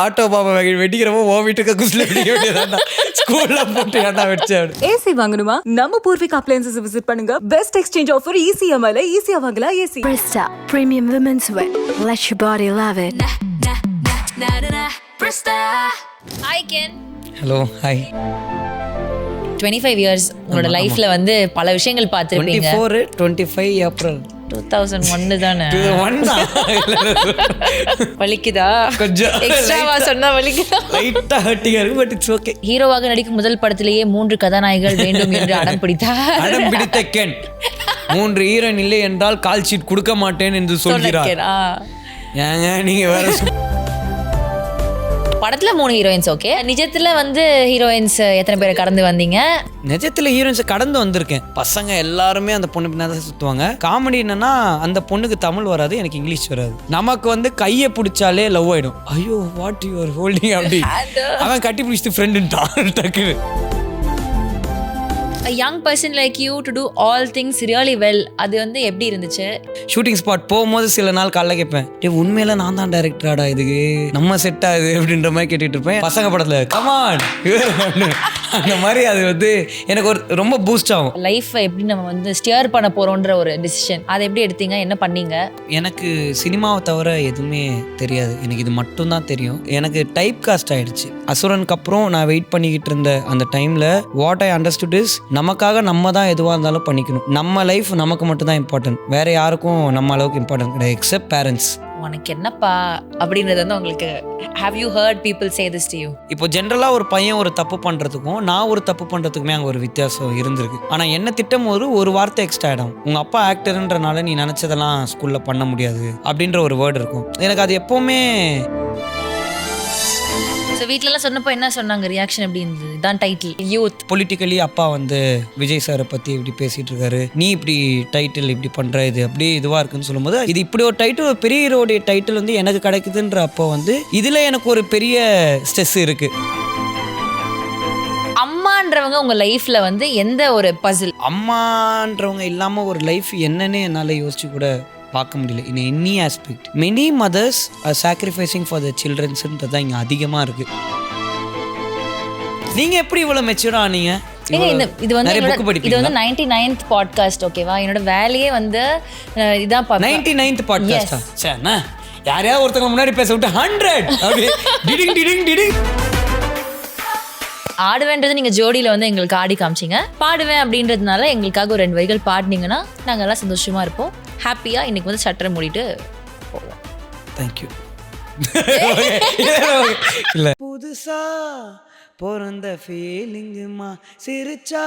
Auto பாப்பா வெட்டிக்கிறப்போ ஓ வீட்டுக்கு குஸ்ல வெடிக்க வேண்டியதாண்டா, ஸ்கூல்ல போட்டு ஏன்டா வெடிச்சாடு. ஏசி வாங்கணுமா? நம்ம பூர்விகா அப்ளையன்சஸ் விசிட் பண்ணுங்க. பெஸ்ட் எக்ஸ்சேஞ்ச் ஆஃபர் ECMIல ஈஸியா வாங்கலாம். AC Presta Premium Women's Wear. Let your body love it. Hi Ken. Hello, hi. 25 years உங்களோட லைஃப்ல வந்து பல விஷயங்கள் பார்த்திருப்பீங்க. 24-25 ஏப்ரல் 2001 தானே? 1 தான். வலிக்குதா? கொஞ்சம் எக்ஸ்ட்ராவா சொன்னா வலிக்குதா? லைட்டா ஹர்ட்டிங்கா இருக்கு, பட் இட்ஸ் ஓகே. ஹீரோவாக நடிக்கும் முதல் படத்திலேயே 3 கதாநாயகிகள் வேண்டும் என்று அடம் பிடித்தார். அடம் பிடித்த கென் 3 ஹீரோயின் இல்லை என்றால் கால் ஷீட் கொடுக்க மாட்டேன் என்று சொல்கிறார். ஏங்க நீங்க வேற படத்துல 3 ஹீரோயின்ஸ் ஓகே. நிஜத்துல வந்து ஹீரோயின்ஸ் எத்தனை பேரை கடந்து வந்தீங்க? நிஜத்துல ஹீரோயின்ஸை கடந்து வந்திருக்கேன். பசங்க எல்லாருமே அந்த பொண்ணு பின்னாடி தான் சுற்றுவாங்க. காமெடி என்னன்னா, அந்த பொண்ணுக்கு தமிழ் வராது, எனக்கு இங்கிலீஷ் வராது. நமக்கு வந்து கையை பிடிச்சாலே லவ் ஆயிடும். ஐயோ வாட் யூ ஆர் ஹோல்டிங் அப்படி. அவன் கட்டி பிடிச்சிட்டு ஃப்ரெண்டுன்ட்டான் டக்குன்னு. A young person like you to do all things really well, அது வந்து எப்படி இருந்துச்சு? ஷூட்டிங் ஸ்பாட் போகும்போது சில நாள் காலைல கேட்பேன், உண்மையில நான் தான் டைரக்டராடா, இதுக்கு நம்ம செட் ஆகுது அப்படின்ற மாதிரி கேட்டுட்டு இருப்பேன். பசங்க படத்துல கமான் அந்த மாதிரி அது வந்து எனக்கு ஒரு ரொம்ப பூஸ்ட் ஆகும். லைஃப் எப்படி நம்ம வந்து ஸ்டியர் பண்ண போறோன்ற ஒரு டிசிஷன், அதை எப்படி எடுத்தீங்க, என்ன பண்ணீங்க? எனக்கு சினிமாவை தவிர எதுவுமே தெரியாது, எனக்கு இது மட்டும் தான் தெரியும். எனக்கு டைப் காஸ்ட் ஆயிடுச்சு. அசுரனுக்கு அப்புறம் நான் வெயிட் பண்ணிக்கிட்டு இருந்த அந்த டைம்ல வாட் ஐ அண்டர்ஸ்டுட் இஸ், நமக்காக நம்ம தான் எதுவாக இருந்தாலும் பண்ணிக்கணும். நம்ம லைஃப் நமக்கு மட்டும் தான் இம்பார்ட்டன்ட், வேற யாருக்கும் நம்ம அளவுக்கு இம்பார்ட்டன்ட் கிடையாது எக்ஸப்ட் பேரண்ட்ஸ். உனக்கு என்னப்பா அப்படின்றது வந்து உங்களுக்கு, have you heard people say this to you? இப்போ ஜென்ரலாக ஒரு பையன் ஒரு தப்பு பண்ணுறதுக்கும் நான் ஒரு தப்பு பண்ணுறதுக்குமே அங்கே ஒரு வித்தியாசம் இருந்திருக்கு. ஆனால் என்ன திட்டம் ஒரு வார்த்தை எக்ஸ்ட்ரா ஆகிடும். உங்கள் அப்பா ஆக்டர்ன்றனால நீ நினச்சதெல்லாம் ஸ்கூலில் பண்ண முடியாது அப்படின்ற ஒரு வேர்டு இருக்கும். எனக்கு அது எப்போவுமே. ஸோ வீட்டிலலாம் சொன்னப்போ என்ன சொன்னாங்க, ரியாக்ஷன் எப்படி இருந்தது? இதான் டைட்டில் யூத். பொலிட்டிக்கலி அப்பா வந்து விஜய் சாரை பற்றி இப்படி பேசிகிட்டு இருக்காரு, நீ இப்படி டைட்டில் இப்படி பண்ணுற, இது அப்படியே இதுவாக இருக்குன்னு சொல்லும்போது, இது இப்படி ஒரு டைட்டில், ஒரு பெரிய ஹீரோடைய டைட்டில் வந்து எனக்கு கிடைக்குதுன்ற அப்போ வந்து இதில் எனக்கு ஒரு பெரிய ஸ்ட்ரெஸ் இருக்குது. அம்மான்றவங்க உங்கள் லைஃப்பில் வந்து எந்த ஒரு பசில்? அம்மான்றவங்க இல்லாமல் ஒரு லைஃப் என்னன்னு என்னால் யோசிச்சு கூட பார்க்க முடியல. In any aspect many mothers are sacrificing for the சில்ட்ரன்ஸ்ன்றது தான் இங்கே அதிகமாக இருக்குது. நீங்கள் எப்படி இவ்வளோ மெச்சூராக ஆனீங்க? இது வந்து 99th பாட்காஸ்ட் ஓகேவா? என்னோட வேலையே வந்து இதான். 99th பாட்காஸ்டா? சரிண்ணா, யாரையாவது ஒருத்தவங்க முன்னாடி பேச விட்டு 100 அப்படி டிடிங் டிடிங் டிடிங். ஆடுவேன்றது நீங்கள் ஜோடியில் வந்து எங்களுக்கு ஆடி காமிச்சிங்க. பாடுவேன் அப்படின்றதுனால எங்களுக்காக ஒரு 2 வரிகள் பாடினீங்கன்னா நாங்கள் எல்லாம் சந்தோஷமாக இருப்போம், ஹாப்பியாக இன்னைக்கு வந்து ஷட்டரை மூடிட்டு போவோம். தேங்க்யூ. இல்லை, புதுசா பிறந்த ஃபீலிங்குமா, சிரிச்சா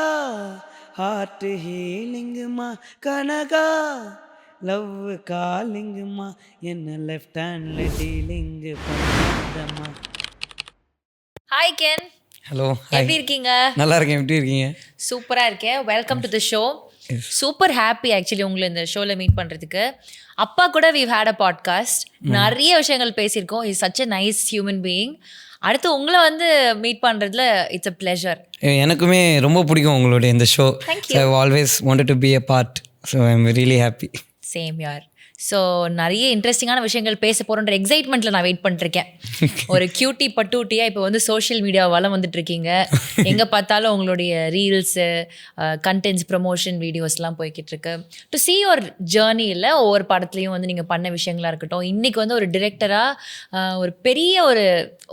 ஹார்ட் ஹீலிங்குமா, கனகா லவ் காலிங்குமா, என்ன லெஃப்ட் ஹேண்ட்ல டீலிங்கு பண்ணாதம்மா. Hi Ken. ஹலோ, எப்படி இருக்கீங்க? நல்லா இருக்கேன், எப்படி இருக்கீங்க? சூப்பராக இருக்கேன். Welcome to the show. Super happy actually உங்களை இந்த ஷோவில் மீட் பண்ணுறதுக்கு. அப்பா கூட we've had a podcast, நிறைய விஷயங்கள் பேசியிருக்கோம். Is such a nice human being. அடுத்து உங்களை வந்து மீட் பண்ணுறதுல இட்ஸ் அ ப்ளஷர். எனக்குமே ரொம்ப பிடிக்கும் உங்களுடைய இந்த show. I always wanted to be a part, so I am really happy. Same யார். ஸோ நிறைய இன்ட்ரெஸ்டிங்கான விஷயங்கள் பேச போகிறோன்ற எக்ஸைட்மெண்ட்டில் நான் வெயிட் பண்ணிட்டுருக்கேன். ஒரு கியூட்டி பட்டூட்டியாக இப்போ வந்து சோஷியல் மீடியா வளம் வந்துட்டுருக்கீங்க. எங்கே பார்த்தாலும் உங்களுடைய ரீல்ஸு, கண்டென்ட்ஸ், ப்ரமோஷன் வீடியோஸ்லாம் போய்கிட்டு இருக்கு. டு சி யுவர் ஜேர்னியில் ஒவ்வொரு படத்துலையும் வந்து நீங்கள் பண்ண விஷயங்களாக இருக்கட்டும், இன்றைக்கி வந்து ஒரு டிரெக்டராக ஒரு பெரிய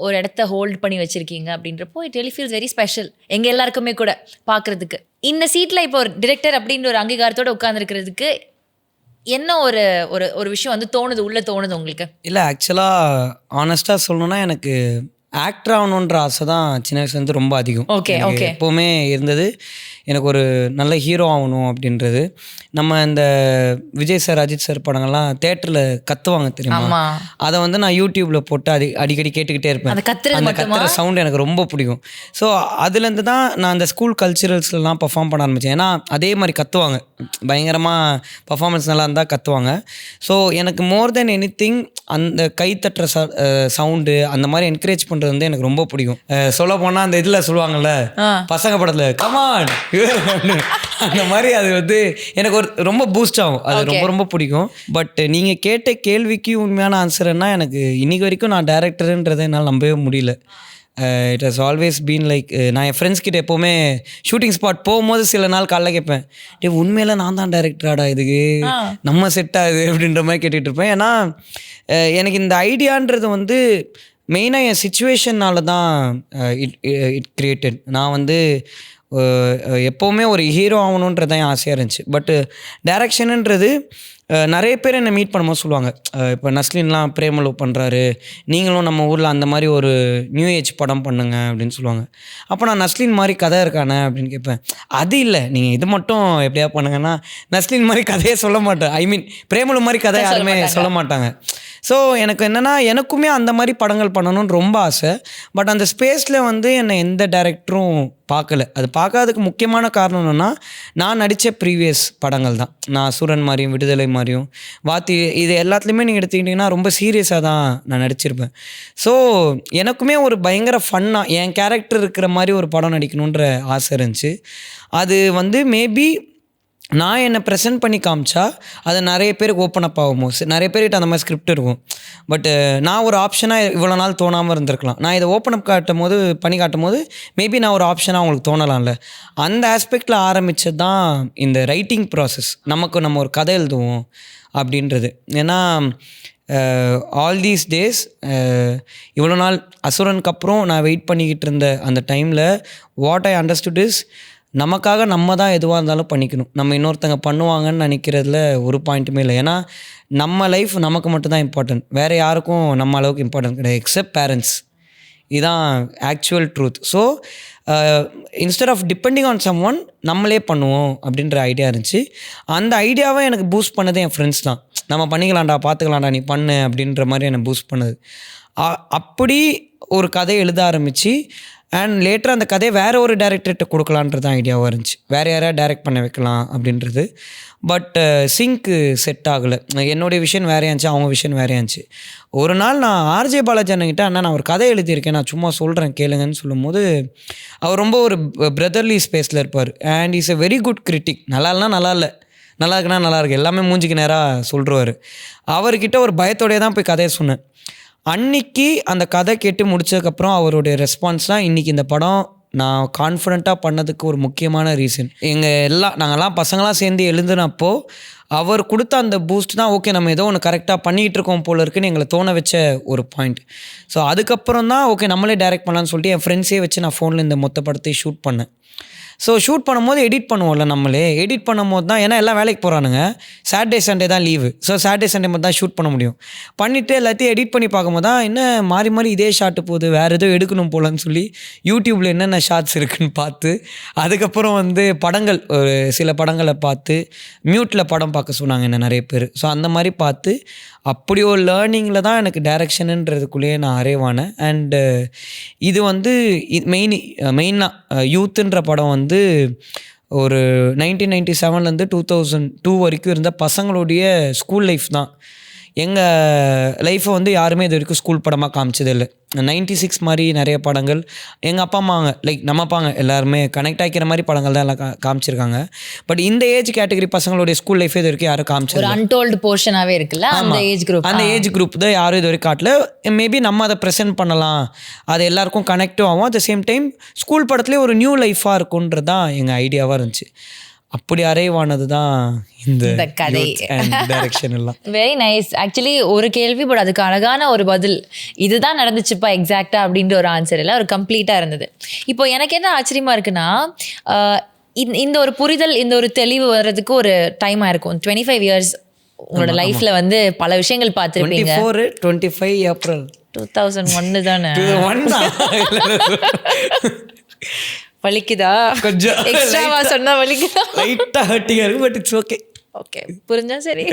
ஒரு இடத்த ஹோல்ட் பண்ணி வச்சுருக்கீங்க அப்படின்றப்போ it really feels very special எங்கள் எல்லாருக்குமே கூட பார்க்குறதுக்கு. இந்த சீட்டில் இப்போ ஒரு டிரெக்டர் அப்படின்ற ஒரு அங்கீகாரத்தோடு உட்காந்துருக்கிறதுக்கு என்ன ஒரு ஒரு விஷயம் வந்து தோணுது உங்களுக்கு? இல்லை, ஆக்சுவலாக ஆனஸ்ட்டாக சொல்லணுன்னா எனக்கு ஆக்டர் ஆகணுன்ற ஆசை தான் சின்ன வயசுலேருந்து ரொம்ப அதிகம். ஓகே. எப்போவுமே இருந்தது. எனக்கு ஒரு நல்ல ஹீரோ ஆகணும் அப்படின்றது. நம்ம இந்த விஜய் சார், அஜித் சார் படங்கள்லாம் தேட்டரில் கத்துவாங்க தெரியுமா, அதை வந்து நான் யூடியூப்பில் போட்டு அடிக்கடி கேட்டுக்கிட்டே இருப்பேன். அந்த கத்துற சவுண்ட் எனக்கு ரொம்ப பிடிக்கும். ஸோ அதுலேருந்து தான் நான் அந்த ஸ்கூல் கல்ச்சுரல்ஸ்லாம் பர்ஃபார்ம் பண்ண ஆரம்பித்தேன். ஏன்னா அதே மாதிரி கத்துவாங்க, பயங்கரமாக பர்ஃபார்மன்ஸ் நல்லா இருந்தால் கத்துவாங்க. ஸோ எனக்கு மோர் தென் எனி திங் அந்த கைத்தட்டுற சவுண்டு அந்த மாதிரி என்கரேஜ் பண்ணுறது வந்து எனக்கு ரொம்ப பிடிக்கும். சொல்ல போனால் அந்த இதில் சொல்லுவாங்கள்ல, பசங்க படத்தில் கமான் அந்த மாதிரி அது வந்து எனக்கு ஒரு ரொம்ப பூஸ்ட் ஆகும். அது ரொம்ப ரொம்ப பிடிக்கும். பட் நீங்கள் கேட்ட கேள்விக்கு உண்மையான ஆன்சர்னா எனக்கு இன்னைக்கு வரைக்கும் நான் டேரக்டருன்றதை என்னால் நம்பவே முடியல. It has always been like நான் என் ஃப்ரெண்ட்ஸ் கிட்ட எப்போவுமே ஷூட்டிங் ஸ்பாட் போகும்போது சில நாள் காலைல கேட்பேன், உண்மையில நான் தான் டேரக்டராடா இதுக்கு நம்ம செட் ஆகுது அப்படின்ற மாதிரி கேட்டுட்டு இருப்பேன். ஏன்னா எனக்கு இந்த ஐடியான்றது வந்து மெயினாக என் சுச்சுவேஷன்னால தான் இட் கிரியேட்டட். நான் வந்து எப்போவுமே ஒரு ஹீரோ ஆகணுன்றது தான் என் ஆசையாக இருந்துச்சு. பட்டு டைரக்ஷனுன்றது நிறைய பேர் என்னை மீட் பண்ணும்போது சொல்லுவாங்க, இப்போ நஸ்லின்லாம் பிரேமலு பண்ணுறாரு, நீங்களும் நம்ம ஊரில் அந்த மாதிரி ஒரு நியூ ஏஜ் படம் பண்ணுங்க அப்படின்னு சொல்லுவாங்க. அப்போ நான் நஸ்லின் மாதிரி கதை இருக்கானே அப்படின்னு கேட்பேன். அது இல்லை, நீங்கள் இது மட்டும் எப்படியா பண்ணுங்கன்னா நஸ்லின் மாதிரி கதையே சொல்ல மாட்டேன். ஐ மீன் பிரேமலு மாதிரி கதை யாருமே சொல்ல மாட்டாங்க. ஸோ எனக்கு என்னென்னா எனக்குமே அந்த மாதிரி படங்கள் பண்ணணும்னு ரொம்ப ஆசை. பட் அந்த ஸ்பேஸில் வந்து என்னை எந்த டைரக்டரும் பார்க்கல. அது பார்க்காததுக்கு முக்கியமான காரணம் என்னென்னா நான் நடித்த ப்ரீவியஸ் படங்கள் தான். நான் அசுரன் மாதிரியும் விடுதலை மாதிரியும் வாத்தி இது எல்லாத்துலேயுமே நீங்கள் எடுத்துக்கிட்டிங்கன்னா ரொம்ப சீரியஸாக தான் நான் நடிச்சிருப்பேன். ஸோ எனக்குமே ஒரு பயங்கர ஃபன்னாக என் கேரக்டர் இருக்கிற மாதிரி ஒரு படம் நடிக்கணுன்ற ஆசை இருந்துச்சு. அது வந்து மேபி நான் என்னை ப்ரெசென்ட் பண்ணி காமிச்சா அது நிறைய பேருக்கு ஓப்பன் அப் ஆகுமோ, நிறைய பேர்கிட்ட அந்த மாதிரி ஸ்கிரிப்ட் இருக்கும். பட் நான் ஒரு ஆப்ஷனாக இவ்வளோ நாள் தோணாமல் இருந்திருக்கலாம். நான் இதை ஓப்பன் அப் பண்ணி காட்டும் போது மேபி நான் ஒரு ஆப்ஷனாக அவங்களுக்கு தோணலாம்ல. அந்த ஆஸ்பெக்டில் ஆரம்பித்தது தான் இந்த ரைட்டிங் ப்ராசஸ். நம்ம ஒரு கதை எழுதுவோம் அப்படின்றது. ஏன்னா ஆல் தீஸ் டேஸ் இவ்வளோ நாள் அசுரனுக்கு அப்புறம் நான் வெயிட் பண்ணிக்கிட்டு இருந்த அந்த டைமில் வாட் ஐ அண்டர்ஸ்டுட் இஸ் நமக்காக நம்ம தான் எதுவாக இருந்தாலும் பண்ணிக்கணும். நம்ம இன்னொருத்தங்க பண்ணுவாங்கன்னு நினைக்கிறதுல ஒரு பாயிண்ட்டுமே இல்லை. ஏன்னா நம்ம லைஃப் நமக்கு மட்டும்தான் இம்பார்ட்டன்ட். வேறு யாருக்கும் நம்ம அளவுக்கு இம்பார்ட்டன்ட் கிடையாது எக்ஸப்ட் பேரண்ட்ஸ். இதுதான் actual truth. So instead of depending on someone நம்மளே பண்ணுவோம் அப்படின்ற ஐடியா இருந்துச்சு. அந்த ஐடியாவை எனக்கு பூஸ்ட் பண்ணது என் ஃப்ரெண்ட்ஸ் தான். நம்ம பண்ணிக்கலாம்டா, பார்த்துக்கலாம்டா, நீ பண்ணு அப்படின்ற மாதிரி என்னை பூஸ்ட் பண்ணுது. அப்படி ஒரு கதையை எழுத ஆரம்பித்து அண்ட் லேட்டர் அந்த கதையை வேறு ஒரு டேரக்டர்கிட்ட கொடுக்கலான்றது தான் ஐடியாவாக இருந்துச்சு. வேறு யாராவது டைரக்ட் பண்ண வைக்கலாம் அப்படின்றது. பட் சிங்க்கு செட் ஆகலை. என்னுடைய விஷயம் வேறையா இருந்துச்சு, அவங்க விஷயம் வேறையா இருந்துச்சு. ஒரு நாள் நான் ஆர்ஜே பாலாஜி அண்ணன்கிட்ட, அண்ணா நான் ஒரு கதை எழுதியிருக்கேன், நான் சும்மா சொல்கிறேன் கேளுங்கன்னு சொல்லும்போது அவர் ரொம்ப ஒரு பிரதர்லி ஸ்பேஸில் இருப்பார். And is a very good critic. நல்லா இல்லைனா நல்லா இல்லை, நல்லா இருக்குன்னா நல்லா இருக்கு, எல்லாமே மூஞ்சிக்கு நேராக சொல்கிறவர். அவர்கிட்ட ஒரு பயத்தோடைய தான் போய் கதையை சொன்னேன். அன்னைக்கு அந்த கதை கேட்டு முடிச்சதுக்கப்புறம் அவருடைய ரெஸ்பான்ஸ் தான் இன்றைக்கி இந்த படம் நான் கான்ஃபிடெண்ட்டாக பண்ணதுக்கு ஒரு முக்கியமான ரீசன். நாங்கள்லாம் பசங்களாம் சேர்ந்து எழுதுனப்போ அவர் கொடுத்த அந்த பூஸ்ட் தான் ஓகே நம்ம ஏதோ ஒன்று கரெக்டாக பண்ணிகிட்டு இருக்கோம் போல இருக்குன்னு எங்களை தோண வச்ச ஒரு பாயிண்ட். ஸோ அதுக்கப்புறம் தான் ஓகே நம்மளே டைரக்ட் பண்ணலான்னு சொல்லிட்டு என் ஃப்ரெண்ட்ஸே வச்சு நான் ஃபோனில் இந்த மொத்த படத்தை ஷூட் பண்ணேன். ஸோ ஷூட் பண்ணும்போது எடிட் பண்ணுவோம்ல, நம்மளே எடிட் பண்ணும்போது தான், ஏன்னா எல்லாம் வேலைக்கு போகிறானுங்க, சாட்டர்டே சண்டே தான் லீவு. ஸோ சாட்டர்டே சண்டே மட்டும் தான் ஷூட் பண்ண முடியும். பண்ணிவிட்டு எல்லாத்தையும் எடிட் பண்ணி பார்க்கும்போது தான் என்ன மாறி மாறி இதே ஷாட்டு போகுது, வேறு ஏதோ எடுக்கணும் போலன்னு சொல்லி யூடியூப்பில் என்னென்ன ஷார்ட்ஸ் இருக்குதுன்னு பார்த்து அதுக்கப்புறம் வந்து படங்கள் ஒரு சில படங்களை பார்த்து மியூட்டில் படம் பார்க்க சொன்னாங்க என்ன நிறைய பேர். ஸோ அந்த மாதிரி பார்த்து அப்படி ஒரு லேர்னிங்கில் தான் எனக்கு டைரக்ஷனுன்றதுக்குள்ளேயே நான் அரைவானேன். அண்டு இது வந்து மெயினாக யூத்துன்ற படம் வந்து ஒரு 1997லேருந்து 2002 வரைக்கும் இருந்த பசங்களுடைய ஸ்கூல் லைஃப் தான். எங்கள் லைஃப்பை வந்து யாருமே இது வரைக்கும் ஸ்கூல் படமாக காமிச்சதே இல்லை. 96 மாதிரி நிறைய படங்கள் எங்கள் அப்பா அம்மாங்க நம்ம அப்பாங்க எல்லாருமே கனெக்ட் ஆகிக்கிற மாதிரி படங்கள் தான் எல்லாம் காமிச்சிருக்காங்க. பட் இந்த ஏஜ் கேட்டகரி பசங்களுடைய ஸ்கூல் லைஃப் இது வரைக்கும் யாரும் காமிச்சது அன்டோல்டு போர்ஷனாகவே இருக்குல்ல. அந்த ஏஜ் குரூப் தான் யாரும் இது வரைக்கும் காட்டல. மேபி நம்ம அதை ப்ரெசென்ட் பண்ணலாம், அது எல்லாருக்கும் கனெக்டும் ஆகும். At the same time school படத்துலேயே ஒரு நியூ லைஃபாக இருக்குன்றது தான் எங்கள் ஐடியாவாக இருந்துச்சு. அப்படி அரைவானது தான் இந்த கதை டைரக்ஷன் எல்லாம். Very nice. ஆக்சுவலி ஒரு கேள்வி பட் அதுக்கு அழகான ஒரு பதில், இதுதான் நடந்துச்சுப்பா எக்ஸாக்டா அப்படின்ற ஒரு ஆன்சர் இல்லை, ஒரு கம்ப்ளீட்டாக இருந்தது. இப்போ எனக்கு என்ன ஆச்சரியமா இருக்குன்னா இந்த ஒரு புரிதல், இந்த ஒரு தெளிவு வர்றதுக்கு ஒரு டைம் ஆயிருக்கும். 25 இயர்ஸ் உங்களோட லைஃப்ல வந்து பல விஷயங்கள் பார்த்துருப்பீங்க. 25 ஏப்ரல் 2001 தானே? வலிக்குதா கொஞ்சம்? எக்ஸ்ட்ராவா சொன்னா வலிக்குதா? லைட்டா ஹர்ட்டிங்கா இருக்கு, பட் இட்ஸ் ஓகே. ஓகே, புரிஞ்சா சரி.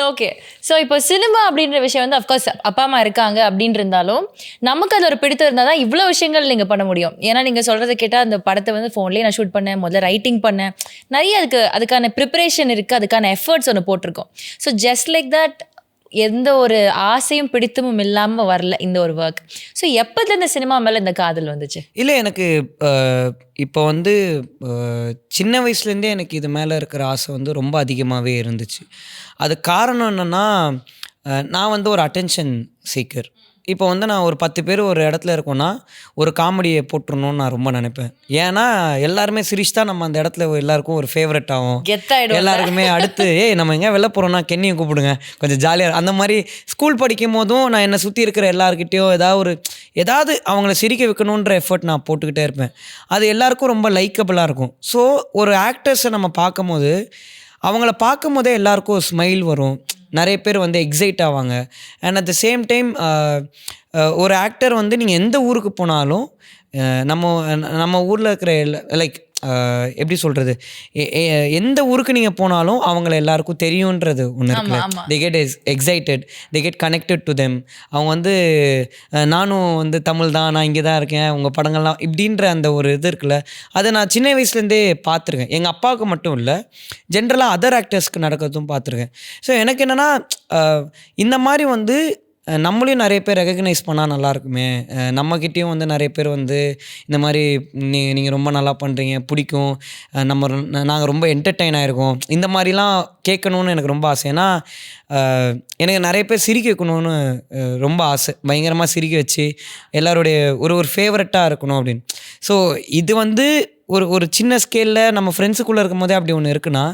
ஓகே, ஸோ இப்போ சினிமா அப்படின்ற விஷயம் வந்து அஃப்கோர்ஸ் அப்பா அம்மா இருக்காங்க அப்படின்னு இருந்தாலும் நமக்கு அது ஒரு பிடித்தம் இருந்தால் தான் இவ்வளோ விஷயங்கள் நீங்கள் பண்ண முடியும். ஏன்னா நீங்கள் சொல்கிறத கேட்டால் அந்த படத்தை வந்து ஃபோன்லேயே நான் ஷூட் பண்ணேன், முதல்ல ரைட்டிங் பண்ணேன், நிறைய அதுக்கான ப்ரிப்பரேஷன் இருக்குது, அதுக்கான எஃபர்ட்ஸ் ஒன்று போட்டிருக்கோம். ஸோ ஜஸ்ட் லைக் தட் எந்த ஒரு ஆசையும் பிடித்தமும் இல்லாமல் வரல இந்த ஒரு ஒர்க். ஸோ எப்போதுல இந்த சினிமா மேலே இந்த காதல் வந்துச்சு? இல்லை எனக்கு இப்போ வந்து சின்ன வயசுலேருந்தே எனக்கு இது மேலே இருக்கிற ஆசை வந்து ரொம்ப அதிகமாகவே இருந்துச்சு. அது காரணம் என்னென்னா நான் வந்து ஒரு அட்டென்ஷன் சீக்கர். இப்போ வந்து நான் ஒரு 10 பேர் ஒரு இடத்துல இருக்கோன்னா ஒரு காமெடியை போட்டுருணும்னு நான் ரொம்ப நினைப்பேன். ஏன்னா எல்லாருமே சிரிச்சு தான் நம்ம அந்த இடத்துல எல்லாருக்கும் ஒரு ஃபேவரட் ஆகும். கெத்தாயிடும் எல்லாருக்குமே அடுத்து நம்ம எங்கே வெளில போகிறோன்னா கென்னியும் கூப்பிடுங்க கொஞ்சம் ஜாலியாக. அந்த மாதிரி ஸ்கூல் படிக்கும் போதும் நான் என்னை சுற்றி இருக்கிற எல்லாருக்கிட்டேயோ ஏதாவது அவங்கள சிரிக்க வைக்கணுன்ற எஃபர்ட் நான் போட்டுக்கிட்டே இருப்பேன். அது எல்லாருக்கும் ரொம்ப லைக்கபிளாக இருக்கும். ஸோ ஒரு ஆக்டர்ஸை நம்ம பார்க்கும்போது அவங்கள பார்க்கும் போதே எல்லாருக்கும் ஸ்மைல் வரும். நிறைய பேர் வந்து எக்ஸைட் ஆவாங்க. And at the same time ஒரு ஆக்டர் வந்து நீங்கள் எந்த ஊருக்கு போனாலும் நம்ம ஊரில் இருக்கிற லைக் எப்படி சொல்கிறது, எந்த ஊருக்கு நீங்கள் போனாலும் அவங்கள எல்லாருக்கும் தெரியுன்றது ஒன்று இருக்குல்ல. They get excited, they get connected to them. அவங்க வந்து நானும் வந்து தமிழ் தான், நான் இங்கே தான் இருக்கேன், உங்கள் படங்கள்லாம் இப்படின்ற அந்த ஒரு இது இருக்குல்ல, அதை நான் சின்ன வயசுலேருந்தே பார்த்துருக்கேன். எங்கள் அப்பாவுக்கு மட்டும் இல்லை, ஜென்ரலாக அதர் ஆக்டர்ஸ்க்கு நடக்கிறதும் பார்த்துருக்கேன். ஸோ எனக்கு என்னென்னா இந்த மாதிரி வந்து நம்மளையும் நிறைய பேர் ரெகக்னைஸ் பண்ணால் நல்லாயிருக்குமே. நம்மக்கிட்டேயும் வந்து நிறைய பேர் வந்து இந்த மாதிரி நீங்கள் ரொம்ப நல்லா பண்ணுறீங்க, பிடிக்கும், நாங்கள் ரொம்ப என்டர்டெயின் ஆகிருக்கோம், இந்த மாதிரிலாம் கேட்கணுன்னு எனக்கு ரொம்ப ஆசை. ஏன்னா எனக்கு நிறைய பேர் சிரிக்க வைக்கணும்னு ரொம்ப ஆசை. பயங்கரமாக சிரிக்க வச்சு எல்லாருடைய ஒரு ஃபேவரட்டாக இருக்கணும் அப்படின்னு. ஸோ இது வந்து ஒரு சின்ன ஸ்கேலில் நம்ம ஃப்ரெண்ட்ஸுக்குள்ளே இருக்கும் போதே அப்படி ஒன்று இருக்குன்னா,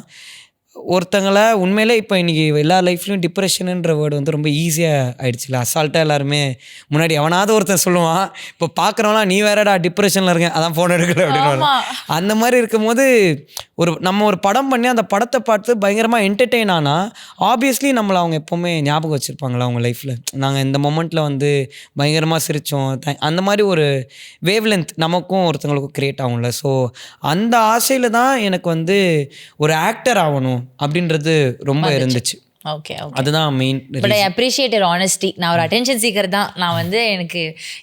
ஒருத்தங்களை உண்மையிலே இப்போ இன்றைக்கி எல்லா லைஃப்லையும் டிப்ரெஷனுன்ற வேர்டு வந்து ரொம்ப ஈஸியாக ஆயிடுச்சுல. அசால்ட்டாக எல்லாருமே முன்னாடி எவனாவது ஒருத்தன் சொல்லுவான், இப்போ பார்க்குறவங்களாம் நீ வேறடா டிப்ரெஷனில் இருக்கேன் அதான் ஃபோன் எடுக்கல அப்படின்னு. அந்த மாதிரி இருக்கும்போது நம்ம ஒரு படம் பண்ணி அந்த படத்தை பார்த்து பயங்கரமாக என்டர்டெயின் ஆனால் ஆப்வியஸ்லி நம்மளை அவங்க எப்போவுமே ஞாபகம் வச்சுருப்பாங்களா அவங்க லைஃப்பில். நாங்கள் இந்த மொமெண்ட்டில் வந்து பயங்கரமாக சிரித்தோம், அந்த மாதிரி ஒரு வேவ் லென்த் நமக்கும் ஒருத்தங்களுக்கும் க்ரியேட் ஆகும்ல. ஸோ அந்த ஆசையில் தான் எனக்கு வந்து ஒரு ஆக்டர் ஆகணும் அப்படின்றது ரொம்ப இருந்துச்சு. ஓகே, அதுதான் main. But I appreciate your honesty. நான் ஒரு அட்டென்ஷன் சீக்கர் தான். நான் வந்து எனக்கு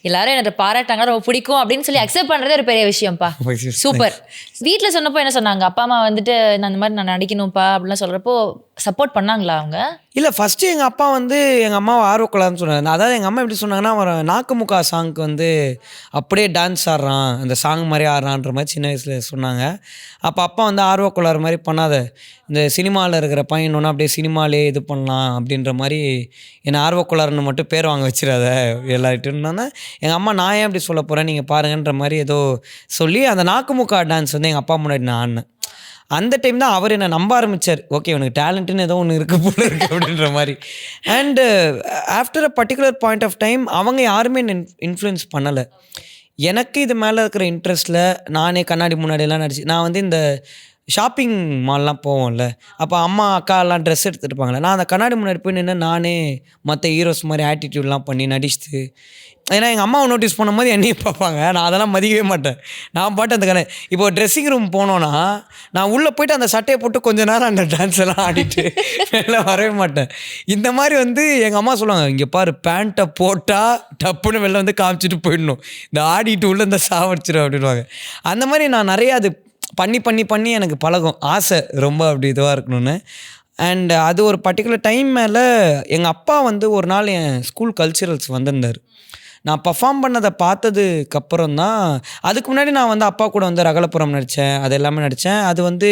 எல்லாரும் எனக்கு பாராட்டாங்க, ரொம்ப பிடிக்கும் அப்படின்னு சொல்லி அக்செப்ட் பண்ணுறதே ஒரு பெரிய விஷயம்ப்பா. சூப்பர். வீட்டில் சொன்னப்போ என்ன சொன்னாங்க? அப்பா அம்மா வந்துட்டு நான் அந்த மாதிரி நான் நடிக்கணும்ப்பா அப்படிலாம் சொல்கிறப்போ சப்போர்ட் பண்ணாங்களா அவங்க? இல்லை, ஃபஸ்ட்டு எங்கள் அப்பா வந்து எங்கள் அம்மாவை ஆர்வக்கொள்ளான்னு சொன்னாங்க. அதாவது எங்கள் அம்மா எப்படி சொன்னாங்கன்னா, ஒரு நாக்குமுக்கா சாங்க்கு வந்து அப்படியே டான்ஸ் ஆடுறான், அந்த சாங் மாதிரி ஆடுறான்ற மாதிரி சின்ன வயசில் சொன்னாங்க. அப்போ அப்பா வந்து ஆர்வக்கொள்ளாத மாதிரி பண்ணாத, இந்த சினிமாவில் இருக்கிற பையன் ஒன்று அப்படியே சினிமாலே இது பண்ணலாம் அப்படின்ற மாதிரி என்னை ஆர்வக்கொள்ளாருன்னு மட்டும் பேர் வாங்க வச்சிடாத எல்லார்கிட்டன்னா, எங்கள் அம்மா நான் ஏன் அப்படி சொல்ல போகிறேன் நீங்கள் பாருங்கன்ற மாதிரி ஏதோ சொல்லி அந்த நாக்குமுக்கா டான்ஸ் வந்து எங்கள் அப்பா முன்னாடி நான் ஆடினேன். அந்த டைம் தான் அவர் என்னை நம்ப ஆரம்பித்தார். ஓகே, உனக்கு டேலண்ட்டுன்னு ஏதோ ஒன்று இருக்குது போல இருக்குது அப்படின்ற மாதிரி. And after a particular point of time அவங்க யாருமே இன்ஃப்ளூயன்ஸ் பண்ணலை. எனக்கு இது மேலே இருக்கிற இன்ட்ரெஸ்ட்டில் நானே கண்ணாடி முன்னாடியெல்லாம் நடிச்சு நான் வந்து இந்த ஷாப்பிங் மால்லாம் போவோம்ல, அப்போ அம்மா அக்காலாம் ட்ரெஸ் எடுத்துகிட்டு இருப்பாங்களே, நான் அந்த கண்ணாடி முன்னாடி போய் நின்று நானே மற்ற ஹீரோஸ் மாதிரி ஆட்டிடியூட்லாம் பண்ணி நடிச்சுட்டு, ஏன்னா எங்கள் அம்மாவை நோட்டீஸ் பண்ணும்போது என்னையும் பார்ப்பாங்க, நான் அதெல்லாம் மதிக்கவே மாட்டேன். நான் பாட்டு அந்த இப்போ ட்ரெஸ்ஸிங் ரூம் போனோன்னா நான் உள்ளே போய்ட்டு அந்த சட்டையை போட்டு கொஞ்ச நேரம் அந்த டான்ஸ் எல்லாம் ஆடிட்டு வெளில வரவே மாட்டேன். இந்த மாதிரி வந்து எங்கள் அம்மா சொல்லுவாங்க, இங்கே பாரு பேண்ட்டை போட்டால் டப்புன்னு வெளில வந்து காமிச்சிட்டு போயிடணும், இந்த ஆடிட்டு உள்ள இந்த சாவடிச்சிடும் அப்படின்வாங்க. அந்த மாதிரி நான் நிறையா அது பண்ணி எனக்கு பழகும் ஆசை ரொம்ப அப்படி இதுவாக இருக்கணும்னு. அண்ட் அது ஒரு பர்டிகுலர் டைம் மேலே எங்கள் அப்பா வந்து ஒரு நாள் என் ஸ்கூல் கல்ச்சுரல்ஸ் வந்திருந்தார். நான் பர்ஃபார்ம் பண்ணதை பார்த்ததுக்கப்புறம் தான், அதுக்கு முன்னாடி நான் வந்து அப்பா கூட வந்து ரகலப்புறம் நடித்தேன், அது எல்லாமே நடித்தேன். அது வந்து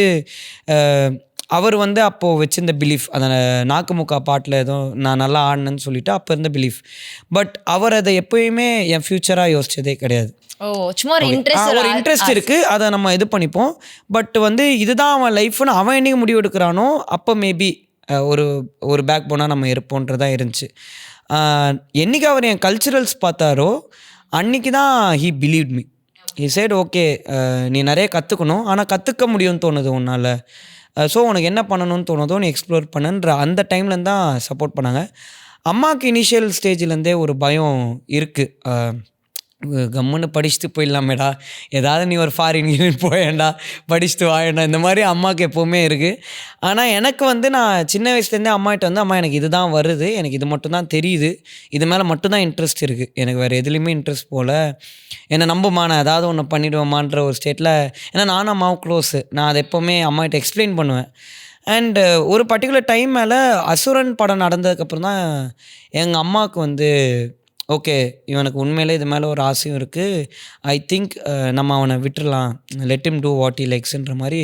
அவர் வந்து அப்போது வச்சிருந்த பிலீஃப், அந்த நாக்குமுக்கா பாட்டில் ஏதோ நான் நல்லா ஆடினேன்னு சொல்லிவிட்டு அப்போ இருந்த பிலீஃப். பட் அவர் அதை எப்போயுமே என் ஃப்யூச்சராக யோசித்ததே கிடையாது. சும்மா ஒரு இன்ட்ரெஸ்ட் இருக்குது, அதை நம்ம இது பண்ணிப்போம். பட் வந்து இதுதான் அவன் லைஃப்னு அவன் என்னைக்கு முடிவு எடுக்கிறானோ அப்போ மேபி ஒரு பேக் போனால் நம்ம இருப்போன்றதான் இருந்துச்சு. என்றைக்கு அவர் என் கல்ச்சுரல்ஸ் பார்த்தாரோ அன்றைக்கி தான் he believed me. He said okay, நீ நிறைய கற்றுக்கணும், ஆனால் கற்றுக்க முடியும்னு தோணுது உன்னால், ஸோ உனக்கு என்ன பண்ணணும்னு தோணுதோ நீ எக்ஸ்ப்ளோர் பண்ணுன்ற அந்த டைம்லேருந்து தான் சப்போர்ட் பண்ணாங்க. அம்மாவுக்கு இனிஷியல் ஸ்டேஜ்லேருந்தே ஒரு பயம் இருக்குது, கம்முன்னு படிச்சுட்டு போயிடலாமேடா, ஏதாவது நீ ஒரு ஃபாரின் போயேண்டா, படிச்சுட்டு வாயேண்டா, இந்த மாதிரி அம்மாவுக்கு எப்போவுமே இருக்குது. ஆனால் எனக்கு வந்து நான் சின்ன வயசுலேருந்தே அம்மாகிட்ட வந்து, அம்மா எனக்கு இது தான் வருது, எனக்கு இது மட்டும்தான் தெரியுது, இது மேலே மட்டும்தான் இன்ட்ரெஸ்ட் இருக்குது, எனக்கு வேறு எதுலேயுமே இன்ட்ரெஸ்ட் போல், என்னை நம்புமா நான் ஏதாவது ஒன்று பண்ணிவிடுவேமான்ற ஒரு ஸ்டேட்டில். ஏன்னா நானும் அம்மாவும் க்ளோஸு, நான் அதை எப்போவுமே அம்மாகிட்ட எக்ஸ்பிளைன் பண்ணுவேன். அண்டு ஒரு பர்டிகுலர் டைம் மேலே அசுரன் படம் நடந்ததுக்கப்புறம் தான் எங்கள் அம்மாவுக்கு வந்து ஓகே இவனுக்கு உண்மையிலே இது மேலே ஒரு ஆசையும் இருக்குது, ஐ திங்க் நம்ம அவனை விட்டுறலாம், let him do what he likesன்ற மாதிரி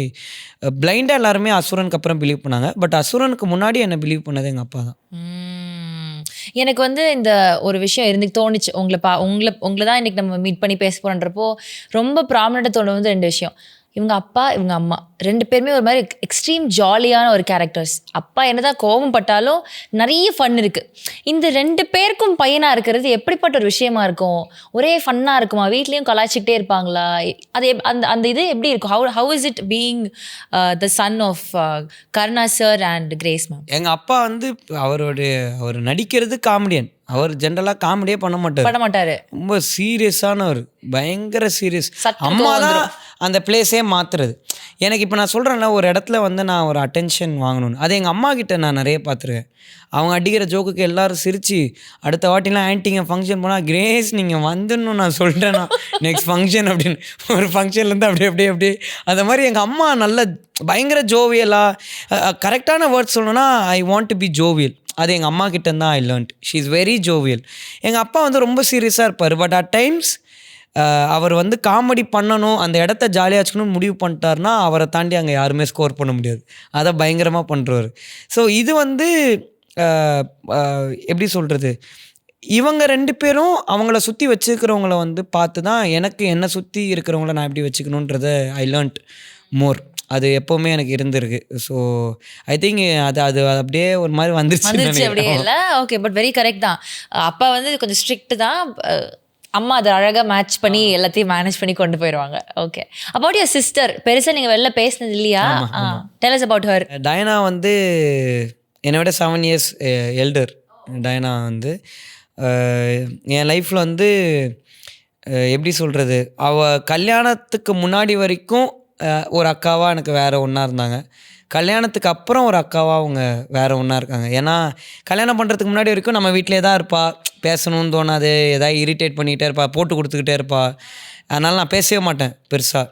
பிளைண்டாக எல்லாருமே அசுரனுக்கு அப்புறம் பிலீவ் பண்ணாங்க. பட் அசுரனுக்கு முன்னாடி என்னை பிலீவ் பண்ணது எங்கள் அப்பா தான். எனக்கு வந்து இந்த ஒரு விஷயம் இருந்து தோணுச்சு, உங்களை தான் இன்னைக்கு நம்ம மீட் பண்ணி பேச போகிறன்றப்போ ரொம்ப ப்ராமினெண்ட்டாக தோணு வந்து 2 விஷயம். இவங்க அப்பா இவங்க அம்மா 2 பேருமே ஒரு மாதிரி எக்ஸ்ட்ரீம் ஜாலியான ஒரு கேரக்டர்ஸ். அப்பா என்னதான் கோபம் பட்டாலும் நிறைய ஃபன் இருக்குது. இந்த 2 பேருக்கும் பையனாக இருக்கிறது எப்படிப்பட்ட ஒரு விஷயமா இருக்கும்? ஒரே ஃபன்னாக இருக்குமா? வீட்லேயும் கலாய்ச்சிக்கிட்டே இருப்பாங்களா? அது அந்த இது எப்படி இருக்கும்? How is it being the son of Karuna sir and Grace ma'am? எங்கள் அப்பா வந்து அவர் நடிக்கிறது காமெடியன். அவர் ஜென்ரலாக காமெடியே பண்ண மாட்டார். ரொம்ப சீரியஸானவர், பயங்கர சீரியஸ். அம்மா தான் அந்த பிளேஸே மாற்றுறது. எனக்கு இப்போ நான் சொல்கிறேன்ல, ஒரு இடத்துல வந்து நான் ஒரு அட்டென்ஷன் வாங்கணும்னு, அது எங்கள் அம்மா கிட்ட நான் நிறைய பார்த்துருக்கேன். அவங்க அடிக்கிற ஜோக்குக்கு எல்லோரும் சிரித்து அடுத்த வாட்டிலாம் ஆன்ட்டிங்க ஃபங்க்ஷன் போனால், கிரேஸ் நீங்கள் வந்துடணும் நான் சொல்லிட்டேன்னா நெக்ஸ்ட் ஃபங்க்ஷன் அப்படின்னு ஒரு ஃபங்க்ஷன்லேருந்து அப்படியே அந்த மாதிரி எங்கள் அம்மா நல்ல பயங்கர ஜோவியலாக, கரெக்டான வேர்ட்ஸ் சொல்லணும்னா I want to be jovial. அது எங்கள் அம்மா கிட்டேருந்து தான் I learned. She is very jovial. எங்கள் அப்பா வந்து ரொம்ப சீரியஸாக இருப்பார். பட் அட் டைம்ஸ் அவர் வந்து காமெடி பண்ணணும், அந்த இடத்த ஜாலியாக வச்சுக்கணும்னு முடிவு பண்ணிட்டாருன்னா அவரை தாண்டி அங்கே யாருமே ஸ்கோர் பண்ண முடியாது. அதை பயங்கரமாக பண்ணுறவர். ஸோ இது வந்து எப்படி சொல்கிறது, இவங்க 2 பேரும் அவங்கள சுற்றி வச்சுக்கிறவங்கள வந்து பார்த்து தான் எனக்கு என்னை சுற்றி இருக்கிறவங்கள நான் எப்படி வச்சுக்கணுன்றத ஐ லேர்ன்ட் மோர். அது எப்போவுமே எனக்கு இருந்திருக்கு. ஸோ ஐ திங்க் அது அப்படியே ஒரு மாதிரி வந்துருச்சு அப்படியே இல்லை. ஓகே, பட் வெரி கரெக்ட் தான். அப்பா வந்து கொஞ்சம் ஸ்ட்ரிக்ட் தான், அம்மா அதை அழகாக மேட்ச் பண்ணி எல்லாத்தையும் மேனேஜ் பண்ணி கொண்டு போயிடுவாங்க. ஓகே, அபவுட் யுவர் சிஸ்டர், பெருசாக நீங்கள் வெளில பேசினது இல்லையா? Tell us about her. Diana வந்து என்னை விட 7 years எல்டர். டயனா வந்து என் லைஃப்பில் வந்து எப்படி சொல்கிறது, அவள் கல்யாணத்துக்கு முன்னாடி வரைக்கும் ஒரு அக்காவாக எனக்கு வேறு ஒன்றா இருந்தாங்க. கல்யாணத்துக்கு அப்புறம் ஒரு அக்காவாக அவங்க வேறு ஒன்றா இருக்காங்க. ஏன்னா கல்யாணம் பண்ணுறதுக்கு முன்னாடி வரைக்கும் நம்ம வீட்டிலே தான் இருப்பாள், பேசணும்னு தோணாது, எதாவது இரிட்டேட் பண்ணிகிட்டே இருப்பாள், போட்டு கொடுத்துக்கிட்டே இருப்பாள். அதனால் நான் பேசவே மாட்டேன் பெருசாக.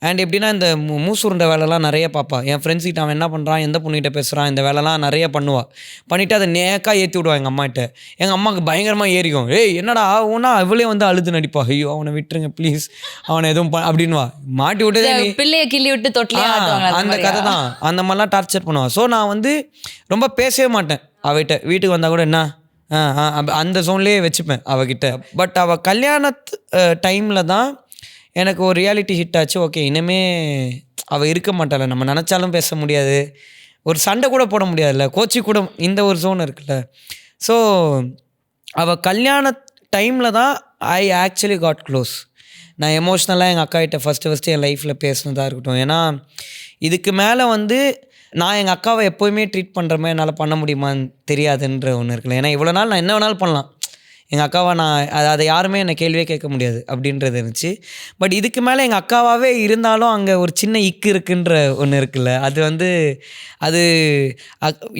அண்ட் எப்படின்னா இந்த மூசுருண்ட வேலைலாம் நிறைய பார்ப்பா. என் ஃப்ரெண்ட்ஸ் கிட்ட அவன் என்ன பண்ணுறான், எந்த பொண்ணுகிட்ட பேசுகிறான், இந்த வேலைலாம் நிறைய பண்ணுவாள். பண்ணிவிட்டு அதை நேக்காக ஏற்றி விடுவாள் எங்கள் அம்மாகிட்ட. எங்கள் அம்மாவுக்கு பயங்கரமாக ஏறிக்கும். ஏய் என்னடா ஆகும்னா அவளே வந்து அழுது நடிப்பா, ஐயோ அவனை விட்டுருங்க ப்ளீஸ், அவனை எதுவும் அப்படின்வா. மாட்டி விட்டு பிள்ளையை கிள்ளி விட்டு தொட்டிலே அந்த கதை தான். அந்த மாதிரிலாம் டார்ச்சர் பண்ணுவாள். ஸோ நான் வந்து ரொம்ப பேசவே மாட்டேன் அவகிட்ட. வீட்டுக்கு வந்தால் கூட என்ன அந்த ஜோன்லேயே வச்சுப்பேன் அவகிட்ட. பட் அவள் கல்யாணத்து டைமில் தான் எனக்கு ஒரு ரியாலிட்டி ஹிட் ஆச்சு. ஓகே, இனிமே அவள் இருக்க மாட்டாள், நம்ம நினச்சாலும் பேச முடியாது, ஒரு சண்டை கூட போட முடியாதுல்ல, கோச்சி கூட இந்த ஒரு ஜோன் இருக்குல்ல. ஸோ அவள் கல்யாண டைமில் தான் ஐ ஆக்சுவலி காட் க்ளோஸ். நான் எமோஷ்னலாக எங்கள் அக்கா கிட்ட ஃபஸ்ட்டு என் லைஃப்பில் பேசினதாக இருக்கட்டும். ஏன்னா இதுக்கு மேலே வந்து நான் எங்கள் அக்காவை எப்போயுமே ட்ரீட் பண்ணுற மாதிரி என்னால் பண்ண முடியுமான்னு தெரியாதுன்ற ஒன்று இருக்குல்ல. ஏன்னா இவ்வளோ நாள் நான் என்ன வேணாலும் பண்ணலாம், எங்கள் அக்காவை நான் அதை யாருமே என்னை கேள்வியே கேட்க முடியாது அப்படின்றது இருந்துச்சு. பட் இதுக்கு மேலே எங்கள் அக்காவாகவே இருந்தாலும் அங்கே ஒரு சின்ன இக்கு இருக்குன்ற ஒன்று இருக்குல்ல. அது வந்து அது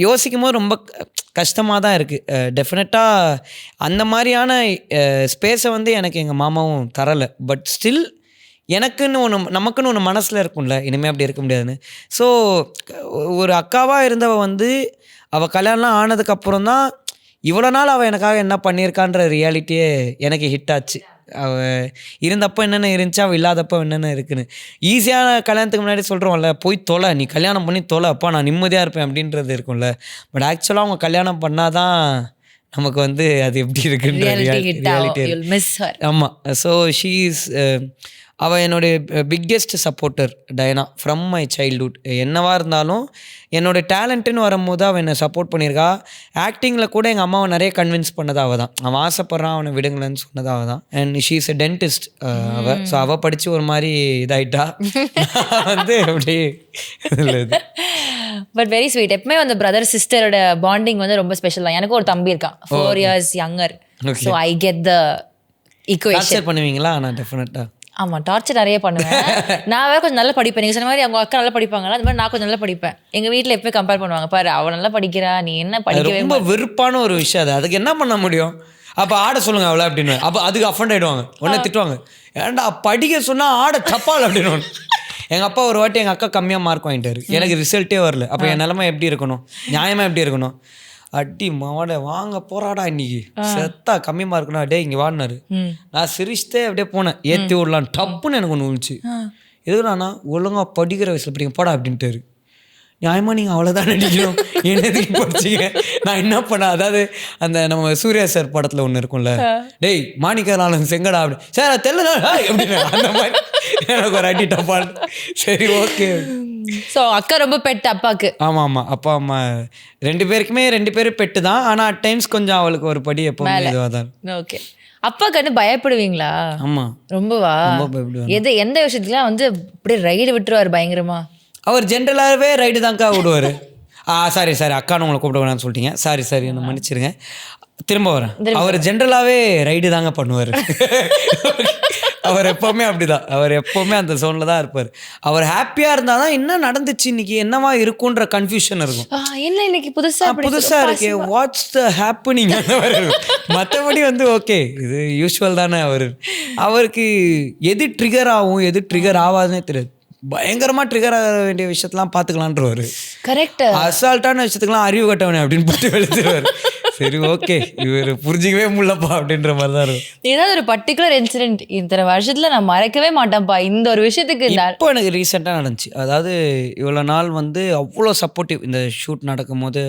யோசிக்கும் போது ரொம்ப கஷ்டமாக தான் இருக்குது. டெஃபினட்டாக அந்த மாதிரியான ஸ்பேஸை வந்து எனக்கு எங்கள் மாமாவும் தரலை. பட் ஸ்டில் எனக்குன்னு ஒன்று, நமக்குன்னு ஒன்று மனசில் இருக்கும்ல, இனிமேல் அப்படி இருக்க முடியாதுன்னு. ஸோ ஒரு அக்காவாக இருந்தவள் வந்து அவள் கல்யாணம்லாம் ஆனதுக்கப்புறம் தான் இவ்வளோ நாள் அவள் எனக்காக என்ன பண்ணியிருக்கான்ற ரியாலிட்டியே எனக்கு ஹிட் ஆச்சு. அவள் இருந்தப்போ என்னென்ன இருந்துச்சு, அவள் இல்லாதப்போ என்னென்ன இருக்குன்னு. ஈஸியான கல்யாணத்துக்கு முன்னாடி சொல்கிறோம்ல, போய் தொலை, நீ கல்யாணம் பண்ணி தொலை, அப்பா நான் நிம்மதியாக இருப்பேன் அப்படின்றது இருக்கும்ல. பட் ஆக்சுவலாக அவங்க கல்யாணம் பண்ணால் தான் நமக்கு வந்து அது எப்படி இருக்குன்ற ரியாலிட்டி. ஆமாம். ஸோ ஷீ இஸ் அவள் என்னுடைய biggest supporter Diana from my childhood. என்னவாக இருந்தாலும் என்னோடய டேலண்ட்டுன்னு வரும்போது அவள் என்னை சப்போர்ட் பண்ணியிருக்கா. ஆக்டிங்கில் கூட எங்கள் அம்மாவை நிறைய கன்வின்ஸ் பண்ணது அவள் தான். அவன் ஆசைப்பட்றான், அவனை விடுங்களேன்னு சொன்னது அவள் தான். And she is a dentist அவள். ஸோ அவள் படித்து ஒரு மாதிரி இதாயிட்டா வந்து அப்படி இது. But very sweet. எப்பவுமே அந்த பிரதர் சிஸ்டரோட பாண்டிங் வந்து ரொம்ப ஸ்பெஷல் தான். எனக்கு ஒரு தம்பி இருக்கான், 4 years younger. So I get the equation. பண்ணுவீங்களா? நான் டெஃபினட்டாக ஆமாம், டார்ச்சர் நிறைய பண்ணுவேன். நான் வேறு கொஞ்சம் நல்லா படிப்பேன். நீங்கள் சொன்ன மாதிரி அவங்க அக்கா நல்லா படிப்பாங்களா, அது மாதிரி நான் கொஞ்சம் நல்லா படிப்பேன். எங்கள் வீட்டில் எப்போயே கம்பேர் பண்ணுவாங்க, பாரு அவள் நல்லா படிக்கிறா, நீ என்ன படிக்கவே. ரொம்ப வெறுப்பான ஒரு விஷயம் அது. அதுக்கு என்ன பண்ண முடியும்? அப்போ ஆட சொல்லுங்க அவளை அப்படின்னு. அப்போ அதுக்கு அஃபண்ட் ஆகிடுவாங்க, உடனே திட்டுவாங்க, ஏன்டா படிக்க சொன்னால் ஆட தப்பால் அப்படின்னு. எங்கள் அப்பா ஒரு வாட்டி எங்கள் அக்கா கம்மியாக மார்க் வாங்கிட்டாரு, எனக்கு ரிசல்ட்டே வரல. அப்போ என் நிலமை எப்படி இருக்கணும், நியாயமாக எப்படி இருக்கணும்? அடி மாவட வாங்க போறாடா இன்னைக்கு செத்தா கம்மி மார்க்குனா டே இங்கே வாடினாரு. நான் சிரிச்சிட்டே அப்படியே போனேன், ஏற்றி விடலான்னு. டப்புன்னு எனக்கு ஒன்று விழுந்துச்சு. எதுனாண்ணா ஒழுங்காக படிக்கிற வயசில் படிங்க போடா அப்படின்ட்டாரு. நியாயமா நீங்கள் அவ்வளோதான் நடிக்கணும், என்னதுக்கு படிச்சிங்க? நான் என்ன பண்ணேன், அதாவது அந்த நம்ம சூர்யா சார் படத்தில் ஒன்று இருக்கும்ல, டேய் மாணிக்கலாளன் செங்கடா அப்படி சார் தெரியல அப்படின்னு, அந்த மாதிரி எனக்கு ஒரு அடி டப்பால். சரி ஓகே. ஸோ அக்கா ரொம்ப பெட் அப்பாவுக்கு. ஆமாம் அப்பா அம்மா 2 பேரும் பெட்டு தான். ஆனால் அட் டைம்ஸ் கொஞ்சம் அவளுக்கு ஒரு படி எப்போவுமே இதுவாக தான். ஓகே. அப்பா கண்டு பயப்படுவீங்களா? ஆமாம் ரொம்பவா? ரொம்ப பயப்படுவேன். எந்த விஷயத்துக்குலாம் வந்து அப்படியே ரைடு விட்டுருவார் பயங்கரமா? அவர் ஜென்ரலாகவே ரைடு தான்க்கா விடுவார். சாரி அக்கான்னு உங்களை கூப்பிட வேணாம்னு சொல்லிட்டீங்க, சாரி என்ன மன்னிச்சிருங்க, திரும்ப வரேன். அவர் ஜென்ரலாகவே ரைடு தாங்க பண்ணுவார். அவர் எப்போவுமே அப்படிதான், அவர் எப்போவுமே அந்த ஜோனில் தான் இருப்பார். அவர் ஹாப்பியாக இருந்தால் தான் என்ன நடந்துச்சு இன்னைக்கு, என்னவா இருக்குன்ற கன்ஃபியூஷன் இருக்கும். என்ன இன்னைக்கு புதுசாக இருக்கு, வாட்ஸ் த ஹேப்பனிங் அந்த மாதிரி இருக்கும். மற்றபடி வந்து ஓகே இது யூஸ்வல் தானே. அவருக்கு எது ட்ரிகர் ஆகும் எது ட்ரிகர் ஆகாதுன்னே தெரியாது. பயங்கரமாக ட்ரிகர் ஆக வேண்டிய விஷயத்தெல்லாம் பார்த்துக்கலான்றவர். கரெக்ட். அசால்ட்டான விஷயத்துக்குலாம் அறிவு கட்டவனே அப்படின்னு போட்டு எழுதுவார். சரி ஓகே இவர் புரிஞ்சிக்கவே முடியலப்பா அப்படின்ற மாதிரி தான் இருக்கும். ஏதாவது ஒரு பர்டிகுலர் இன்சிடென்ட் இத்தனை வருஷத்துல நான் மறக்கவே மாட்டேன்ப்பா இந்த ஒரு விஷயத்துக்கு? இப்போ எனக்கு ரீசெண்டாக நடந்துச்சு. அதாவது இவ்வளோ நாள் வந்து அவ்வளோ சப்போர்ட்டிவ். இந்த ஷூட் நடக்கும் போது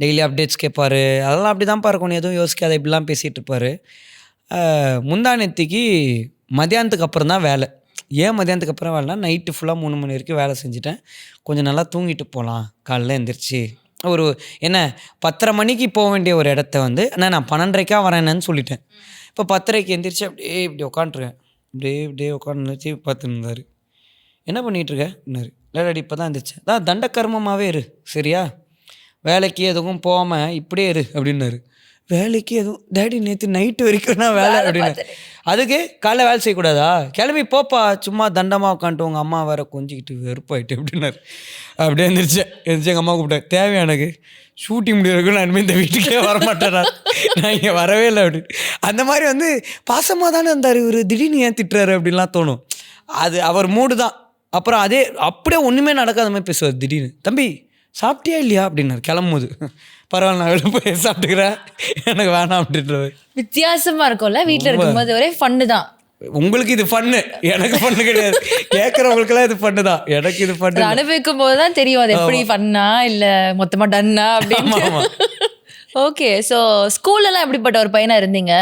டெய்லி அப்டேட்ஸ் கேட்பார், அதெல்லாம் அப்படி தான் இருக்கணும், எதுவும் யோசிக்காத இப்படிலாம் பேசிகிட்டு இருப்பார். முந்தானத்துக்கு மதியானத்துக்கு அப்புறம் தான் வேலை. ஏன் மதியானத்துக்கு அப்புறம் வேலைனா, நைட்டு ஃபுல்லாக 3 மணி வரைக்கும் வேலை செஞ்சுட்டேன், கொஞ்சம் நல்லா தூங்கிட்டு போகலாம் காலைல எழுந்திரிச்சு. ஒரு என்ன 10:30 மணிக்கு போக வேண்டிய ஒரு இடத்த வந்து நான் 12:30 வரேன்னு சொல்லிட்டேன். இப்போ 10:30 எழுந்திரிச்சு அப்படியே இப்படி உட்காந்துருக்கேன். இப்படியே உட்காந்து பார்த்துன்னு இருந்தார். என்ன பண்ணிகிட்ருக்கேன்னாரு. இல்லைடாடி இப்போ தான் இருந்துச்சு. அதான் தண்டக்கர்மமாகவே இரு சரியா, வேலைக்கு எதுவும் போகாமல் இப்படியே இரு அப்படின்னாரு. வேலைக்கு எதுவும் டேடி நேற்று நைட்டு வரைக்கும் நான் வேலை அப்படின்னு. அதுக்கு காலைல வேலை செய்யக்கூடாதா, கிளம்பி போப்பா, சும்மா தண்டமாக உட்காந்துட்டு உங்கள் அம்மா வேறு கொஞ்சிக்கிட்டு வெறுப்பாயிட்டு அப்படின்னாரு. அப்படியே எழுந்திரிச்சு எங்கள் அம்மா கூப்பிட்டேன், தேவையா எனக்கு ஷூட்டிங் முடியறதுக்கு நான் இனிமேல் இந்த வீட்டுக்கே வரமாட்டேன், நான் இங்கே வரவே இல்லை அப்படின்னு. அந்த மாதிரி வந்து பாசமாக தானே இருந்தார் இவர், திடீர்னு ஏன் திட்டுறாரு அப்படின்லாம் தோணும். அது அவர் மூடு தான். அப்புறம் அப்படியே ஒன்றுமே நடக்காத மாதிரி பேசுவார். திடீர்னு தம்பி சாப்பிட்டியா இல்லையா அப்படின்னாரு கிளம்பும்போது. பரவாயில்ல நான் வெளில போய் சாப்பிட்டுக்கிறேன், எனக்கு வேணாம் அப்படின்றவர். வித்தியாசமா இருக்கும்ல வீட்டில் இருக்கும்போது, ஒரே ஃபன்னு தான். உங்களுக்கு இது ஃபன்னு, எனக்கு ஃபன்னு கிடையாது. கேட்குறவங்களுக்கெல்லாம் இது ஃபன்னு தான், எனக்கு இது ஃபன்னு. அனுபவிக்கும் போது தான் தெரியும் அது எப்படி ஃபன்னா இல்லை மொத்தமாக டன்னா அப்படின்னு. ஓகே. ஸோ ஸ்கூல்லலாம் எப்படிப்பட்ட ஒரு பையனாக இருந்தீங்க?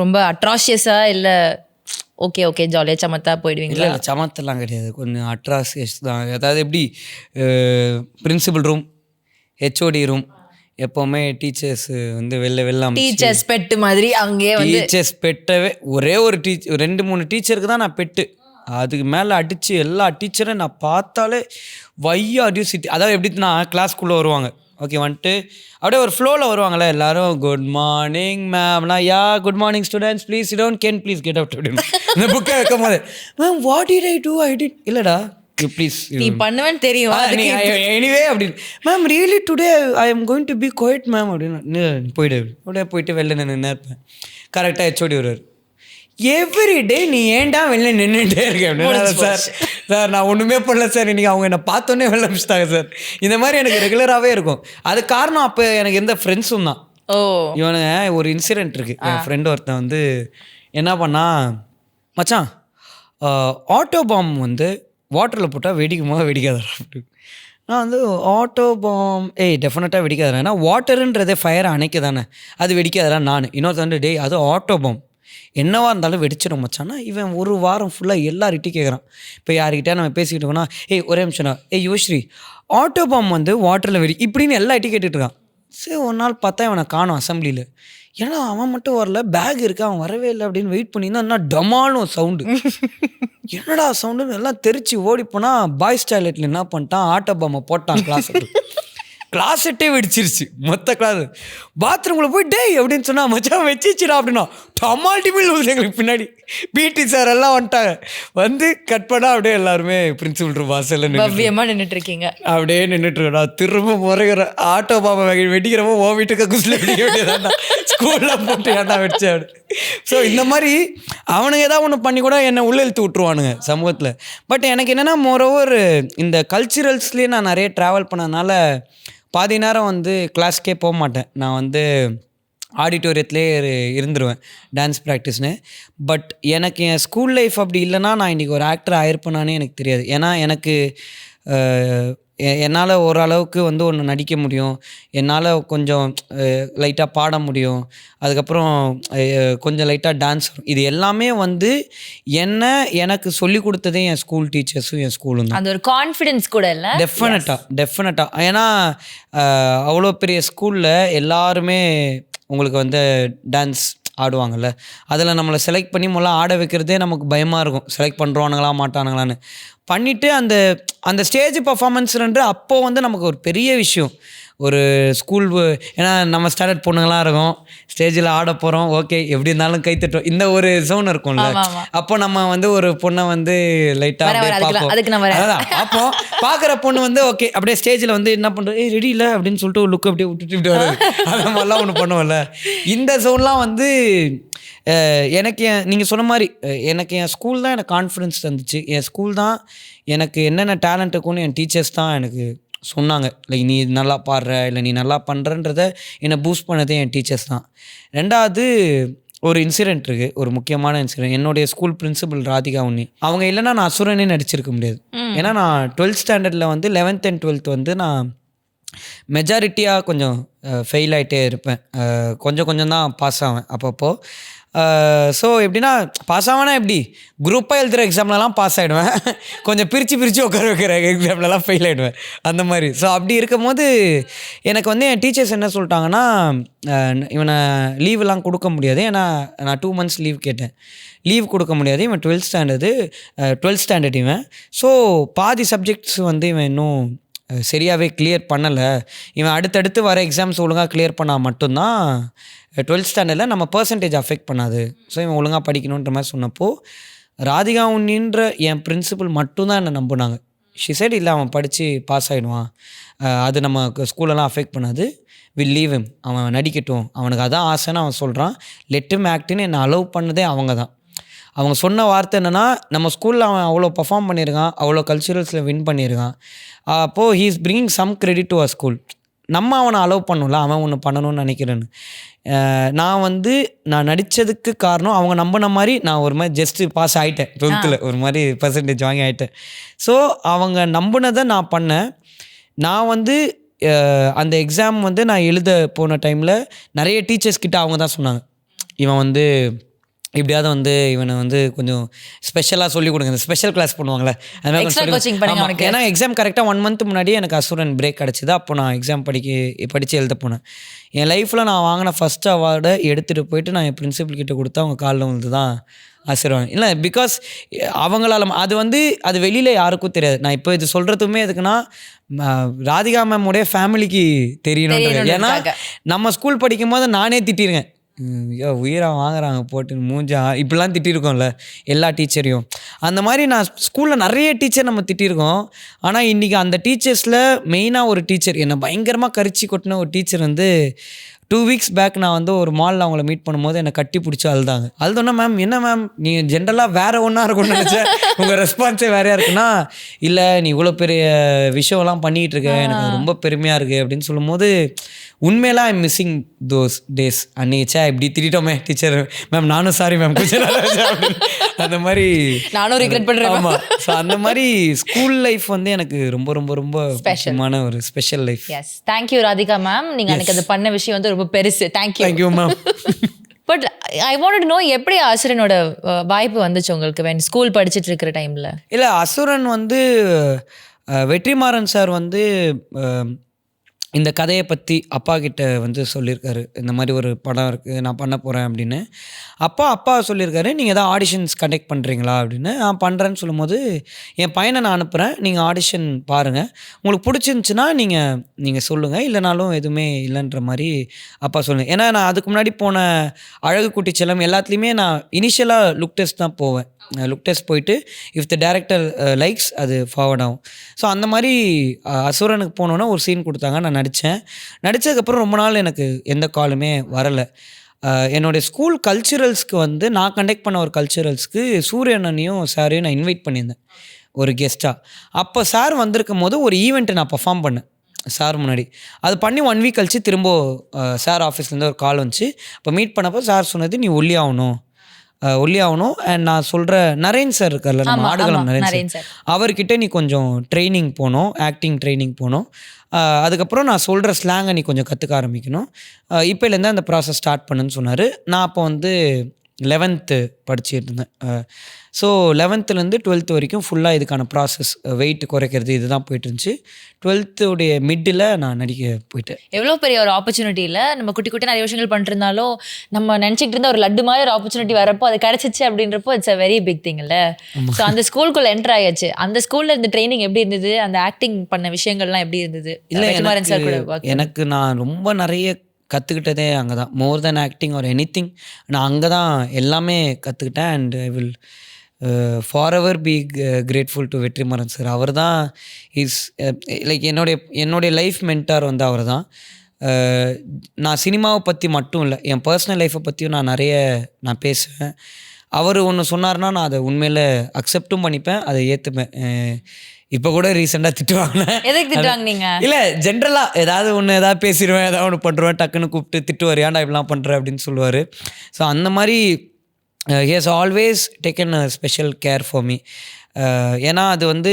ரொம்ப அட்ராஷியஸா இல்லை ஓகே ஜாலியாக சமத்தா போயிடுவீங்களா? இல்லை சமத்தெல்லாம் கிடையாது, கொஞ்சம் அட்ராசியஸ் தான். அதாவது எப்படி பிரின்சிபல் ரூம், ஹெச்ஓடி ரூம், எப்போவுமே டீச்சர்ஸ் வந்து வெளில டீச்சர்ஸ் பெட்டு மாதிரி அங்கேயே வந்து டீச்சர்ஸ் பெட்டவே ஒரே ஒரு 2-3 டீச்சருக்கு தான் நான் பெட்டு. அதுக்கு மேலே அடித்து எல்லா டீச்சரும் நான் பார்த்தாலே வையாடியும் சிட்டி. அதாவது எப்படின்னா கிளாஸ்க்குள்ளே வருவாங்க, ஓகே வந்துட்டு அப்படியே ஒரு ஃப்ளோவில் வருவாங்களே எல்லாரும், குட் மார்னிங் மேம்னா, yeah good morning students please sit down, can please get out அப்படின்னு இந்த புக்கை வைக்கும் போது, ma'am what did I do, I did இல்லைடா ப்ளீஸ் நீ பண்ணுவேன்னு தெரியும் எனிவே அப்படின்னு. Ma'am really today I am going to be quiet ma'am அப்படின்னு போயிட்டு வெளில நின்று இருப்பேன். கரெக்டாக ஹெச்ஓடி வருவார். எவ்ரிடே நீ ஏன்டா வெளில நின்றுட்டே இருக்க அப்படின்னு. சார் நான் ஒன்றுமே பண்ணல சார், இன்றைக்கி அவங்க என்னை பார்த்தோன்னே வெளில அனுப்பிச்சிட்டாங்க சார். இந்த மாதிரி எனக்கு ரெகுலராகவே இருக்கும். அது காரணம் அப்போ எனக்கு எந்த ஃப்ரெண்ட்ஸும் தான். இவனுங்க ஒரு இன்சிடெண்ட் இருக்குது. என் ஃப்ரெண்டு ஒருத்தன் வந்து என்ன பண்ணா, மச்சான் ஆட்டோ பாம் வந்து வாட்டரில் போட்டால் வெடிக்காதா அப்படின்னு. நான் வந்து ஆட்டோ பாம் டெஃபினட்டாக வெடிக்காதா, ஏன்னா வாட்டருன்றதே ஃபயரை அணைக்க தானே, அது வெடிக்காதா. நான் இன்னொருத்த வந்து டேய் அது ஆட்டோ பாம் என்னவா இருந்தாலும் வெடிச்சிடும் மச்சானா. இவன் ஒரு வாரம் ஃபுல்லாக எல்லார்கிட்டையும் கேட்குறான். இப்போ யார்கிட்டே நம்ம பேசிக்கிட்டு இருக்கோன்னா, ஒரே நிமிஷம்னா, யுவஸ்ரீ ஆட்டோ பாம் வந்து வாட்டரில் இப்படின்னு எல்லார்கிட்டையும் கேட்டுட்ருக்கான். சரி ஒரு நாள் பார்த்தா இவனை காணும் அசம்பிளியில். ஏன்னா அவன் மட்டும் வரல, பேக் இருக்கு, அவன் வரவே இல்லை அப்படின்னு வெயிட் பண்ணியிருந்தா என்ன டமாலும் சவுண்டு. என்னடா சவுண்டுன்னு எல்லாம் தெரிச்சு ஓடி போனால் பாய்ஸ் டாய்லெட்டில் என்ன பண்ணிட்டான், ஆட்டோ பாம்பை போட்டான். கிளாஸெட்டே வெடிச்சிருச்சு மொத்த கிளாஸ். பாத்ரூமில் போய் டேய் அப்படின்னு சொன்னா, மச்சான் வச்சிச்சுடா அப்படின்னா டமால்டிமில் எங்களுக்கு பின்னாடி பிடி சார் எல்லாம் வந்துட்டாங்க. வந்து கட் பண்ணா அப்படியே எல்லாருமே பிரின்சிபல் ரூம் வாசல்ல நின்றுட்டு இருக்கீங்க. அப்படியே நின்றுட்டு இருக்கா. திரும்ப முறைகிற ஆட்டோ பாம்பை வெடிக்கிறப்போ ஓ வீட்டுக்கு குஸ்ல வெடிக்க வேண்டியதாண்டா, ஸ்கூலில் போட்டு ஏன்டா வெடிச்சா. ஸோ இந்த மாதிரி அவனுங்க ஏதாவது ஒன்று பண்ணி கூட என்னை உள்ளே இழுத்து விட்ருவானுங்க சமூகத்தில். பட் எனக்கு என்னென்னா மோரோவர் இந்த கல்ச்சுரல்ஸ்லேயே நான் நிறைய ட்ராவல் பண்ணதுனால பாதி நேரம் வந்து கிளாஸ்க்கே போக மாட்டேன். நான் வந்து ஆடிட்டோரியத்துலேயே இருந்துருவேன் டான்ஸ் ப்ராக்டிஸ்னு. பட் எனக்கு என் ஸ்கூல் லைஃப் அப்படி இல்லைன்னா நான் இன்றைக்கி ஒரு ஆக்டர் ஆயிருப்பேனானே எனக்கு தெரியாது. ஏன்னா எனக்கு என்னால் ஓரளவுக்கு வந்து ஒன்று நடிக்க முடியும், என்னால் கொஞ்சம் லைட்டாக பாட முடியும், அதுக்கப்புறம் கொஞ்சம் லைட்டாக டான்ஸ். இது எல்லாமே வந்து எனக்கு சொல்லி கொடுத்ததே என் ஸ்கூல் டீச்சர்ஸும் என் ஸ்கூலும் தான். அந்த ஒரு கான்ஃபிடென்ஸ் கூட இல்லை. டெஃபினட்டாக. ஏன்னா அவ்வளோ பெரிய ஸ்கூலில் எல்லாருமே உங்களுக்கு வந்து டான்ஸ் ஆடுவாங்கள்ல, அதில் நம்மளை செலக்ட் பண்ணி முதல்ல ஆட வைக்கிறதே நமக்கு பயமாக இருக்கும். செலக்ட் பண்ணுறானுங்களா மாட்டானுங்களான்னு பண்ணிவிட்டு அந்த ஸ்டேஜ் பர்ஃபார்மன்ஸ்ன்ற அப்போது வந்து நமக்கு ஒரு பெரிய விஷயம். ஒரு ஸ்கூல், ஏன்னா நம்ம ஸ்டாண்டர்ட் பொண்ணுங்களாம் இருக்கும், ஸ்டேஜில் ஆட போகிறோம், ஓகே எப்படி இருந்தாலும் கை தட்டுவோம், இந்த ஒரு ஜோன் இருக்கும்ல. அப்போ நம்ம வந்து ஒரு பொண்ணை வந்து லைட்டாக பார்ப்போம். பார்க்குற பொண்ணு வந்து ஓகே அப்படியே ஸ்டேஜில் வந்து என்ன பண்ணுறது, ரெடி இல்லை அப்படின்னு சொல்லிட்டு ஒரு லுக் அப்படியே விட்டுட்டு இப்படி வர்றது, அந்த மாதிரிலாம் ஒன்று பண்ணுவோம்ல. இந்த ஜோன்லாம் வந்து எனக்கு நீங்கள் சொன்ன மாதிரி எனக்கு என் ஸ்கூல் தான் எனக்கு கான்ஃபிடென்ஸ் தந்துச்சு. என் ஸ்கூல் தான் எனக்கு என்னென்ன டேலண்ட் இருக்குன்னு என் டீச்சர்ஸ் தான் எனக்கு சொன்னாங்க. லைக் நீ நல்லா பாடுற, இல்லை நீ நல்லா பண்ணுறன்றத என்னை பூஸ்ட் பண்ணதே என் டீச்சர்ஸ் தான். ரெண்டாவது ஒரு இன்சிடெண்ட் இருக்குது, ஒரு முக்கியமான இன்சிடெண்ட். என்னுடைய ஸ்கூல் பிரின்சிபல் ராதிகா உன்னி, அவங்க இல்லைன்னா நான் அசுரனே நடிச்சிருக்க முடியாது. ஏன்னா நான் 12th ஸ்டாண்டர்டில் வந்து 11th and 12th வந்து நான் மெஜாரிட்டியாக கொஞ்சம் ஃபெயில் ஆகிட்டே இருப்பேன், கொஞ்சம் தான் பாஸ் ஆவேன் அப்பப்போ. ஸோ எப்படின்னா பாஸ் ஆவேனா எப்படி, குரூப்பாக எழுதுகிற எக்ஸாம்லலாம் பாஸ் ஆகிடுவேன், கொஞ்சம் பிரித்து உட்கார வைக்கிற எக்ஸாம்லலாம் ஃபெயில் ஆகிடுவேன் அந்த மாதிரி. ஸோ அப்படி இருக்கும் போது எனக்கு வந்து என் டீச்சர்ஸ் என்ன சொல்லிட்டாங்கன்னா, இவனை லீவெலாம் கொடுக்க முடியாது. ஏன்னா நான் 2 months லீவ் கேட்டேன், லீவ் கொடுக்க முடியாது, இவன் 12th ஸ்டாண்டர்ட் இவன். ஸோ பாதி சப்ஜெக்ட்ஸ் வந்து இவன் இன்னும் சரியாகவே கிளியர் பண்ணலை, இவன் அடுத்தடுத்து வர எக்ஸாம்ஸ் ஒழுங்காக கிளியர் பண்ணால் மட்டும்தான் 12th ஸ்டாண்டர்டில் நம்ம பர்சன்டேஜ் அஃபெக்ட் பண்ணாது, ஸோ இவன் ஒழுங்காக படிக்கணுன்ற மாதிரி சொன்னப்போ ராதிகா உன்னின்ற என் பிரின்சிபல் மட்டும்தான் என்னை நம்பினாங்க. ஷி சைடு இல்லை அவன் படித்து பாஸ் ஆகிடுவான், அது நம்ம ஸ்கூலெல்லாம் அஃபெக்ட் பண்ணாது, வில் லீவ் ஹிம், அவன் நடிக்கட்டும், அவனுக்கு அதான் ஆசைன்னு அவன் சொல்கிறான், லெட் ஹிம் ஆக்ட்னு என்னை அலோவ் பண்ணதே அவங்க தான். அவங்க சொன்ன வார்த்தை என்னென்னா, நம்ம ஸ்கூலில் அவன் அவ்வளோ பர்ஃபார்ம் பண்ணியிருக்கான், அவ்வளோ கல்ச்சுரல்ஸில் வின் பண்ணியிருக்கான், அப்போது he is bringing some credit to our school, நம்ம அவனை அலோவ் பண்ணல, அவன் ஒன்று பண்ணணும்னு நினைக்கிறேன்னு. நான் நடித்ததுக்கு காரணம் அவங்க நம்பின மாதிரி நான் ஒரு மாதிரி ஜஸ்ட்டு பாஸ் ஆகிட்டேன் 12th ஒரு மாதிரி பர்சன்டேஜ் வாங்கி ஆகிட்டேன். ஸோ அவங்க நம்பினதை நான் பண்ணேன். நான் வந்து அந்த எக்ஸாம் வந்து நான் எழுத போன டைமில் நிறைய டீச்சர்ஸ் கிட்ட அவங்க தான் சொன்னாங்க, இவன் வந்து எப்படியாவது வந்து இவனை வந்து கொஞ்சம் ஸ்பெஷலாக சொல்லிக் கொடுங்க, இந்த ஸ்பெஷல் கிளாஸ் பண்ணுவாங்களே அது மாதிரி. ஏன்னா எக்ஸாம் கரெக்டாக 1 month முன்னாடியே எனக்கு அசுரன் பிரேக் கிடச்சிது. அப்போ நான் எக்ஸாம் படித்து எழுத போனேன். என் லைஃப்பில் நான் வாங்கின ஃபஸ்ட் அவார்டை எடுத்துகிட்டு போயிட்டு நான் என் பிரின்சிபல் கிட்ட கொடுத்து அவங்க காலில் வந்து தான் ஆசீர்வாதம். இல்லை பிகாஸ் அவங்களால அது வெளியில் யாருக்கும் தெரியாது. நான் இப்போ இது சொல்கிறதுமே எதுக்குன்னா ராதிகா மேமுடைய ஃபேமிலிக்கு தெரியணும். ஏன்னா நம்ம ஸ்கூல் படிக்கும் போது நானே திட்டிருக்கேன், உயிராக வாங்குறாங்க போட்டு மூஞ்சா இப்படிலாம் திட்டிருக்கோம்ல எல்லா டீச்சரையும். அந்த மாதிரி நான் ஸ்கூலில் நிறைய டீச்சர் நம்ம திட்டிருக்கோம். ஆனால் இன்றைக்கி அந்த டீச்சர்ஸில் மெயினாக ஒரு டீச்சர் என்னை பயங்கரமாக கரிச்சி கொட்டின ஒரு டீச்சர் வந்து 2 weeks பேக் நான் வந்து ஒரு மாலில் அவங்கள மீட் பண்ணும்போது என்னை கட்டி பிடிச்சி அழுதோன்னா, மேம் என்ன மேம் நீங்கள் ஜென்ரலாக வேறு ஒன்றா இருக்கும்னு நினச்சேன், உங்கள் ரெஸ்பான்ஸே வேறையாக இருக்குன்னா, இல்லை நீ இவ்வளோ பெரிய விஷயம்லாம் பண்ணிகிட்டு இருக்க, எனக்கு ரொம்ப பெருமையாக இருக்குது அப்படின்னு சொல்லும்போது உண்மையெல்லாம் ஐ மிஸ்ஸிங் தோஸ் டேஸ். அன்னைச்சா இப்படி திட்டோமே டீச்சர் மேம், நானும் சாரி மேம் கொஞ்சம் அந்த மாதிரி நானும் ரிக்ரெட் பண்ணுறேன். ஆமாம், ஸோ அந்த மாதிரி ஸ்கூல் லைஃப் வந்து எனக்கு ரொம்ப ரொம்ப ரொம்ப ஸ்பெஷலான ஒரு special life. Yes, thank you Radhika ma'am, நீங்கள் எனக்கு அது பண்ண விஷயம் வந்து ரொம்ப பெருசு. Thank you ma'am. But I want to know, எப்படி அசுரனோட வாய்ப்பு வந்துச்சு உங்களுக்கு when ஸ்கூல் படிச்சுட்டு இருக்கிற டைமில்? இல்லை, அசுரன் வந்து வெற்றிமாறன் சார் வந்து இந்த கதையை பற்றி அப்பா கிட்ட வந்து சொல்லியிருக்காரு, இந்த மாதிரி ஒரு படம் இருக்குது நான் பண்ண போகிறேன் அப்படின்னு. அப்பா சொல்லியிருக்காரு, நீங்கள் எதாவது ஆடிஷன்ஸ் கண்டக்ட் பண்ணுறீங்களா அப்படின்னு. நான் பண்ணுறேன்னு சொல்லும்போது என் பையனை நான் அனுப்புகிறேன், நீங்கள் ஆடிஷன் பாருங்கள், உங்களுக்கு பிடிச்சிருந்துச்சின்னா நீங்கள் சொல்லுங்கள், இல்லைனாலும் எதுவுமே இல்லைன்ற மாதிரி அப்பா சொல்லுங்கள். ஏன்னா நான் அதுக்கு முன்னாடி போன அழகு குட்டி செல்லம் எல்லாத்துலேயுமே நான் இனிஷியலாக லுக் டெஸ்ட் தான் போவேன். லுக் டெஸ்ட் போயிட்டு இஃப் த டேரக்டர் லைக்ஸ் அது ஃபார்வர்ட் ஆகும். ஸோ அந்த மாதிரி அசுரனுக்கு போனோன்னா ஒரு சீன் கொடுத்தாங்க, நான் நடித்ததுக்கப்புறம் ரொம்ப நாள் எனக்கு எந்த காலுமே வரலை. என்னுடைய ஸ்கூல் கல்ச்சுரல்ஸ்க்கு வந்து நான் கண்டக்ட் பண்ண ஒரு கல்ச்சுரல்ஸ்க்கு சூரியனையும் சாரையும் நான் இன்வைட் பண்ணியிருந்தேன் ஒரு கெஸ்ட்டாக. அப்போ சார் வந்திருக்கும் போது ஒரு ஈவெண்ட்டை நான் பர்ஃபார்ம் பண்ணேன் சார் முன்னாடி. அது பண்ணி 1 வீக் கழிச்சு திரும்ப சார் ஆஃபீஸ்லேருந்து ஒரு கால் வந்துச்சு. அப்போ மீட் பண்ணப்போ சார் சொன்னது, நீ ஒல்லி ஆகணும் அண்ட் நான் சொல்கிற நரேன் சார் இருக்கார்ல, நம்ம ஆடுகளம் நரேன் சார், அவர்கிட்ட நீ கொஞ்சம் ட்ரைனிங் போகணும், ஆக்டிங் ட்ரைனிங் போகணும். அதுக்கப்புறம் நான் சொல்கிற ஸ்லாங்கை நீ கொஞ்சம் கற்றுக்க ஆரம்பிக்கணும். இப்போலேருந்து அந்த ப்ராசஸ் ஸ்டார்ட் பண்ணுன்னு சொன்னார். நான் அப்போ வந்து 11th படிச்சுட்டு இருந்தேன். ஸோ 11th-லேருந்து 12th வரைக்கும் ஃபுல்லாக இதுக்கான ப்ராசஸ், வெயிட் குறைக்கிறது இதுதான் போயிட்டு இருந்துச்சு. 12th மிட்டில் நான் நடிக்க போயிட்டேன். எவ்வளோ பெரிய ஒரு ஆப்பர்ச்சுனிட்டி இல்லை, நம்ம குட்டி குட்டி நிறைய விஷயங்கள் பண்ணிருந்தாலும் நம்ம நினச்சிக்கிட்டு இருந்த ஒரு லட்டு மாதிரி ஒரு ஆப்பர்ச்சுனிட்டி வரப்போ அது கிடச்சிச்சு அப்படின்றப்போ it's a very big thing இல்லை. ஸோ அந்த ஸ்கூலுக்குள்ளே என்டர் ஆயாச்சு. அந்த ஸ்கூலில் இருந்த ட்ரைனிங் எப்படி இருந்தது, அந்த ஆக்டிங் பண்ண விஷயங்கள்லாம் எப்படி இருந்தது? இல்லை, எனக்கு நான் ரொம்ப நிறைய கற்றுக்கிட்டதே அங்கே தான். More than acting or anything, நான் அங்கே தான் எல்லாமே கற்றுக்கிட்டேன். And I will forever be grateful to Vetrimaaran sir. அவர் தான் இஸ் லைக் என்னுடைய லைஃப் மென்டார் வந்து அவர் தான். நான் சினிமாவை பற்றி மட்டும் இல்லை, என் பர்சனல் லைஃப்பை பற்றியும் நான் பேசுவேன். அவர் ஒன்று சொன்னார்னா நான் அதை உண்மையில் அக்செப்டும் பண்ணிப்பேன், அதை ஏற்றுப்பேன். இப்போ கூட ரீசெண்டாக திட்டுவாங்க. எதுக்கு திட்டுவாங்க நீங்க? இல்லை, ஜென்ரலாக ஏதாவது பேசிடுவேன், ஏதாவது ஒன்று பண்ணுவேன், டக்குன்னு கூப்பிட்டு திட்டுவார், ஏன்டா இப்படிலாம் பண்ணுறேன் அப்படின்னு சொல்லுவார். ஸோ அந்த மாதிரி he has always taken a special care for me. ஏன்னா அது வந்து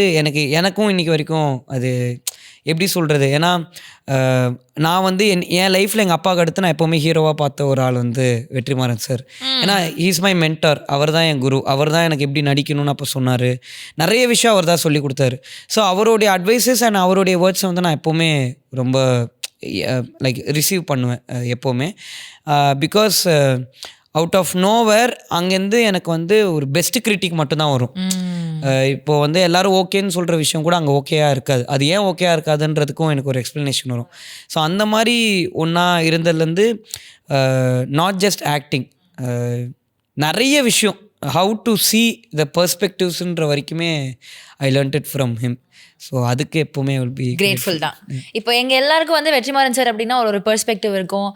எனக்கும் இன்றைக்கி வரைக்கும் அது எப்படி சொல்கிறது, ஏன்னா நான் வந்து என் லைஃப்பில் எங்கள் அப்பாவுக்கு அடுத்து நான் எப்போவுமே ஹீரோவாக பார்த்த ஒரு ஆள் வந்து வெற்றிமாறன் சார். ஏன்னா ஹீஸ் மை மென்டார், அவர் தான் என் குரு, அவர் தான் எனக்கு எப்படி நடிக்கணும்னு அப்போ சொன்னார். நிறைய விஷயம் அவர் தான் சொல்லி கொடுத்தாரு. ஸோ அவருடைய அட்வைசஸ் அண்ட் அவருடைய வேர்ட்ஸை வந்து நான் எப்போவுமே ரொம்ப லைக் ரிசீவ் பண்ணுவேன் எப்போவுமே. பிகாஸ் அவுட் ஆஃப் நோவேர் அங்கேருந்து எனக்கு வந்து ஒரு பெஸ்ட் கிரிட்டிக் மட்டும்தான் வரும். இப்போது வந்து எல்லோரும் ஓகேன்னு சொல்கிற விஷயம் கூட அங்கே ஓகேயாக இருக்காது. அது ஏன் ஓகேயாக இருக்காதுன்றதுக்கும் எனக்கு ஒரு எக்ஸ்ப்ளனேஷன் வரும். ஸோ அந்த மாதிரி ஒன்றா இருந்ததுலேருந்து நாட் ஜஸ்ட் ஆக்டிங், நிறைய விஷயம் ஹவு டு சி த பெர்ஸ்பெக்டிவ்ஸ்ன்ற வரைக்குமே I learned it from him. So அதுக்கு எப்போவுமே வில் பி கிரேட்ஃபுல் தான். இப்போ எங்கள் எல்லாருக்கும் வந்து வெற்றிமாறன் சார் அப்படின்னா ஒரு பெர்ஸ்பெக்டிவ் இருக்கும்.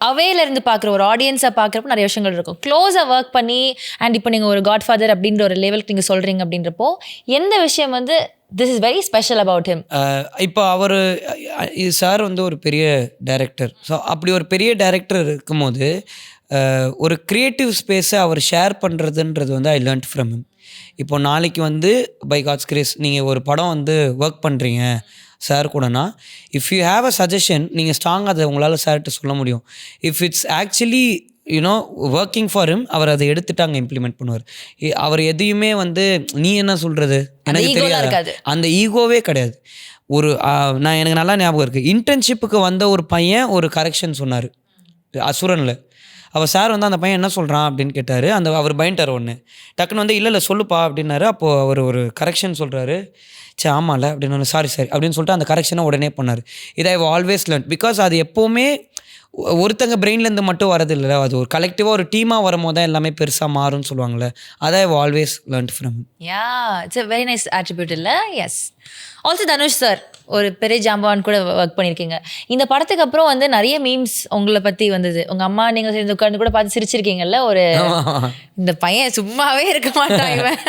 அவையிலேருந்து பார்க்குற ஒரு ஆடியன்ஸை பார்க்குறப்போ நிறைய விஷயங்கள் இருக்கும். க்ளோஸாக ஒர்க் பண்ணி அண்ட் இப்போ நீங்கள் ஒரு காட்ஃபாதர் அப்படின்ற ஒரு லெவலுக்கு நீங்கள் சொல்கிறீங்க அப்படின்றப்போ எந்த விஷயம் வந்து this is very special about him? இப்போ சார் வந்து ஒரு பெரிய டைரக்டர். ஸோ அப்படி ஒரு பெரிய டைரக்டர் இருக்கும்போது ஒரு க்ரியேட்டிவ் ஸ்பேஸை அவர் ஷேர் பண்ணுறதுன்றது வந்து ஐ லேர்ன்ட் ஃப்ரம் ஹிம். இப்போ நாளைக்கு வந்து பை காட்ஸ் கிரேஸ் நீங்கள் ஒரு படம் வந்து ஒர்க் பண்ணுறீங்க சார் கூடனா, if you have a suggestion நீங்கள் ஸ்ட்ராங்காக அதை உங்களால் சார்கிட்ட சொல்ல முடியும். If it's actually working for him, அவர் அதை எடுத்துட்டு அங்கே இம்ப்ளிமெண்ட் பண்ணுவார். அவர் எதையுமே வந்து நீ என்ன சொல்கிறது எனக்கு தெரியாது, அந்த ஈகோவே கிடையாது. எனக்கு நல்லா ஞாபகம் இருக்குது, இன்டர்ன்ஷிப்புக்கு வந்த ஒரு பையன் ஒரு கரெக்ஷன் சொன்னார் அசுரனில். அவர் சார் வந்து அந்த பையன் என்ன சொல்கிறான் அப்படின்னு கேட்டார். அவர் பயன்ட்டார் ஒன்று, டக்குன்னு வந்து இல்லை சொல்லுப்பா அப்படின்னாரு. அப்போது அவர் ஒரு கரெக்ஷன் சொல்கிறாரு. சரி ஆமாம்ல அப்படின்னு, சாரி அப்படின்னு சொல்லிட்டு அந்த கரெக்ஷனை உடனே பண்ணார். இதை ஐ ஆல்வேஸ் லேர்ன். பிகாஸ் அது எப்போவுமே ஒருத்தங்க பிரெயின்லேருந்து மட்டும் வரது இல்லை, அது ஒரு கலெக்டிவாக ஒரு டீமாக வரும்போது தான் எல்லாமே பெருசாக மாறும்னு சொல்லுவாங்கள்ல. அதை I always learn from. Yeah, it's a very nice attribute இல்லை? எஸ். ஆல்சோ தனுஷ் சார் ஒரு பெரிய ஜாம்பவான் கூட ஒர்க் பண்ணியிருக்கீங்க. இந்த படத்துக்கு அப்புறம் வந்து நிறைய மீம்ஸ் உங்களை பற்றி வந்தது. உங்கள் அம்மா நீங்கள் சேர்ந்து உட்காந்து கூட பார்த்து சிரிச்சிருக்கீங்கல்ல, ஒரு இந்த பையன் சும்மாவே இருக்க மாட்டான் இவன்.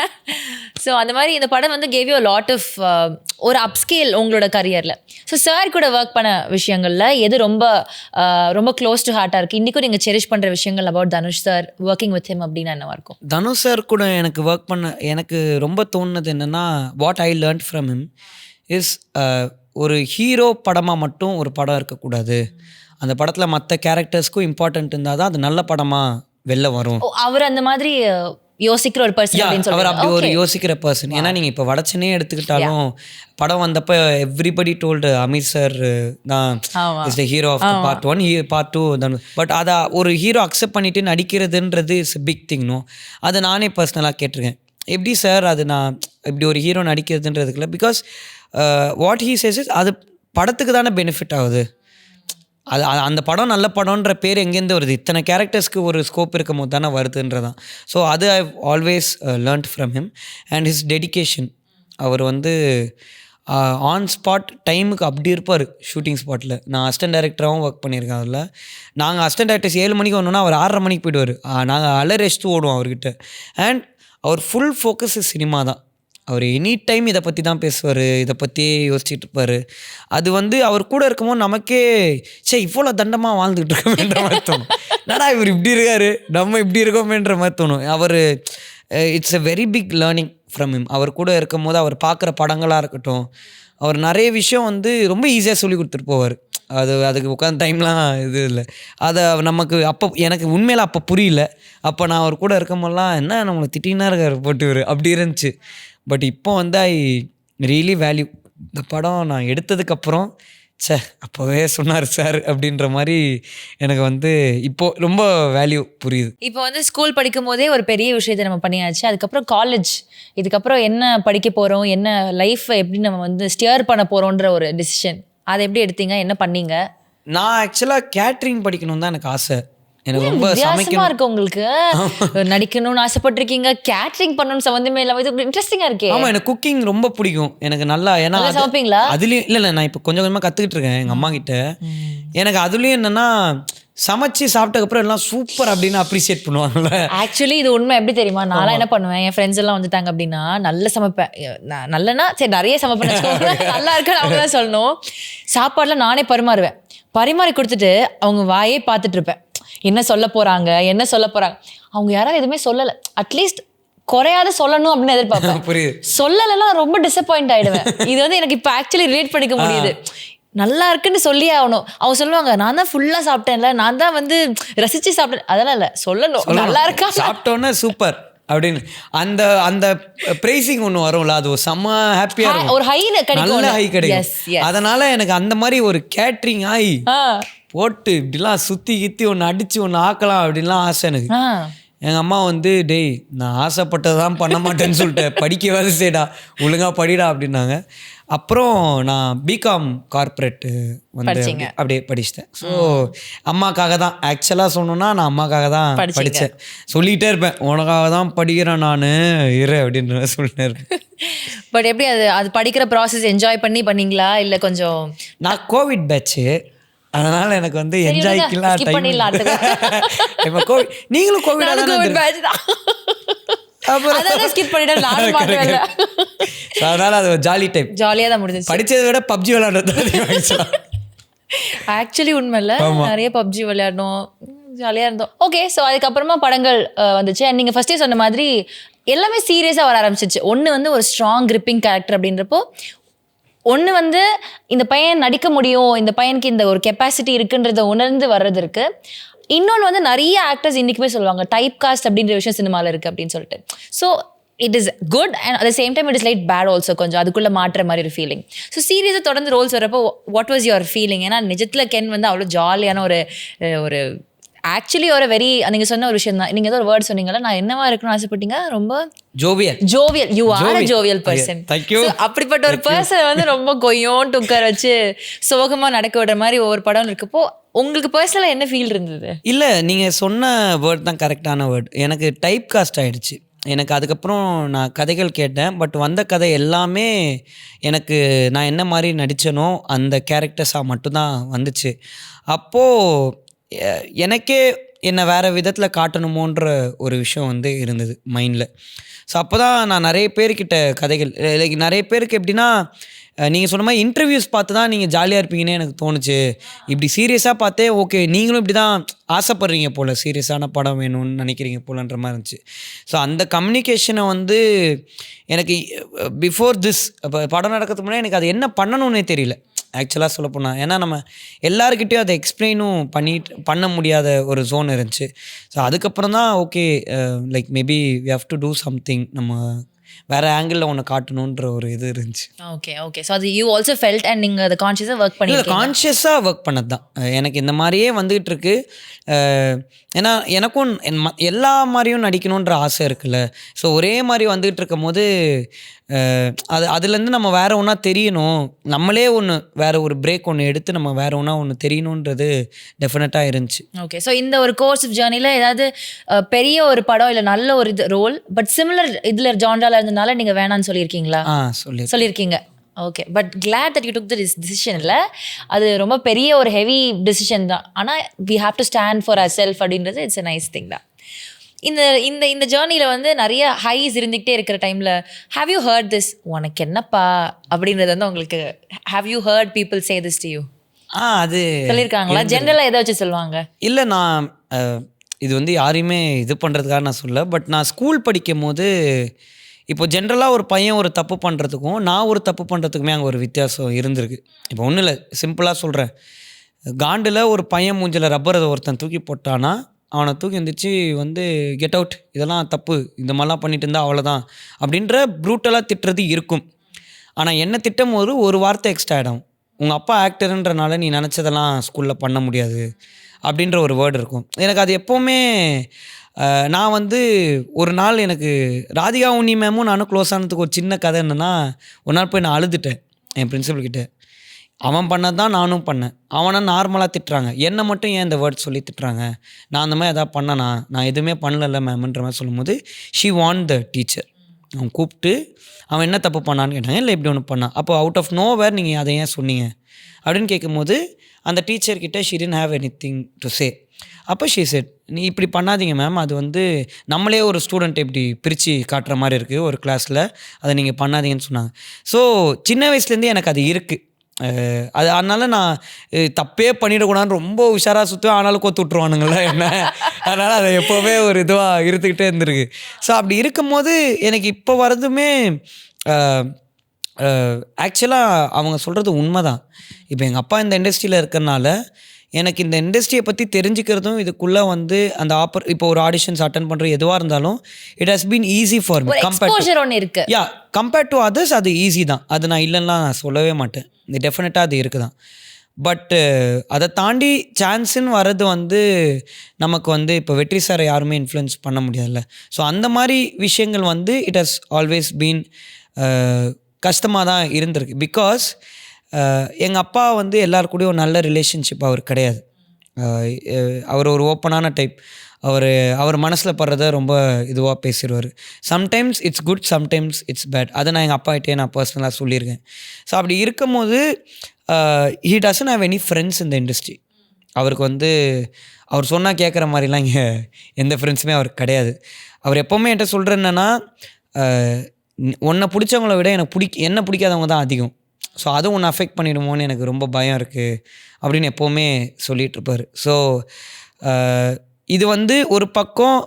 ஸோ அந்த மாதிரி இந்த படம் வந்து cave you a lot of ஒரு அப்ஸ்கேல் உங்களோட கரியரில். ஸோ சார் கூட ஒர்க் பண்ண விஷயங்களில் எது ரொம்ப ரொம்ப க்ளோஸ் டு ஹார்ட்டாக இருக்குது, இன்றைக்கும் நீங்கள் செரிஷ் பண்ணுற விஷயங்கள் about Dhanush sir working with him அப்படின்னா என்னவா இருக்கும்? தனுஷ் சார் கூட எனக்கு ஒர்க் பண்ண எனக்கு ரொம்ப தோணுனது என்னென்னா, what I learned from him is ஒரு ஹீரோ படமாக மட்டும் ஒரு படம் இருக்கக்கூடாது. அந்த படத்தில் மற்ற கேரக்டர்ஸ்க்கும் இம்பார்ட்டன்ட் இருந்தால் தான் அது நல்ல படமாக வெளில வரும். அவர் அந்த மாதிரி யோசிக்கிற ஒரு பர்சன். அவர் அப்படி ஒரு யோசிக்கிற பர்சன். ஏன்னா நீங்கள் இப்போ வடச்சனே எடுத்துக்கிட்டாலும் படம் வந்தப்போ எவ்ரிபடி டோல்டு அமீர் சார் தான் is the hero of part 1, part 2 தான். பட் அதை ஒரு ஹீரோ அக்செப்ட் பண்ணிட்டு நடிக்கிறதுன்றது இஸ் பிக் திங். நோ, அதை நானே பர்சனலாக கேட்டிருக்கேன். எப்படி சார் அது நான் இப்படி ஒரு ஹீரோ நடிக்கிறதுன்றதுக்குல, because what he says is அது படத்துக்கு தானே பெனிஃபிட் ஆகுது. அது அந்த படம் நல்ல படம்ன்ற பேர் எங்கேருந்து வருது? இத்தனை கேரக்டர்ஸ்க்கு ஒரு ஸ்கோப் இருக்கும் போது தானே வருதுன்றதான். ஸோ அது I always learned from him and his dedication. அவர் வந்து ஆன் ஸ்பாட் டைமுக்கு அப்படி இருப்பார் ஷூட்டிங் ஸ்பாட்டில். நான் அசிஸ்டன்ட் டைரக்டராகவும் ஒர்க் பண்ணியிருக்கேன் அதில். நாங்கள் அசிஸ்டன்ட் டைரக்டர்ஸ் 7 மணிக்கு வரணுன்னா அவர் 6:30 மணிக்கு போயிடுவார். நாங்கள் அலரெஸ்ட்டு ஓடுவோம் அவர்கிட்ட. அண்ட் அவர் ஃபுல் ஃபோக்கஸ் சினிமா தான். அவர் எனி டைம் இதை பற்றி தான் பேசுவார், இதை பற்றியே யோசிச்சுட்டு இருப்பார். அது வந்து அவர் கூட இருக்கும்போது நமக்கே இவ்வளோ தண்டமாக வாழ்ந்துக்கிட்டு இருக்கோமேன்ற மாதிரி தோணும். என்னடா இவர் இப்படி இருக்காரு, நம்ம இப்படி இருக்கோமேன்ற மாதிரி தோணும். அவர் it's a very big learning from him. அவர் கூட இருக்கும் போது அவர் பார்க்குற படங்களாக இருக்கட்டும், அவர் நிறைய விஷயம் வந்து ரொம்ப ஈஸியாக சொல்லி கொடுத்துட்டு போவார். அதுக்கு உட்காந்து டைம்லாம் இது இல்லை. அதை நமக்கு அப்போ எனக்கு உண்மையில் அப்போ புரியல. அப்போ நான் அவர் கூட இருக்கும்போதெல்லாம் என்ன நம்மளை திட்டினா இருக்கார் போட்டு அப்படி இருந்துச்சு. பட் இப்போ வந்து ஐ ரியலி வேல்யூ இந்த படம் நான் எடுத்ததுக்கப்புறம் அப்போவே சொன்னார் சார் அப்படின்ற மாதிரி எனக்கு வந்து இப்போது ரொம்ப வேல்யூ புரியுது. இப்போ வந்து ஸ்கூல் படிக்கும் போதே ஒரு பெரிய விஷயத்தை நம்ம பண்ணியாச்சு. அதுக்கப்புறம் காலேஜ், இதுக்கப்புறம் என்ன படிக்க போகிறோம், என்ன லைஃப்பை எப்படி நம்ம வந்து ஸ்டியர் பண்ண போகிறோன்ற ஒரு டிசிஷன், அதை எப்படி எடுத்தீங்க, என்ன பண்ணீங்க? நான் ஆக்சுவலாக கேட்ரிங் படிக்கணும் தான் எனக்கு ஆசை. எனக்கு ரொம்ப வித்தியாசமா இருக்கு. உங்களுக்கு நடிக்கணும்னு ஆசைப்பட்டிருக்கீங்க, கேட்டரிங் பண்ணணும்னு சம்பந்தமே இல்லாம இது இன்ட்ரெஸ்டிங்கா இருக்கே. ஆமா, எனக்கு குக்கிங் ரொம்ப பிடிக்கும். எனக்கு நல்லா, ஏன்னா சமைப்பீங்களா? அதுலயும் இல்லை நான் இப்போ கொஞ்சம் கொஞ்சமாக கற்றுக்கிட்டு இருக்கேன் எங்கள் அம்மா கிட்ட. எனக்கு அதுலேயும் என்னன்னா சமைச்சு சாப்பிட்டதுக்கப்புறம் எல்லாம் சூப்பர் அப்படின்னு அப்ரிசியேட் பண்ணுவாங்கல்ல. ஆக்சுவலி இது உண்மை. எப்படி தெரியுமா, நான்லாம் என்ன பண்ணுவேன், என் ஃப்ரெண்ட்ஸ் எல்லாம் வந்துட்டாங்க அப்படின்னா நல்ல சமைப்பேன். நல்லனா சரி நிறைய சமைப்பேன், நல்லா இருக்குன்னு அவங்க தான் சொல்லணும். சாப்பாடுலாம் நானே பரிமாறி கொடுத்துட்டு அவங்க வாயே பார்த்துட்டு இருப்பேன். என்ன சொல்ல போறாங்க. அவங்க யாராவது எதுவுமே சொல்லலை, அட்லீஸ்ட் குறையாத சொல்லணும் அப்படின்னு எதிர்பார்ப்பேன். சொல்லலைன்னா ரொம்ப டிசப்பாயிண்ட் ஆயிடுவேன். இது வந்து எனக்கு இப்போ ஆக்சுவலி ரிலேட் பண்ணிக்க முடியுது. நல்லா இருக்குன்னு சொல்லியே ஆகணும். அவங்க சொல்லுவாங்க நான் தான் ஃபுல்லாக சாப்பிட்டேன்ல, நான் தான் வந்து ரசிச்சு சாப்பிட்டேன். அதெல்லாம் இல்லை, சொல்லணும் நல்லா இருக்கா, சாப்பிட்டோன்னே சூப்பர் அப்படின்னு அந்த அந்த பிரைசிங் ஒன்று வரும்ல, அது ஒரு செம்ம ஹாப்பியாக இருக்கும், ஒரு ஹை கிடைக்கும், நல்ல ஹை கிடைக்கும். அதனால எனக்கு அந்த மாதிரி ஒரு கேட்ரிங் ஆகி போட்டு இப்படிலாம் சுற்றி கித்தி ஒன்று அடித்து ஒன்று ஆக்கலாம் அப்படின்லாம் ஆசை எனக்கு. எங்கள் அம்மா வந்து டேய் நான் ஆசைப்பட்டதான் பண்ண மாட்டேன்னு சொல்லிட்டேன், படிக்கவாது செய்டா, ஒழுங்காக படிடா அப்படின்னாங்க. அப்புறம் நான் பிகாம் கார்ப்பரேட்டு வந்து அப்படியே படிச்சிட்டேன். ஸோ அம்மாக்காக தான் ஆக்சுவலாக சொன்னோன்னா, நான் அம்மாக்காக தான் படித்தேன். சொல்லிகிட்டே இருப்பேன், உனக்காக தான் படிக்கிறேன் நான் இரு அப்படின்ற சொல்லிட்டே இருப்பேன். பட் எப்படி அது படிக்கிற ப்ராசஸ் என்ஜாய் பண்ணீங்களா இல்லை கொஞ்சம்? நான் கோவிட் பேட்ச்சு, அதனால எனக்கு வந்து என்ஜாய்க்கலாம் இப்போ கோவிட், நீங்களும் கோவிட் அதனால அது ஒரு ஜாலி டைம், ஜாலியாக தான் முடிஞ்சிச்சு. படித்ததை விட பப்ஜி விளையாடுறது ஆக்சுவலி உண்மை இல்லை, நிறைய பப்ஜி விளையாடணும், ஜாலியாக இருந்தோம். ஓகே, ஸோ அதுக்கப்புறமா படங்கள் வந்துச்சு. அண்ட் நீங்கள் ஃபஸ்ட்டே சொன்ன மாதிரி எல்லாமே சீரியஸாக வர ஆரம்பிச்சிச்சு. ஒன்று வந்து ஒரு ஸ்ட்ராங் கிரிப்பிங் கேரக்டர் அப்படின்றப்போ, ஒன்று வந்து இந்த பையன் நடிக்க முடியும், இந்த பையனுக்கு இந்த ஒரு கெப்பாசிட்டி இருக்குன்றதை உணர்ந்து வர்றது இருக்கு. இன்னொன்று வந்து நிறைய ஆக்டர்ஸ் இன்றைக்குமே சொல்லுவாங்க டைப் காஸ்ட் அப்படின்ற விஷயம் சினிமாவில் இருக்குது அப்படின்னு சொல்லிட்டு. So it is good and at the same time it is light bad also. கொஞ்சம் அதுக்குள்ளே மாற்ற மாதிரி ஒரு ஃபீலிங். ஸோ சீரியஸாக தொடர்ந்து ரோல்ஸ் வரப்போ வாட் வாஸ் யுவர் ஃபீலிங்? ஏன்னா நிஜத்தில் கென் வந்து அவ்வளோ ஜாலியான ஒரு ஆக்சுவலி ஒரு வெரி, நீங்கள் சொன்ன ஒரு விஷயம் தான். நீங்கள் ஏதோ ஒரு வேர்ட் சொன்னீங்களா, நான் என்னவா இருக்கணும்னு ஆசைப்பட்டீங்க? ரொம்ப jovial. You are a jovial person. அப்படிப்பட்ட ஒரு பர்சன் வந்து ரொம்ப கொய்யோன்ட்டு உட்கார வச்சு சோகமாக நடக்க விடுற மாதிரி ஒவ்வொரு படம் இருக்கப்போ உங்களுக்கு பர்சனலாக என்ன ஃபீல் இருந்தது? இல்லை, நீங்கள் சொன்ன வேர்ட் தான் கரெக்டான வேர்ட். எனக்கு டைப் காஸ்ட் ஆகிடுச்சு. எனக்கு அதுக்கப்புறம் நான் கதைகள் கேட்டேன், பட் வந்த கதை எல்லாமே எனக்கு நான் என்ன மாதிரி நடித்தனோ அந்த கேரக்டர்ஸாக மட்டும்தான் வந்துச்சு. அப்போது எனக்கே என்னை வேறு விதத்தில் காட்டணுமோன்ற ஒரு விஷயம் வந்து இருந்தது மைண்டில். ஸோ அப்போ தான் நான் நிறைய பேர்கிட்ட கதைகள், லைக் நிறைய பேருக்கு எப்படின்னா நீங்கள் சொன்ன மாதிரி இன்டர்வியூஸ் பார்த்து தான் நீங்கள் ஜாலியாக இருப்பீங்கன்னு எனக்கு தோணுச்சு. இப்படி சீரியஸாக பார்த்தே ஓகே நீங்களும் இப்படி தான் ஆசைப்பட்றீங்க போல், சீரியஸான படம் வேணும்னு நினைக்கிறீங்க போலன்ற மாதிரி இருந்துச்சு. ஸோ அந்த கம்யூனிகேஷனை வந்து எனக்கு பிஃபோர் திஸ் படம் நடக்கிறதுக்கு முன்னாடி எனக்கு அது என்ன பண்ணணும்னே தெரியல ஆக்சுவலாக சொல்ல போனால். ஏன்னா நம்ம எல்லாருக்கிட்டையும் அதை எக்ஸ்பிளைனும் பண்ண முடியாத ஒரு ஜோன் இருந்துச்சு. ஸோ அதுக்கப்புறம் தான் okay like maybe we have to do something, நம்ம வேறு ஆங்கிளில் ஒன்று காட்டணுன்ற ஒரு இது இருந்துச்சு. ஓகே ஸோ அது யூ ஆல்சோ ஃபெல்ட் அண்ட் நீங்கள் அதை கான்ஷியஸாக ஒர்க் பண்ணி கான்ஷியஸாக ஒர்க் பண்ணது தான். எனக்கு இந்த மாதிரியே வந்துகிட்டு இருக்கு. ஏன்னா எனக்கும் எல்லா மாதிரியும் நடிக்கணுன்ற ஆசை இருக்குல்ல. ஸோ ஒரே மாதிரி வந்துகிட்டு இருக்கும் போது அதுலேருந்து நம்ம வேறு ஒன்றா தெரியணும், நம்மளே வேறு ஒரு பிரேக் ஒன்று எடுத்து நம்ம வேறு ஒன்று தெரியணுன்றது டெஃபினட்டாக இருந்துச்சு. ஓகே, ஸோ இந்த ஒரு கோர்ஸ் ஆஃப் ஜேர்னியில் ஏதாவது பெரிய ஒரு படம் இல்லை நல்ல ஒரு ரோல் பட் சிமிலர் இதில் ஜான்ரால இருந்ததுனால நீங்கள் வேணான்னு சொல்லியிருக்கீங்களா? சொல்லியிருக்கீங்க. Okay, but glad that you took the decision. இல்லை, அது ரொம்ப பெரிய ஒரு ஹெவி டிசிஷன் தான். ஆனால் we have to stand for our self அப்படின்றது இட்ஸ் a நைஸ் திங் தான். இந்த இந்த இந்த ஜேர்னியில் வந்து நிறைய ஹைஸ் இருந்துக்கிட்டே இருக்கிற டைமில் ஹாவ் யூ ஹர்ட் திஸ், உனக்கு என்னப்பா அப்படின்றது வந்து உங்களுக்கு, have you heard people say this to you? அது சொல்லியிருக்காங்களா? ஜென்ரலாக எதை வச்சு சொல்லுவாங்க? இல்லை, நான் இது வந்து யாரையுமே இது பண்ணுறதுக்காக நான் சொல்ல. பட் நான் ஸ்கூல் படிக்கும் போது இப்போ ஜென்ரலாக ஒரு பையன் ஒரு தப்பு பண்ணுறதுக்கும் நான் ஒரு தப்பு பண்ணுறதுக்குமே அங்கே ஒரு வித்தியாசம் இருந்திருக்கு. இப்போ ஒன்றும் இல்லை, சிம்பிளாக சொல்கிறேன். காண்டில் ஒரு பையன் மூஞ்சில் ரப்பரை ஒருத்தன் தூக்கி போட்டானா அவனை தூக்கி வந்துச்சு வந்து கெட் அவுட், இதெல்லாம் தப்பு, இந்த மாதிரிலாம் பண்ணிட்டு இருந்தால் அவ்வளோதான் அப்படின்ற ப்ரூட்டலாக திட்டுறது இருக்கும். ஆனால் என்ன திட்டும் போது ஒரு வார்த்தை எக்ஸ்ட்ரா ஆகிடும். உங்கள் அப்பா ஆக்டருன்றனால நீ நினச்சதெல்லாம் ஸ்கூலில் பண்ண முடியாது அப்படின்ற ஒரு வேர்டு இருக்கும். எனக்கு அது எப்போவுமே நான் வந்து ஒரு நாள் எனக்கு ராதிகா உன்னி மேமும் நானும் க்ளோஸ் ஆனதுக்கு ஒரு சின்ன கதை என்னென்னா, ஒரு நாள் போய் நான் அழுதுட்டேன் என் பிரின்சிபல்கிட்ட. அவன் பண்ணது தான் நானும் பண்ணேன். அவனை நார்மலாக திட்டுறாங்க, என்னை மட்டும் ஏன் இந்த வேர்ட் சொல்லி திட்டுறாங்க, நான் அந்த மாதிரி எதாவது பண்ணனா, நான் எதுவுமே பண்ணல மேம்ன்ற மாதிரி சொல்லும்போது ஷி வாண்ட் த டீச்சர். அவன் கூப்பிட்டு அவன் என்ன தப்பு பண்ணான்னு கேட்டாங்க. இல்லை இப்படி ஒன்று பண்ணான். அப்போ அவுட் ஆஃப் நோ வேர் நீங்கள் அதை ஏன் சொன்னீங்க அப்படின்னு கேட்கும்போது அந்த டீச்சர்கிட்ட she didn't have anything to say. அப்போ ஷி செட், நீ இப்படி பண்ணாதீங்க மேம், அது வந்து நம்மளே ஒரு ஸ்டூடெண்ட் இப்படி பிரித்து காட்டுற மாதிரி இருக்குது ஒரு கிளாஸில், அதை நீங்கள் பண்ணாதீங்கன்னு சொன்னாங்க. ஸோ சின்ன வயசுலேருந்தே எனக்கு அது இருக்குது. அது அதனால் நான் தப்பே பண்ணிடக்கூடாதுன்னு ரொம்ப உஷாராக சுற்றுவேன். ஆனாலும் கொத்து விட்ருவானுங்கள என்ன, அதனால் அதை எப்போவே ஒரு இதுவாக இருந்துக்கிட்டே இருந்திருக்கு. ஸோ அப்படி இருக்கும்போது எனக்கு இப்போ வரதுமே ஆக்சுவலாக அவங்க சொல்கிறது உண்மை தான். இப்போ எங்கள் அப்பா இந்த இண்டஸ்ட்ரியில் இருக்கிறனால எனக்கு இந்த இண்டஸ்ட்ரியை பற்றி தெரிஞ்சுக்கிறதும் இதுக்குள்ளே வந்து அந்த இப்போ ஒரு ஆடிஷன்ஸ் அட்டன் பண்ணுற எதுவாக இருந்தாலும் it has been easy for me compared to others. அது ஈஸி தான், அது நான் இல்லைன்னா நான் சொல்லவே மாட்டேன். இது டெஃபினட்டாக அது இருக்குது தான். பட் அதை தாண்டி சான்ஸுன்னு வர்றது வந்து நமக்கு வந்து இப்போ வெற்றி சாரை யாருமே இன்ஃப்ளூயன்ஸ் பண்ண முடியாதுல்ல. ஸோ அந்த மாதிரி விஷயங்கள் வந்து இட் ஹஸ் ஆல்வேஸ் பீன் கஷ்டமாக தான் இருந்திருக்கு. பிகாஸ் எங்கள் அப்பா வந்து எல்லாருக்கூடயும் ஒரு நல்ல ரிலேஷன்ஷிப் அவர் கிடையாது. அவர் ஒரு ஓப்பனான டைப். அவர் மனசில் படுறத ரொம்ப இதுவாக பேசிடுவார். Sometimes it's good, sometimes it's bad. அதை நான் எங்கள் அப்பாகிட்டே நான் பர்சனலாக சொல்லியிருக்கேன். ஸோ அப்படி இருக்கும் போது he doesn't have any friends இந்த இண்டஸ்ட்ரி. அவருக்கு வந்து அவர் சொன்னால் கேட்குற மாதிரிலாம் இங்கே எந்த ஃப்ரெண்ட்ஸுமே அவருக்கு கிடையாது. அவர் எப்போவுமே என்கிட்ட சொல்கிற என்னென்னா, உன்னை பிடிச்சவங்கள விட என்ன பிடிக்காதவங்க தான் அதிகம். ஸோ அதுவும் ஒன்று அஃபெக்ட் பண்ணிவிடுமோன்னு எனக்கு ரொம்ப பயம் இருக்குது அப்படின்னு எப்போவுமே சொல்லிகிட்ருப்பார். ஸோ இது வந்து ஒரு பக்கம்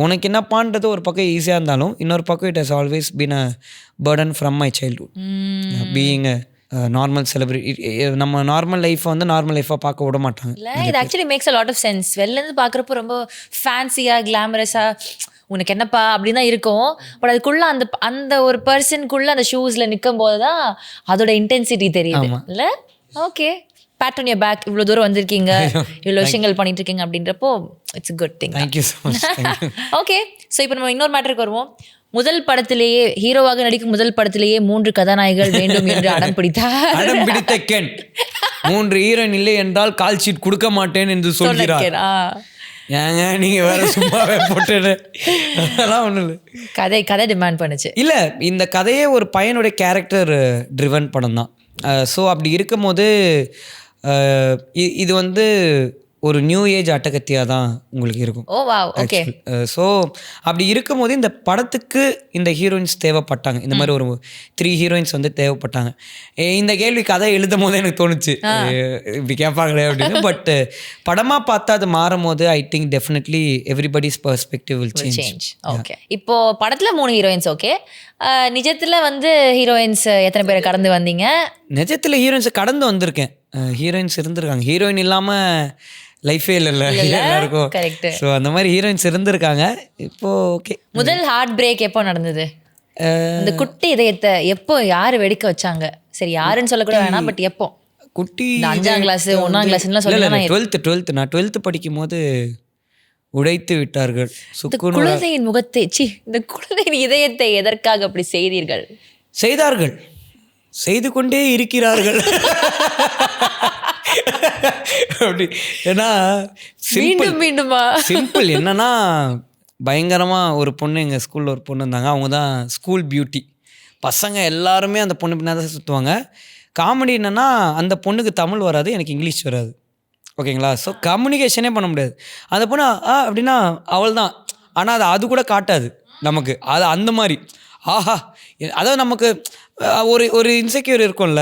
உனக்கு என்னப்பான்றது ஒரு பக்கம் ஈஸியாக இருந்தாலும் இன்னொரு பக்கம் it has always been a burden from my childhood. Being a normal celebrity, நம்ம நார்மல் லைஃப்பை வந்து நார்மல் லைஃபாக பார்க்க விட மாட்டாங்க. இல்லை, இது actually makes a lot of sense. வெளிலேருந்து பார்க்குறப்போ ரொம்ப ஃபேன்சியாக கிளாமரஸாக உனக்கு என்னப்பா அப்படின்னு தான் இருக்கும். பட் அதுக்குள்ளே அந்த ஒரு பர்சனுக்குள்ளே அந்த ஷூஸில் நிற்கும் போது தான் அதோட இன்டென்சிட்டி தெரியுது இல்லை? Okay, pat on your back, இவ்வளோ தூரம் வந்திருக்கீங்க, இவ்வளோ விஷயங்கள் பண்ணிட்டு இருக்கீங்க அப்படின்றப்போ it's a good thing. Thank you so much. Okay, so இப்போ நம்ம இன்னொரு மேட்டருக்கு வருவோம். முதல் படத்திலேயே ஹீரோவாக நடிக்கும் முதல் படத்திலேயே 3 கதாநாயகர்கள் வேண்டும் என்று அடம் பிடித்த கென் 3 ஹீரோயின் இல்லை என்றால் கால் ஷீட் கொடுக்க மாட்டேன் என்று சொல்கிறார். ஏங்க நீங்கள் வேற சும்மாவே போட்டு அதெல்லாம் ஒன்றும் இல்லை. கதை டிமாண்ட் பண்ணுச்சு. இல்லை, இந்த கதையே ஒரு பையனுடைய கேரக்டர் ட்ரிவன் படம் தான். ஸோ அப்படி இருக்கும் போது இது வந்து ஒரு நியூ ஏஜ் அட்டகத்தியாக தான் உங்களுக்கு இருக்கும். ஓ வாவ், ஓகே. ஸோ அப்படி இருக்கும் போது இந்த படத்துக்கு இந்த ஹீரோயின்ஸ் தேவைப்பட்டாங்க. இந்த மாதிரி ஒரு 3 ஹீரோயின்ஸ் வந்து தேவைப்பட்டாங்க. இந்த கேள்வி கதை எழுதும் போது எனக்கு தோணுச்சு இப்படி கேட்பாங்களே அப்படின்னு. பட் படமாக பார்த்தா அது மாறும் போது I think definitely everybody's perspective will change. Okay, இப்போ படத்தில் 3 ஹீரோயின்ஸ். ஓகே, நிஜத்தில் வந்து ஹீரோயின்ஸ் எத்தனை பேர் கடந்து வந்தீங்க? நிஜத்தில் ஹீரோயின்ஸை கடந்து வந்திருக்கேன். ஹீரோயின்ஸ் இருந்திருக்காங்க. ஹீரோயின் இல்லாமல் லைஃபே இல்லைல்ல எல்லாருக்கும். கரெக்ட். ஸோ அந்த மாதிரி ஹீரோயின்ஸ் இருந்திருக்காங்க. இப்போ ஓகே. முதல் ஹார்ட் பிரேக் எப்போ நடந்தது? அந்த குட்டி இதயத்தை எப்போ யார் வெடிக்க வச்சாங்க? சரி, யாருன்னு சொல்லக்கூட வேணாம், பட் எப்போ? குட்டி 5ஆம் கிளாஸ் 1ஆம் கிளாஸ்லாம் சொல்லலாம். 12th நான் 12th படிக்கும் போது உடைத்து விட்டார்கள். குழந்தையின் முகத்தை இந்த குழந்தையின் இதயத்தை எதற்காக அப்படி செய்தார்கள்? செய்து கொண்டே இருக்கிறார்கள். அப்படி ஏன்னா மீண்டுமா சிம்பிள் என்னன்னா, பயங்கரமாக ஒரு பொண்ணு எங்கள் ஸ்கூலில் ஒரு பொண்ணு இருந்தாங்க. அவங்க தான் ஸ்கூல் பியூட்டி. பசங்க எல்லாருமே அந்த பொண்ணு பின்னாடி தான் சுற்றுவாங்க. காமெடி என்னென்னா அந்த பொண்ணுக்கு தமிழ் வராது, எனக்கு இங்கிலீஷ் வராது. ஓகேங்களா? ஸோ கம்யூனிகேஷனே பண்ண முடியாது. அந்த பொண்ணு அப்படின்னா அவள் தான். ஆனால் அது கூட காட்டாது நமக்கு. அது அந்த மாதிரி ஆஹா, அதாவது நமக்கு ஒரு இன்செக்யூர் இருக்கும்ல,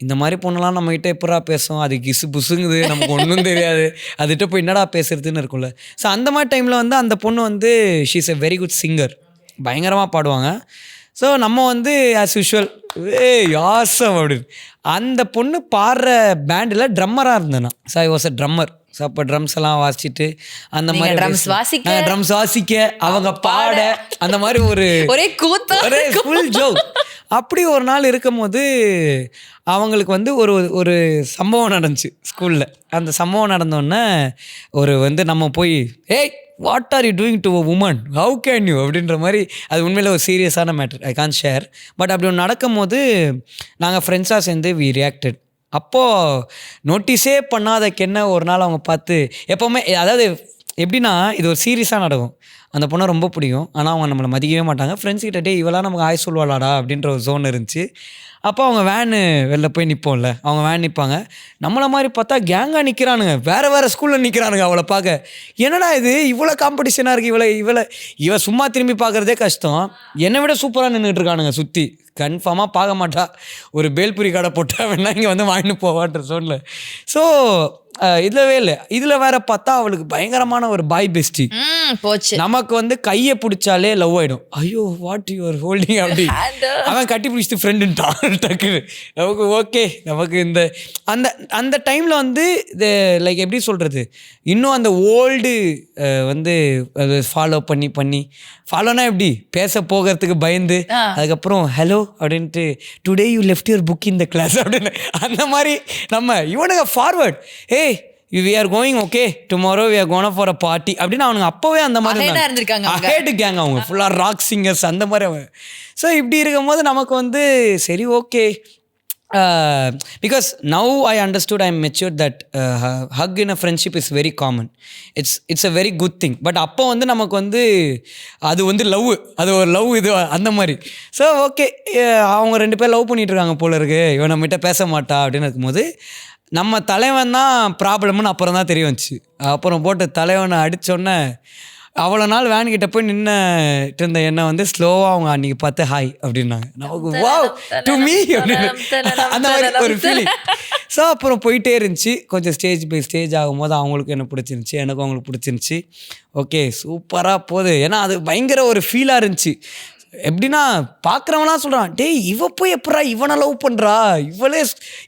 இந்த மாதிரி பொண்ணுலாம் நம்மகிட்ட எப்படா பேசும், அது கிசு புசுங்குது, நமக்கு ஒன்றும் தெரியாது, அதுகிட்ட போய் என்னடா பேசுறதுன்னு இருக்கும்ல. ஸோ அந்த மாதிரி டைமில் வந்து அந்த பொண்ணு வந்து she is a very good singer, பயங்கரமாக பாடுவாங்க. ஸோ நம்ம வந்து ஆஸ் யூஷுவல் யாசம் அப்படின்னு அந்த பொண்ணு பாடுற பேண்டில் ட்ரம்மராக இருந்தேன் நான். So I was a drummer. So அப்போ ட்ரம்ஸ் எல்லாம் வாசிச்சுட்டு அந்த மாதிரி ட்ரம்ஸ் வாசிக்க அவங்க பாட அந்த மாதிரி ஒரே ஃபுல் ஜோக். அப்படி ஒரு நாள் இருக்கும் போது அவங்களுக்கு வந்து ஒரு சம்பவம் நடந்துச்சு ஸ்கூலில். அந்த சம்பவம் நடந்தோடனே நம்ம போய் ஏய் what are you doing to a woman, how can you அப்படின்ற மாதிரி. அது உண்மையில் ஒரு சீரியஸான matter, I can't share. But அப்படி ஒன்று நடக்கும் போது நாங்கள் ஃப்ரெண்ட்ஸாக சேர்ந்து வி ரியாக்டட். அப்போது நோட்டீஸே பண்ணாத கென்ன ஒரு நாள் அவங்க பார்த்து எப்போவுமே, அதாவது எப்படின்னா இது ஒரு சீரியஸாக நடக்கும். அந்த பொண்ணை ரொம்ப பிடிக்கும், ஆனால் அவங்க நம்மளை மதிக்கவே மாட்டாங்க. ஃப்ரெண்ட்ஸ்கிட்ட டே இவெல்லாம் நமக்கு ஆய் சொல்வாளாடா அப்படின்ற ஒரு ஜோன் இருந்துச்சு. அப்போ அவங்க வேனு வெளில போய் நிற்போம்ல, அவங்க வேன் நிற்பாங்க. நம்மளை மாதிரி பார்த்தா கேங்காக நிற்கிறானுங்க, வேறு ஸ்கூலில் நிற்கிறானுங்க. அவளை பார்க்க என்னடா இது இவ்வளோ காம்படிஷனாக இருக்குது, இவ சும்மா திரும்பி பார்க்குறதே கஷ்டம், என்னை விட சூப்பராக நின்றுட்டு இருக்கானுங்க சுற்றி. கன்ஃபார்மாக பார்க்க மாட்டா, ஒரு பேல்புரி கடை போட்டால் வேணா இங்கே வந்து வாங்கிட்டு போவான்ற சோனில். ஸோ இல்லவே இல்லை. இதில் வேற பார்த்தா அவளுக்கு பயங்கரமான ஒரு பாய் பெஸ்டி போச்சு. நமக்கு வந்து கையை பிடிச்சாலே லவ் ஆகிடும். ஐயோ வாட் யூஆர் ஹோல்டிங் அப்படி அவன் கட்டி பிடிச்சிட்டு ஃப்ரெண்டுன்ட்டான் டக்குன்னு. நமக்கு ஓகே, நமக்கு இந்த அந்த டைமில் வந்து இது லைக் எப்படி சொல்கிறது, இன்னும் அந்த ஓல்டு வந்து ஃபாலோ பண்ணி ஃபாலோனா எப்படி பேச போகிறதுக்கு பயந்து, அதுக்கப்புறம் ஹலோ அப்படின்ட்டு today you left your book in the class அப்படின்னு அந்த மாதிரி நம்ம இவனுங்க forward we are going okay tomorrow we are going for a party அப்படின்னு அவனுங்க அப்போவே அந்த மாதிரி இருந்திருக்காங்க. ஹேட் கேங் அவங்க ஃபுல்லாக ராக் சிங்கர்ஸ் அந்த மாதிரி அவங்க. ஸோ இப்படி இருக்கும்போது நமக்கு வந்து சரி okay, because now I understood, I am matured that hug in a friendship is very common, it's a very good thing. But அப்போ வந்து நமக்கு வந்து அது வந்து லவ், அது ஒரு லவ் இது அந்த மாதிரி. ஸோ ஓகே, அவங்க 2 பேர் லவ் பண்ணிட்டு இருக்காங்க போல இருக்கு, இவன் நம்மகிட்ட பேச மாட்டா அப்படின்னு இருக்கும்போது நம்ம தலைவன் தான் ப்ராப்ளம்னு அப்புறம் தான் தெரிய வந்துச்சு. அப்புறம் போட்டு தலைவனை அடித்தோடனே அவ்வளோ நாள் வேன்கிட்ட போய் நின்றுட்டு இருந்த என்னை வந்து ஸ்லோவாக அவங்க அன்றைக்கி பார்த்து ஹாய் அப்படின்னாங்க. நமக்கு வாவ் டு மீ அப்படின்னு அந்த மாதிரி ஒரு ஃபீலிங். ஸோ அப்புறம் போயிட்டே இருந்துச்சு. கொஞ்சம் ஸ்டேஜ் பை ஸ்டேஜ் ஆகும்போது அவங்களுக்கும் என்ன பிடிச்சிருந்துச்சி, எனக்கும் அவங்களுக்கு பிடிச்சிருந்துச்சி. ஓகே சூப்பராக போகுது. ஏன்னா அது பயங்கர ஒரு ஃபீலாக இருந்துச்சு. எப்படின்னா பார்க்குறவங்களாம் சொல்கிறான், டேய் இவ போய் எப்படா இவனை லவ் பண்ணுறா இவளே.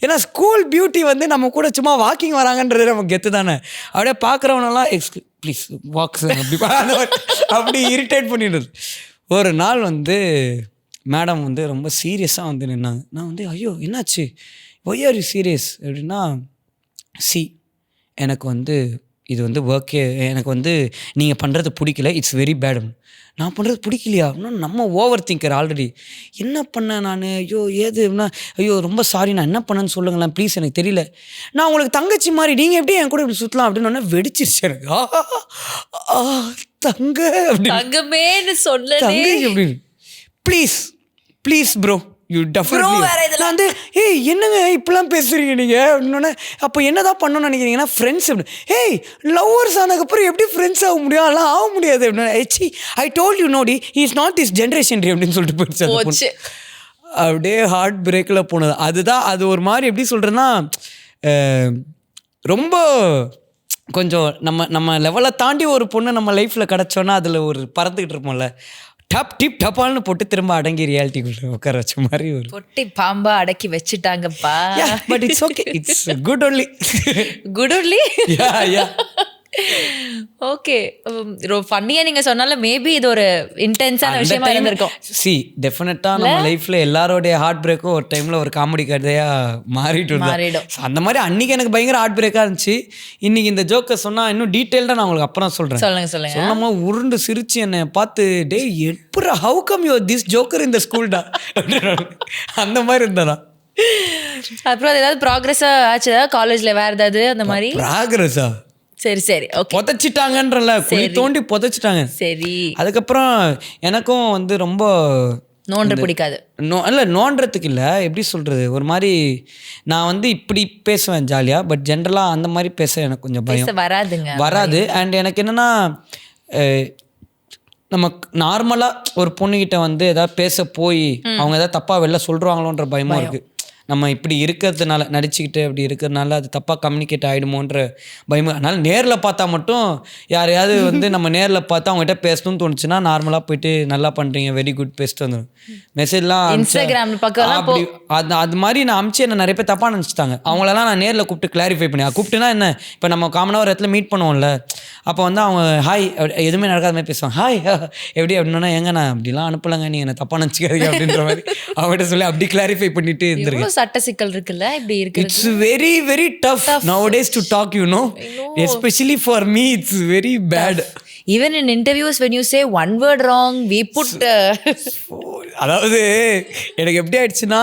ஏன்னா ஸ்கூல் பியூட்டி வந்து நம்ம கூட சும்மா வாக்கிங் வராங்கன்றது நமக்கு கெத்து தானே. அப்படியே பார்க்குறவனெல்லாம் ப்ளீஸ் வாக்ஸ் அப்படி இரிட்டேட் பண்ணிடுறது. ஒரு நாள் வந்து மேடம் வந்து ரொம்ப சீரியஸாக வந்து நின்னாங்க. நான் வந்து ஐயோ என்னாச்சு, ஒய் ஆர் யூ சீரியஸ் அப்படின்னா, எனக்கு வந்து இது வந்து ஒர்க்கே, எனக்கு வந்து நீங்கள் பண்ணுறது பிடிக்கல, இட்ஸ் வெரி பேட். நான் பண்ணுறது பிடிக்கலையா அப்படின்னா, நம்ம ஓவர் திங்கர் ஆல்ரெடி. என்ன பண்ணேன் நான், ஐயோ ஏது அப்படின்னா, ஐயோ ரொம்ப சாரி நான் என்ன பண்ணேன்னு சொல்லுங்களேன் ப்ளீஸ், எனக்கு தெரியல, நான் உங்களுக்கு தங்கச்சி மாதிரி, நீங்கள் எப்படி என் கூட இப்படி சுற்றலாம் அப்படின்னு வெடிச்சிருச்சு எனக்கு. தங்க தங்கமேன்னு சொல்ல அப்படின்னு ப்ளீஸ் ப்ரோ யூ டெஃபினெட்லி வந்து ஏய் என்னங்க இப்படிலாம் பேசுகிறீங்க நீங்கள் அப்படின்னோடனே, அப்போ என்ன தான் பண்ணணும்னு நினைக்கிறீங்கன்னா ஃப்ரெண்ட்ஸ் அப்படி. ஏய் லவ்வர்ஸ் ஆனதுக்கப்புறம் எப்படி ஃப்ரெண்ட்ஸ் ஆக முடியும், அதெல்லாம் ஆக முடியாது அப்படின்னா, ஐ டோல்ட் யூ நோடி he is not this generation அப்படின்னு சொல்லிட்டு போயிடுச்சு. அப்படியே ஹார்ட் பிரேக்கில் போனது. அதுதான் அது ஒரு மாதிரி எப்படி சொல்கிறேன்னா, ரொம்ப கொஞ்சம் நம்ம லெவலை தாண்டி ஒரு பொண்ணு நம்ம லைஃப்பில் கிடச்சோன்னா அதில் ஒரு பறந்துக்கிட்டு இருப்போம்ல, டிப் டப்பால்னு போட்டு திரும்ப அடங்கி ரியாலிட்டிக்குள்ள உட்கார வச்ச மாதிரி ஒரு பொட்டி பாம்பா அடக்கி வச்சுட்டாங்கப்பா. But it's okay, it's good only. Okay, ஃபன்னியா நீங்க சொன்னாலும் மேபி இது ஒரு இன்டென்ஸான விஷயமா இருந்திருக்கும். டெஃபினட்டா நம்ம லைஃப்ல எல்லாரோடைய ஹார்ட் பிரேக்கும் ஒரு டைம்ல ஒரு காமெடி கதையா மாறிடும். அந்த மாதிரி அன்னைக்கு எனக்கு பயங்கர ஹார்ட் பிரேக்கா இருந்துச்சு. இன்னைக்கு இந்த ஜோக்கை சொன்னா இன்னும் டீட்டெயில்டா நான் உங்களுக்கு அப்புறம் சொல்றேன். சொல்லுங்க. சொன்னமா உருண்டு சிரிச்சு என்னை பார்த்து, டே எப்பரா how come you this joker இந்த ஸ்கூல்டா அந்த மாதிரி இருந்தா. அப்புறம் ஏதாவது ப்ராக்ரஸா ஆச்சு காலேஜ்ல, வேற ஏதாவது அந்த மாதிரி ப்ராக்ரஸா? சரி ஓகே, புதைச்சிட்டாங்கன்றல, குழி தோண்டி புதைச்சிட்டாங்க. சரி, அதுக்கப்புறம் எனக்கும் வந்து ரொம்ப நோன்ற பிடிக்காது. இல்லை நோன்றதுக்கு இல்லை, எப்படி சொல்கிறது, ஒரு மாதிரி நான் வந்து இப்படி பேசுவேன் ஜாலியாக, பட் ஜென்ரலாக அந்த மாதிரி பேச எனக்கு கொஞ்சம் பயம் வராது. அண்ட் எனக்கு என்னென்னா நம்ம நார்மலாக ஒரு பொண்ணுக்கிட்ட வந்து எதாவது பேச போய் அவங்க எதாவது தப்பாக வெளில சொல்கிறாங்களோன்ற பயமும் இருக்குது. நம்ம இப்படி இருக்கிறதுனால நடிச்சுக்கிட்டு அப்படி இருக்கிறதுனால அது தப்பாக கம்யூனிகேட் ஆகிடுமோன்ற பயமும். அதனால் நேரில் பார்த்தா மட்டும் யாரையாவது வந்து நம்ம நேரில் பார்த்தா அவங்ககிட்ட பேசணும்னு தோணுச்சுன்னா நார்மலாக போயிட்டு நல்லா பண்ணுறீங்க வெரி குட் பேசிட்டு வந்துடும். மெசேஜ்லாம் அப்படி அது மாதிரி நான் அனுப்பிச்சு என்ன நிறைய பேர் தப்பாக நினச்சிட்டாங்க. அவங்களெல்லாம் நான் நேரில் கூப்பிட்டு கிளாரிஃபை பண்ணி கூப்பிட்டுனா என்ன, இப்போ நம்ம காமனாக ஒரு இடத்துல மீட் பண்ணுவோம்ல, அப்போ வந்து அவங்க ஹாய் எதுவுமே நடக்காத மாதிரி பேசுவாங்க, ஹாய் எப்படி அப்படின்னா எங்க நான் அப்படிலாம் அனுப்பலைங்க, நீங்கள் என்ன தப்பாக நினச்சிக்காதீங்க அப்படின்ற மாதிரி அவங்ககிட்ட சொல்லி அப்படி கிளாரிஃபை பண்ணிட்டு இருந்திருக்கேன். சட்ட சிக்கல் இருக்குல்ல இப்படி இருக்கு. It's very very tough nowadays to talk, you know. Especially for me it's very bad. Even in interviews when you say one word wrong we put அதாவது எனக்கு எப்படி ஆயிடுச்சுன்னா,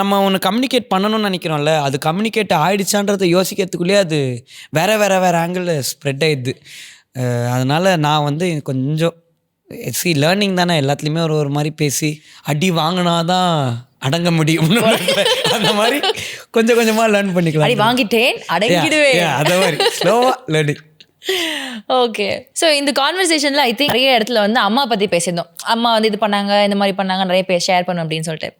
நம்ம ஒன்று கம்யூனிகேட் பண்ணணும்னு நினைக்கிறோம்ல, அது கம்யூனிகேட் ஆயிடுச்சான்றதை யோசிக்கிறதுக்குள்ளேயே அது வேற ஆங்கிள் ஸ்ப்ரெட் ஆயிடுது. அதனால் நான் வந்து கொஞ்சம் லேர்னிங் தானே, எல்லாத்துலேயுமே ஒரு மாதிரி பேசி அடி வாங்கினாதான் அடங்க முடியும். அந்த மாதிரி கொஞ்சம் கொஞ்சமாக லேர்ன் பண்ணிக்கலாம். வாங்கிட்டேன் அடங்கிடுவேன், அந்த மாதிரி ஸ்லோவாக லேர்னிங். ஓகே. ஸோ இந்த கான்வர்சேஷனில் ஐ திங்க் நிறைய இடத்துல வந்து அம்மா பற்றி பேசியிருந்தோம். அம்மா வந்து இது பண்ணாங்க இந்த மாதிரி பண்ணாங்க, நிறைய ஷேர் பண்ணும் அப்படின்னு சொல்லிட்டு.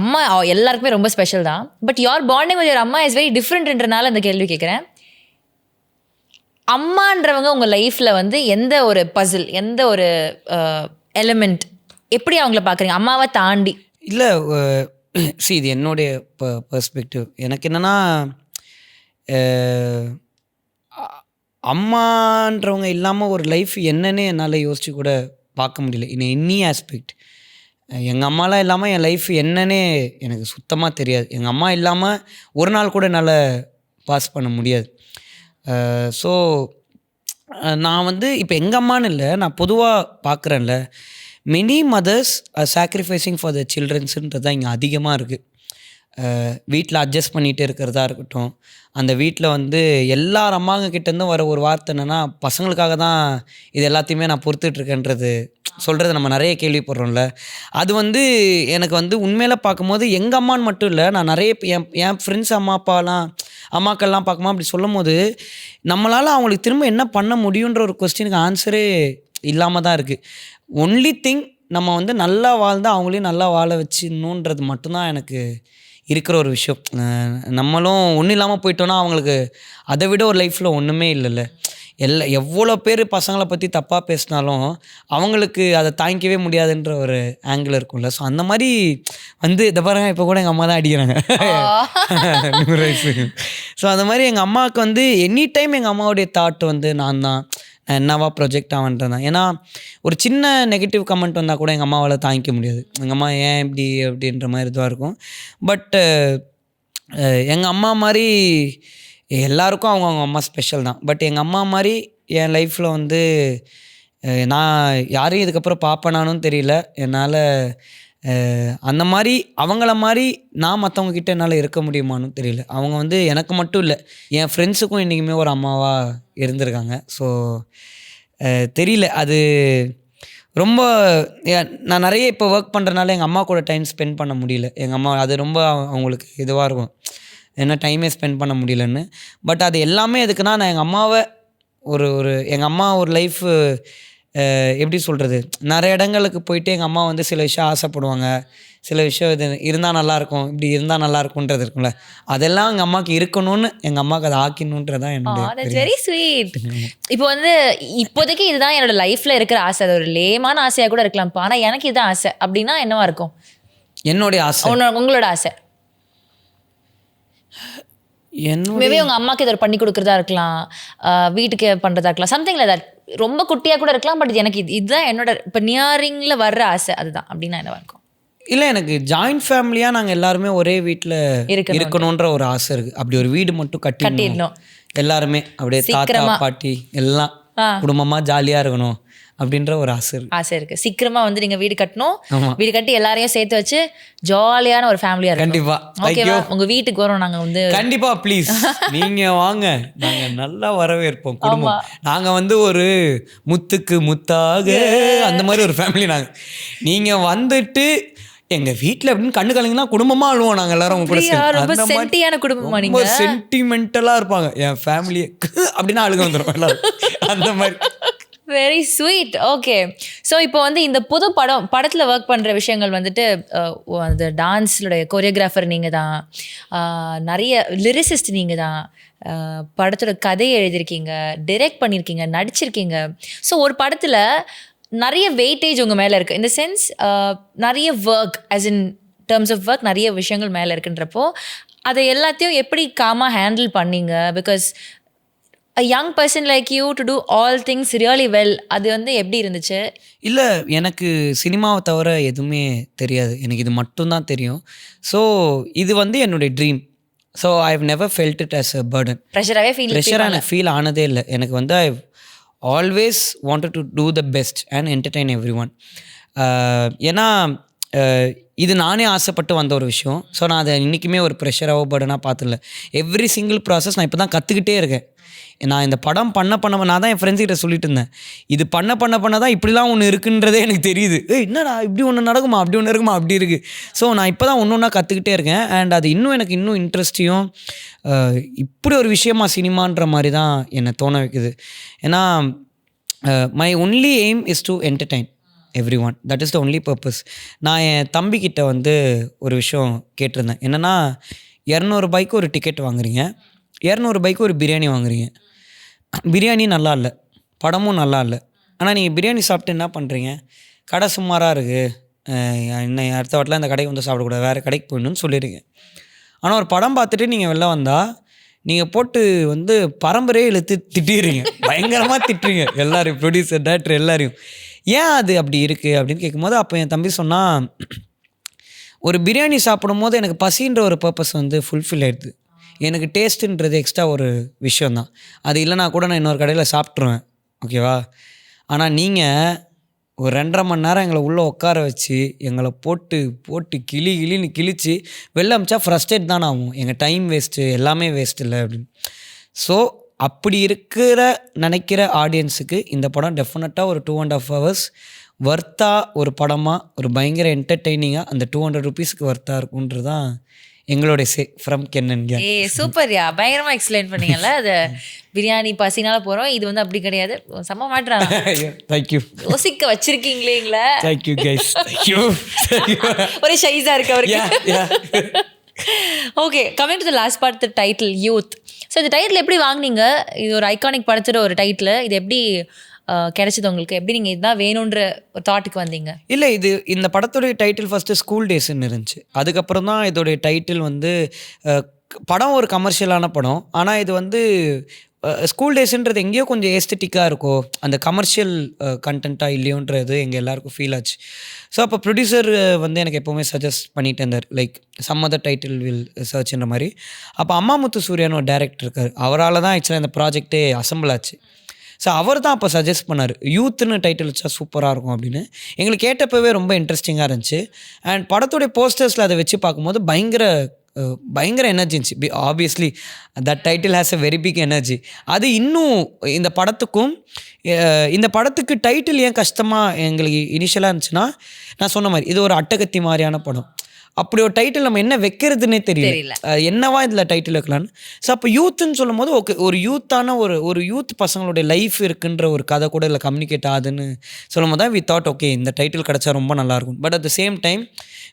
அம்மா எல்லாருக்குமே ரொம்ப ஸ்பெஷல் தான். But your bonding with your அம்மா இஸ் வெரி டிஃப்ரெண்ட்ன்றனால இந்த கேள்வி கேட்குறேன். அம்மான்றவங்க உங்கள் லைஃப்பில் வந்து எந்த ஒரு பசில், எந்த ஒரு எலிமெண்ட், எப்படி அவங்கள பார்க்குறீங்க அம்மாவை தாண்டி? இல்லை இது என்னுடைய பெர்ஸ்பெக்டிவ். எனக்கு என்னென்னா, அம்மான்றவங்க இல்லாமல் ஒரு லைஃப் என்னன்னு என்னால் யோசிச்சு கூட பார்க்க முடியல இன் எனி ஆஸ்பெக்ட். எங்கள் அம்மாலாம் இல்லாமல் என் லைஃப் என்னன்னே எனக்கு சுத்தமாக தெரியாது. எங்கள் அம்மா இல்லாமல் ஒரு நாள் கூட என்னால் பாஸ் பண்ண முடியாது. ஸோ நான் வந்து இப்போ எங்கள் அம்மான்னு இல்லை, நான் பொதுவாக பார்க்குறேன்ல, many mothers are sacrificing for the சில்ட்ரன்ஸுன்றது தான் இங்கே அதிகமாக இருக்குது. வீட்டில் அட்ஜஸ்ட் பண்ணிகிட்டு இருக்கிறதா இருக்கட்டும், அந்த வீட்டில் வந்து எல்லார் அம்மாங்க கிட்டேருந்தும் வர ஒரு வார்த்தை என்னென்னா, பசங்களுக்காக தான் இது எல்லாத்தையுமே நான் பொறுத்துட்ருக்கேன்றது சொல்கிறது நம்ம நிறைய கேள்விப்படுறோம்ல. அது வந்து எனக்கு வந்து உண்மையில் பார்க்கும்போது எங்கள் அம்மான்னு மட்டும் இல்லை, நான் நிறைய என் ஃப்ரெண்ட்ஸ் அம்மாக்கள்லாம் பார்க்கும்போது அப்படி சொல்லும் போது நம்மளால் அவங்களுக்கு திரும்ப என்ன பண்ண முடியுன்ற ஒரு கொஸ்டினுக்கு ஆன்சரே இல்லாமல் தான் இருக்குது. ஒன்லி திங் நம்ம வந்து நல்லா வாழ்ந்து அவங்களையும் நல்லா வாழ வச்சிடணுன்றது மட்டும்தான் எனக்கு இருக்கிற ஒரு விஷயம். நம்மளும் ஒன்றும் இல்லாமல் போயிட்டோன்னா அவங்களுக்கு அதை விட ஒரு லைஃப்பில் ஒன்றுமே இல்லைல்ல. எவ்வளோ பேர் பசங்களை பற்றி தப்பாக பேசினாலும் அவங்களுக்கு அதை தாங்கிக்கவே முடியாதுன்ற ஒரு ஆங்கிள் இருக்கும்ல. ஸோ அந்த மாதிரி வந்து இதை பாருங்க, இப்போ கூட எங்கள் அம்மா தான் அடிக்கிறாங்க. ஸோ அந்த மாதிரி எங்கள் அம்மாவுக்கு வந்து எனி டைம் எங்கள் அம்மாவுடைய தாட் வந்து நான் என்னவா ப்ரொஜெக்ட் ஆகன்றேன் தான். ஏன்னா ஒரு சின்ன நெகட்டிவ் கமெண்ட் வந்தால் கூட எங்கள் அம்மாவால் தாங்கிக்க முடியாது. எங்கள் அம்மா ஏன் இப்படி அப்படின்ற மாதிரி இதுவாக இருக்கும். பட் எங்கள் அம்மா மாதிரி எல்லாருக்கும் அவங்க அம்மா ஸ்பெஷல் தான். பட் எங்கள் அம்மா மாதிரி என் லைஃப்பில் வந்து நான் யாரையும் இதுக்கப்புறம் பார்ப்பேனானும் தெரியல. என்னால் அந்த மாதிரி அவங்கள மாதிரி நான் மற்றவங்கக்கிட்ட என்னால் இருக்க முடியுமான்னு தெரியல. அவங்க வந்து எனக்கு மட்டும் இல்லை, என் ஃப்ரெண்ட்ஸுக்கும் இன்றைக்குமே ஒரு அம்மாவாக இருந்திருக்காங்க. ஸோ தெரியல, அது ரொம்ப நான் நிறைய இப்போ ஒர்க் பண்ணுறதுனால எங்கள் அம்மா கூட டைம் ஸ்பெண்ட் பண்ண முடியல. எங்கள் அம்மா அது ரொம்ப அவங்களுக்கு இதுவாக இருக்கும், என்ன டைமே ஸ்பெண்ட் பண்ண முடியலன்னு. பட் அது எல்லாமே எதுக்குன்னா, நான் எங்கள் அம்மாவை எங்கள் அம்மா ஒரு லைஃப் எப்படி சொல்கிறது, நிறைய இடங்களுக்கு போயிட்டு எங்கள் அம்மா வந்து சில விஷயம் ஆசைப்படுவாங்க, சில விஷயம் இது இருந்தால் நல்லாயிருக்கும், இப்படி இருந்தால் நல்லாயிருக்குன்றது இருக்கும்ல, அதெல்லாம் எங்கள் அம்மாவுக்கு இருக்கணும்னு எங்கள் அம்மாவுக்கு அதை ஆக்கணுன்றதான் என்னோட வெரி ஸ்வீட். இப்போ வந்து இப்போதைக்கு இதுதான் என்னோட லைஃப்பில் இருக்கிற ஆசை, அது ஒரு லேமான ஆசையாக கூட இருக்கலாம்ப்பா, ஆனால் எனக்கு இதுதான் ஆசை அப்படின்னா என்னவா இருக்கும்? என்னுடைய ஆசை, உங்களோட ஆசை மேபி உங்கள் அம்மாவுக்கு இதை பண்ணி கொடுக்குறதா இருக்கலாம், வீட்டுக்கு பண்ணுறதா இருக்கலாம், சம்திங் லைக் தட். ரொம்ப குட்டியாக கூட இருக்கலாம், பட் எனக்கு இதுதான் என்னோட இப்போ நியரிங்கில் வர்ற ஆசை, அதுதான். அப்படின்னா என்னவா இருக்கும்? இல்லை, எனக்கு ஜாயிண்ட் ஃபேமிலியாக நாங்கள் எல்லாருமே ஒரே வீட்டில் இருக்கணுன்ற ஒரு ஆசை இருக்குது. அப்படி ஒரு வீடு மட்டும் கட்டிடணும், எல்லாருமே அப்படியே தாத்தா பாட்டி எல்லாம் குடும்பமாக ஜாலியாக இருக்கணும் அப்படின்ற ஒரு ஆசை இருக்கு. ஆசை இருக்கு. சீக்கிரமா வந்து நீங்க வீடு கட்டணும். ஆமா. வீடு கட்டி எல்லாரையும் சேர்த்து வச்சு ஜாலியான ஒரு ஃபேமிலியா இருக்கும். கண்டிப்பா. ஓகேவா? உங்க வீட்டுக்கு வரோம் நாங்க வந்து. கண்டிப்பா ப்ளீஸ் நீங்க வாங்க, நாங்க நல்லா வரவேற்போம் குடும்பம். நாங்க வந்து ஒரு முத்துக்கு முத்தாக அந்த மாதிரி ஒரு ஃபேமிலி நாங்க. நீங்க வந்துட்டு எங்க வீட்டுல அப்படின்னு கண்ணு கலங்கினா குடும்பமா அழுவோம் நாங்க எல்லாரும் உங்க கூட சேர்ந்து. ரொம்ப அந்த மாதிரி சென்டியான குடும்பமா நீங்க? ரொம்ப சென்டிமெண்டலா இருப்பாங்க என் ஃபேமிலியே. அப்படின்னா அழுக வந்துடும் எல்லாரும் அந்த மாதிரி. Very sweet. ஓகே. ஸோ இப்போ வந்து இந்த புது படத்தில் ஒர்க் பண்ணுற விஷயங்கள் வந்துட்டு அந்த டான்ஸுடைய கொரியோகிராஃபர் நீங்கள் தான், நிறைய லிரிசிஸ்ட் நீங்கள் தான், படத்தோட கதையை எழுதியிருக்கீங்க, டிரெக்ட் பண்ணியிருக்கீங்க, நடிச்சிருக்கீங்க. ஸோ ஒரு படத்தில் நிறைய வெயிட்டேஜ் உங்கள் மேலே இருக்குது. இந்த சென்ஸ் நிறைய work as in terms of work நிறைய விஷயங்கள் மேலே இருக்குன்றப்போ அதை எல்லாத்தையும் எப்படி காமாக ஹேண்டில் பண்ணீங்க? Because a young person like you to do all things really well, அது வந்து எப்படி இருந்துச்சு? இல்லை, எனக்கு சினிமாவை தவிர எதுவுமே தெரியாது. எனக்கு இது மட்டும்தான் தெரியும். ஸோ இது வந்து என்னுடைய dream. So I have never felt it as a burden. ப்ரெஷராகவே எனக்கு ஃபீல் ஆனதே இல்லை. எனக்கு வந்து I always wanted to do the best and entertain every one. ஏன்னா இது நானே ஆசைப்பட்டு வந்த ஒரு விஷயம். ஸோ நான் அதை இன்றைக்குமே ஒரு ப்ரெஷராகவோ பர்டனாக பார்த்துல. எவ்ரி சிங்கிள் ப்ராசஸ் நான் இப்போ தான் கற்றுக்கிட்டே இருக்கேன். நான் இந்த படம் பண்ண நான் தான் என் ஃப்ரெண்ட்ஸ்கிட்ட சொல்லிட்டு இருந்தேன், இது பண்ண தான் இப்படிலாம் ஒன்று இருக்குன்றதே எனக்கு தெரியுது. என்னடா இப்படி ஒன்று நடக்குமா, அப்படி ஒன்று இருக்குமா, அப்படி இருக்குது. ஸோ நான் இப்போ தான் ஒன்று ஒன்றா கற்றுக்கிட்டே இருக்கேன். அண்ட் அது எனக்கு இன்னும் இன்ட்ரெஸ்ட்டையும் இப்படி ஒரு விஷயமா சினிமான்ற மாதிரி தான் என்னை தோண வைக்குது. ஏன்னா my only aim is to entertain every one. That is the only purpose. நான் என் தம்பிக்கிட்ட வந்து ஒரு விஷயம் கேட்டிருந்தேன். என்னென்னா, 200 ரூபாய்க்கு ஒரு டிக்கெட் வாங்குறீங்க, 200 ரூபாய்க்கு ஒரு பிரியாணி வாங்குறீங்க. பிரியாணி நல்லா இல்லை, படமும் நல்லா இல்லை. ஆனால் நீங்கள் பிரியாணி சாப்பிட்டு என்ன பண்ணுறீங்க, கடை சுமாராக இருக்குது, இன்னும் அடுத்த வாட்டில் இந்த கடைக்கு வந்து சாப்பிடக்கூடாது, வேறு கடைக்கு போயிடணும்னு சொல்லிடுங்க. ஆனால் ஒரு படம் பார்த்துட்டு நீங்கள் வெளில வந்தால் நீங்கள் போட்டு வந்து பரம்பரையே இழுத்து திட்டிடுறீங்க, பயங்கரமாக திட்டுறீங்க எல்லோரும், ப்ரொடியூசர், டேரக்டர் எல்லாரையும். ஏன் அது அப்படி இருக்குது அப்படின்னு கேட்கும்போது, அப்போ என் தம்பி சொன்னால், ஒரு பிரியாணி சாப்பிடும் போது எனக்கு பசின்ற ஒரு பர்பஸ் வந்து ஃபுல்ஃபில் ஆகிடுது. எனக்கு டேஸ்ட்டுன்றது எக்ஸ்ட்ரா ஒரு விஷயந்தான். அது இல்லைனா கூட நான் இன்னொரு கடையில் சாப்பிட்ருவேன், ஓகேவா. ஆனால் நீங்கள் ஒரு 2.5 மணி நேரம் எங்களை உள்ளே உட்கார வச்சு எங்களை போட்டு கிளின்னு கிழிச்சு வெளில அமிச்சா ஃப்ரஸ்ட்ரேட் தானே ஆகும். எங்கள் டைம் வேஸ்ட்டு, எல்லாமே வேஸ்ட் இல்லை அப்படின்னு. ஸோ அப்படி நினைக்கிற ஆடியன்ஸுக்கு இந்த படம் டெஃபினட்டாக ஒரு 2.5 hours வர்த்தா ஒரு படமாக, ஒரு பயங்கர என்டர்டெய்னிங்காக அந்த 200 rupeesக்கு வர்த்தா இருக்குன்றது தான் எங்களோட ஃப்ரம் கென்னன் கேங். சூப்பர்யா, பயங்கரமாக எக்ஸ்பிளைன் பண்ணீங்கல்ல. அது பிரியாணி பசினால போகிறோம், இது வந்து அப்படி கிடையாது, செம்ம மாட்டுறாங்க. தேங்க்யூ, யோசிக்க வச்சிருக்கீங்களேங்களா. Thank you guys, thank you. ஒரே ஷைஸாக இருக்கு அவருக்கு. Okay, coming to the last part, the title youth. So இந்த டைட்டில் எப்படி வாங்கினீங்க? இது ஒரு ஐகானிக் படத்தோட ஒரு டைட்டில், இது எப்படி கிடைச்சது உங்களுக்கு? எப்படி நீங்கள் இதுதான் வேணுன்ற ஒரு தாட்டுக்கு வந்தீங்க? இல்லை, இந்த படத்துடைய டைட்டில் ஃபஸ்ட்டு ஸ்கூல் டேஸ்ன்னு இருந்துச்சு. அதுக்கப்புறம் தான் இதோடைய டைட்டில் வந்து, படம் ஒரு கமர்ஷியலான படம், ஆனால் இது வந்து ஸ்கூல் டேஸுன்றது எங்கேயோ கொஞ்சம் ஏஸ்தட்டிக்காக இருக்கோ, அந்த கமர்ஷியல் கண்டென்ட்டாக இல்லையோன்றது எங்கள் எல்லாருக்கும் ஃபீல் ஆச்சு. ஸோ அப்போ ப்ரொடியூசர் வந்து எனக்கு எப்போவுமே சஜஸ்ட் பண்ணிட்டு இருந்தார், like some other title will சர்ச்ன்ற மாதிரி. அப்போ அம்மாமுத்து சூர்யான்னு ஒரு டேரக்டர் இருக்கார், அவரால் தான் ஆக்சுவலாக இந்த ப்ராஜெக்டே அசம்பிள் ஆச்சு. ஸோ அவர் தான் அப்போ சஜஸ்ட் பண்ணார், யூத்துன்னு டைட்டில் வச்சா சூப்பராக இருக்கும் அப்படின்னு. எங்களுக்கு கேட்டப்பவே ரொம்ப இன்ட்ரெஸ்டிங்காக இருந்துச்சு. அண்ட் படத்துடைய போஸ்டர்ஸில் அதை வச்சு பார்க்கும்போது பயங்கர எனர்ஜி இருந்துச்சு. Obviously that title has a very big energy. அது இன்னும் இந்த படத்துக்கு டைட்டில் ஏன் கஷ்டமாக எங்களுக்கு இனிஷியலாக இருந்துச்சுன்னா, நான் சொன்ன மாதிரி இது ஒரு அட்டகத்தி மாதிரியான படம். அப்படி ஒரு டைட்டில் நம்ம என்ன வைக்கிறதுனே தெரியல, என்னவா இதில் டைட்டில் வைக்கலான்னு. ஸோ அப்போ யூத்துன்னு சொல்லும் போது, ஓகே, ஒரு யூத்தான ஒரு யூத் பசங்களுடைய லைஃப் இருக்குன்ற ஒரு கதை கூட இல்லை கம்யூனிகேட் ஆகுதுன்னு சொல்லும் போது தான் வி தாட், ஓகே, இந்த டைட்டில் கிடச்சா ரொம்ப நல்லாயிருக்கும். But at the same time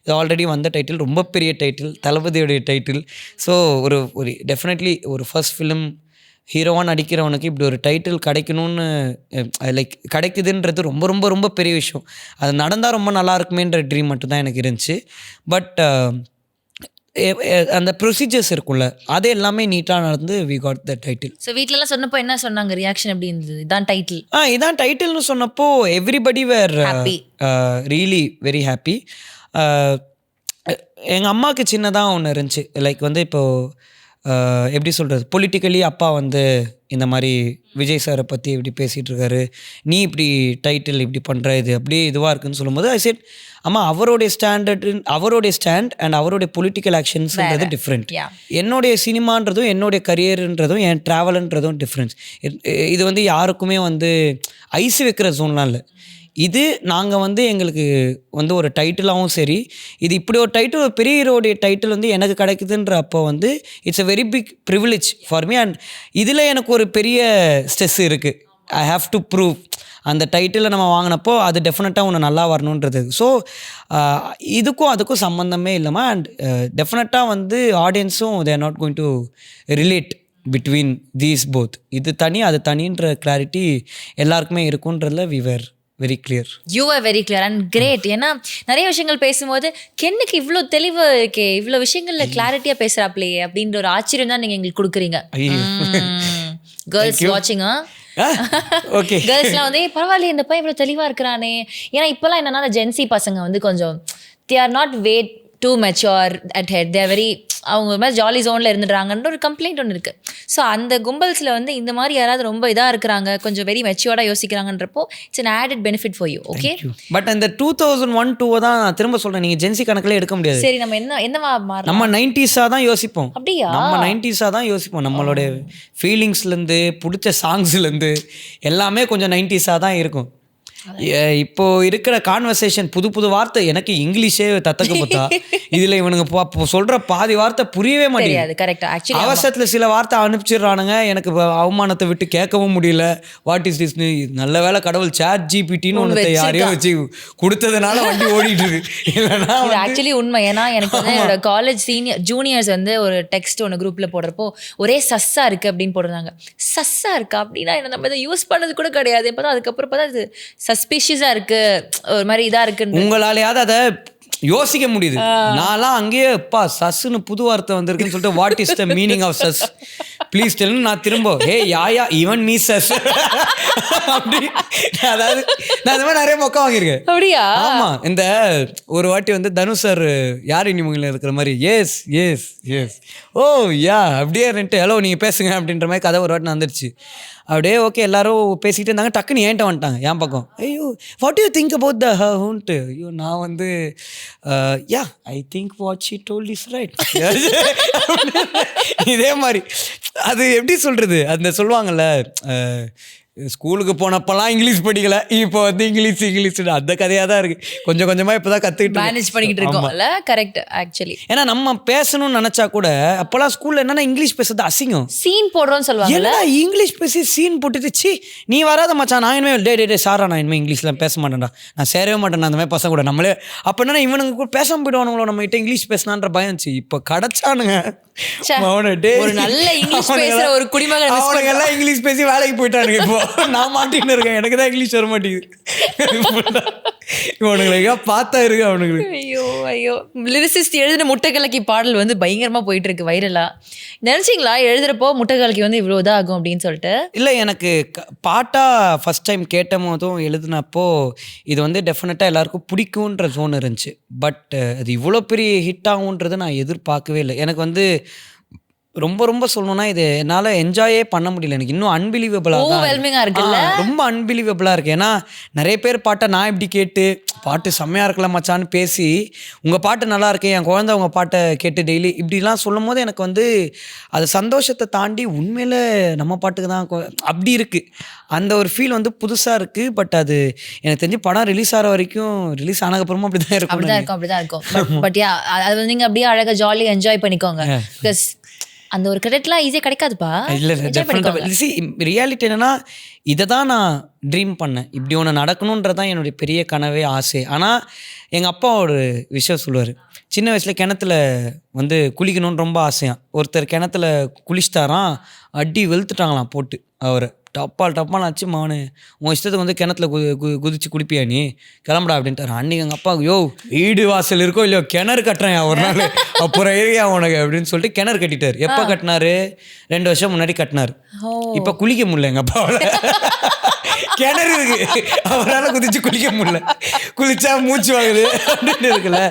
இது ஆல்ரெடி வந்த டைட்டில், ரொம்ப பெரிய டைட்டில், தளபதியோடைய டைட்டில். ஸோ ஒரு டெஃபினெட்லி ஒரு ஃபர்ஸ்ட் ஃபிலிம் ஹீரோவாக நடிக்கிறவனுக்கு இப்படி ஒரு டைட்டில் கிடைக்கணும்னு, லைக் கிடைக்குதுன்றது ரொம்ப ரொம்ப ரொம்ப பெரிய விஷயம். அது நடந்தால் ரொம்ப நல்லா இருக்குமேன்ற ட்ரீம் மட்டும்தான் எனக்கு இருந்துச்சு. பட் அந்த ப்ரொசீஜர்ஸ் இருக்குல்ல, அது எல்லாமே நீட்டாக நடந்து we got the title. So வீட்டிலலாம் சொன்னப்போ என்ன சொன்னாங்க, ரியாக்ஷன் எப்படி இருந்தது? இதான் டைட்டில், இதான் டைட்டில்னு சொன்னப்போ எவ்ரிபடி வேர் ரியலி வெரி ஹாப்பி. எங்கள் அம்மாவுக்கு சின்னதாக ஒன்று இருந்துச்சு, லைக் வந்து இப்போது எப்படி சொல்கிறது, பொலிட்டிக்கலி அப்பா வந்து இந்த மாதிரி விஜய் சாரை பற்றி இப்படி பேசிகிட்டு இருக்காரு, நீ இப்படி டைட்டில் இப்படி பண்ணுற, இது அப்படியே இதுவாக இருக்குன்னு சொல்லும்போது ஐ செட் ஆமாம், அவருடைய ஸ்டாண்ட் அண்ட் அவருடைய பொலிட்டிக்கல் ஆக்ஷன்ஸ்ன்றது டிஃப்ரெண்ட். என்னுடைய சினிமான்றதும் என்னுடைய கரியர்ன்றதும் என் ட்ராவல்ன்றதும் டிஃப்ரென்ஸ். இது வந்து யாருக்குமே வந்து ஐஸ் வைக்கிற ஜோன்லாம் இல்லை. இது நாங்கள் வந்து எங்களுக்கு வந்து ஒரு டைட்டிலாகவும் சரி, இது இப்படி ஒரு டைட்டில், ஒரு பெரிய ஹீரோடைய டைட்டில் வந்து எனக்கு கிடைக்குதுன்ற அப்போ வந்து it's a very big privilege for me. And இதில் எனக்கு ஒரு பெரிய ஸ்ட்ரெஸ் இருக்குது. ஐ ஹாவ் டு ப்ரூவ் அந்த டைட்டிலை நம்ம வாங்கினப்போ அது டெஃபினட்டாக ஒன்று நல்லா வரணுன்றது. ஸோ இதுக்கும் அதுக்கும் சம்மந்தமே இல்லாமல் அண்ட் டெஃபினட்டாக வந்து ஆடியன்ஸும் they are not going to relate between these both. இது தனி அது தனின்ற கிளாரிட்டி எல்லாருக்குமே இருக்குன்றதுல we were very clear. You are very clear and great. ஏன்னா நிறைய விஷயங்கள் பேசும்போது கென்னுக்கு இவ்வளோ தெளிவு இருக்கே, இவ்வளோ விஷயங்கள்ல கிளாரிட்டியாக பேசுகிறாப்லையே அப்படின்ற ஒரு ஆச்சரியம் தான் நீங்கள் எங்களுக்கு கொடுக்குறீங்க. கேர்ள்ஸ் வாட்சிங்கா ஓகே, கேர்ள்ஸ்லாம் வந்து பரவாயில்ல இந்த பையன் இவ்வளோ தெளிவாக இருக்கிறானே. ஏன்னா இப்போலாம் என்னன்னா ஜென்சி பசங்க வந்து கொஞ்சம் they are not what too mature at head, they are very, அவங்க மாதிரி ஜாலி ஜோனில் இருந்துடுறாங்கன்ற ஒரு கம்ப்ளைண்ட் ஒன்று இருக்குது. ஸோ அந்த கும்பல்ஸில் வந்து இந்த மாதிரி யாராவது ரொம்ப இதாக இருக்கிறாங்க, கொஞ்சம் வெரி மெச்சூர்டாக யோசிக்கிறாங்கன்றப்போ it's an added benefit for you. Okay, but அந்த 2001-2 தான் நான் திரும்ப சொல்கிறேன், நீங்கள் ஜென்சி கணக்கில் எடுக்க முடியாது. சரி, நம்ம என்னவா மாறலாம்? நம்ம 90s-ஆ தான் யோசிப்போம். அப்படியா? நம்ம 90s-ஆ தான் யோசிப்போம். நம்மளோட ஃபீலிங்ஸ்லேருந்து பிடிச்ச சாங்ஸ்லேருந்து எல்லாமே கொஞ்சம் 90s-ஆ தான் இருக்கும். இப்போ இருக்கிற கான்வர்சேஷன் புது புது வார்த்தை, எனக்கு இங்கிலீஷே தத்தக்க போத்தா, இதில் இவனுங்க சொல்கிற பாதி வார்த்தை புரியவே மாட்டேங்குது. கரெக்டாக, ஆக்சுவலி அவசரத்தில் சில வார்த்தை அனுப்பிச்சிடுறானுங்க, எனக்கு அவமானத்தை விட்டு கேட்கவும் முடியல. வாட் இஸ் திஸ்னு. நல்ல வேலை கடவுள் சாட் ஜிபிடின்னு ஒன்று யாரையோ வச்சு கொடுத்ததுனால வண்டி ஓடிட்டு இருக்கு. இல்லைன்னா ஆக்சுவலி உண்மை. ஏன்னா எனக்கு வந்து என்னோட காலேஜ் ஜூனியர்ஸ் வந்து ஒரு டெக்ஸ்ட் ஒன்று குரூப்பில் போடுறப்போ ஒரே சஸ்ஸா இருக்குது அப்படின்னு போடுறாங்க. சஸ்ஸா இருக்கா அப்படின்னா என்ன, நம்ம இதை யூஸ் பண்ணது கூட கிடையாது. இப்போ தான் அதுக்கப்புறம் பார்த்தா அது சஸ்பீஷியஸாக இருக்குது, ஒரு மாதிரி இதாக இருக்குன்னு உங்களாலேயாவது அதை யோசிக்க முடியுது. நான்லாம் அங்கேயே அப்பா சஸ்ன்னு புது வார்த்தை வந்திருக்குன்னு சொல்லிட்டு what is the meaning of such please tell, நான் திரும்ப ஹே யாயா ஈவன் மீ சஸ் அப்படி. அதாவது நான் இந்த மாதிரி நிறைய மொக்க வாங்கியிருக்கேன். அப்படியா? ஆமாம், இந்த ஒரு வாட்டி வந்து தனுஷ் சார் யார் இனிமங்களில் இருக்கிற மாதிரி எஸ் எஸ் எஸ் ஓ யா அப்படியே இருந்துட்டு ஹலோ நீங்கள் பேசுங்க அப்படின்ற மாதிரி கதை ஒரு வாட்டி வந்துடுச்சு. அப்படியே ஓகே எல்லாரும் பேசிகிட்டு இருந்தாங்க, டக்குன்னு ஏன்ட்ட வந்துட்டாங்க என் பக்கம். ஐயோ what you think about the ஹூன்ட்டு. ஐயோ நான் வந்து yeah I think what she told is right. இதே மாதிரி அது எப்படி சொல்கிறது, அந்த சொல்லுவாங்கள்ல ஸ்கூலுக்கு போனப்பெல்லாம் இங்கிலீஷ் படிக்கல, இப்போ வந்து இங்கிலீஷ் அந்த கதையாக தான் இருக்குது. கொஞ்சம் கொஞ்சமாக இப்போ தான் கற்றுக்கிட்டு மேனேஜ் பண்ணிக்கிட்டு இருக்கோம்ல. கரெக்ட். ஆக்சுவலி ஏன்னா நம்ம பேசணும்னு நினச்சா கூட அப்போல்லாம் ஸ்கூலில் என்னென்னா இங்கிலீஷ் பேசுறது அசிங்கம், சீன் போடுறோன்னு சொல்லுவாங்கல்ல. இங்கிலீஷ் பேசி சீன் போட்டுட்டு சி நீ வராத மச்சான், நான் இனிமேல் டே சாரா நான் இனிமேல் இங்கிலீஷ்லாம் பேச மாட்டேன்டா, நான் சேரவே மாட்டேன் அந்த மாதிரி பசங்க கூட. நம்மளே அப்போ என்னன்னா இவனுங்க கூட பேசாமல் போயிடுவானுங்களோ நம்ம கிட்ட இங்கிலீஷ் பேசினான்ற பயம் இருந்துச்சு. இப்போ கிடச்சானுங்க ஒரு நல்ல இங்கிலீஷ் பேசுற ஒரு குடிமகன், அவனுங்க எல்லாம் இங்கிலீஷ் பேசி வேலைக்கு போயிட்டானுங்க. இப்போ நான் மாட்டின்னு இருக்கேன், எனக்கு தான் இங்கிலீஷ் வர மாட்டேங்குது. இவனுங்களுக்கு பார்த்தா இருக்கு அவனுங்களுக்கு. ஐயோ ஐயோ, லிரிசிஸ்ட் எழுதின முட்டை கலக்கி பாடல் வந்து பயங்கரமா போயிட்டு இருக்கு வைரலா. நினைச்சிங்களா எழுதுறப்போ முட்டை கலக்கி வந்து இவ்வளோ இதாக ஆகும் அப்படின்னு சொல்லிட்டு? இல்லை, எனக்கு பாட்டாக ஃபஸ்ட் டைம் கேட்ட போதும் எழுதினப்போ இது வந்து டெஃபினட்டாக எல்லாருக்கும் பிடிக்குன்ற ஜோன் இருந்துச்சு. பட் அது இவ்வளோ பெரிய ஹிட் ஆகுன்றது நான் எதிர்பார்க்கவே இல்லை. எனக்கு வந்து ரொம்ப ரொம்ப சொல்லணும்னா இது என்னால் என்ஜாயே பண்ண முடியல. எனக்கு இன்னும் ஓவர்வெல்மிங்கா இருக்குல்ல, ரொம்ப அன்பிலீவபிளாக இருக்குது. ஏன்னா நிறைய பேர் பாட்டை நான் இப்படி கேட்டு பாட்டு செம்மையாக இருக்கல மச்சான்னு பேசி உங்கள் பாட்டு நல்லா இருக்கு, என் குழந்தை உங்கள் பாட்டை கேட்டு டெய்லி இப்படிலாம் சொல்லும் போது எனக்கு வந்து அது சந்தோஷத்தை தாண்டி உண்மையில் நம்ம பாட்டுக்கு தான் அப்படி இருக்குது. அந்த ஒரு ஃபீல் வந்து புதுசாக இருக்குது. பட் அது எனக்கு தெரிஞ்சு படம் ரிலீஸ் ஆகிற வரைக்கும், ரிலீஸ் ஆனதுக்கப்புறமா அப்படி தான் இருக்கும். பட் யா அது வந்து நீங்கள் அப்படியே அழகாக ஜாலியாக என்ஜாய் பண்ணிக்கோங்க. பிகாஸ் அந்த ஒரு கிரெடிட்லாம் ஈஸியாக கிடைக்காதுப்பா. இல்லை ரியாலிட்டி என்னன்னா இதை தான் நான் ட்ரீம் பண்ணேன், இப்படி ஒன்று நடக்கணுன்றதான் என்னுடைய பெரிய கனவே ஆசை. ஆனால் எங்கள் அப்பா ஒரு விஷயம் சொல்லுவார், சின்ன வயசில் கிணத்துல வந்து குளிக்கணும்னு ரொம்ப ஆசையான். ஒருத்தர் கிணத்துல குளிச்சிட்டாராம், அடி வெளுத்துட்டாங்களாம் போட்டு அவரை. டப்பால் ஆச்சு மானு உன் இஷ்டத்துக்கு வந்து கிணத்துல குதிச்சு குடிப்பியா நீ கிளம்புடா அப்படின்ட்டாரு. அன்றைக்கி எங்கள் அப்பா யோ வீடு வாசல் இருக்கோ இல்லையோ கிணறு கட்டுறேன் ஒரு நாள் அப்புறம் ஏரியா உனக்கு அப்படின்னு சொல்லிட்டு கிணறு கட்டிட்டார். எப்போ கட்டினாரு? 2 வருஷம் முன்னாடி கட்டினார். இப்போ குளிக்க முடியல எங்கள் அப்பாவால், கிணறு இருக்கு அவரால் குதிச்சு குளிக்க முடியல, குளிச்சா மூச்சு வாங்குது அப்படின்னு இருக்குல்ல.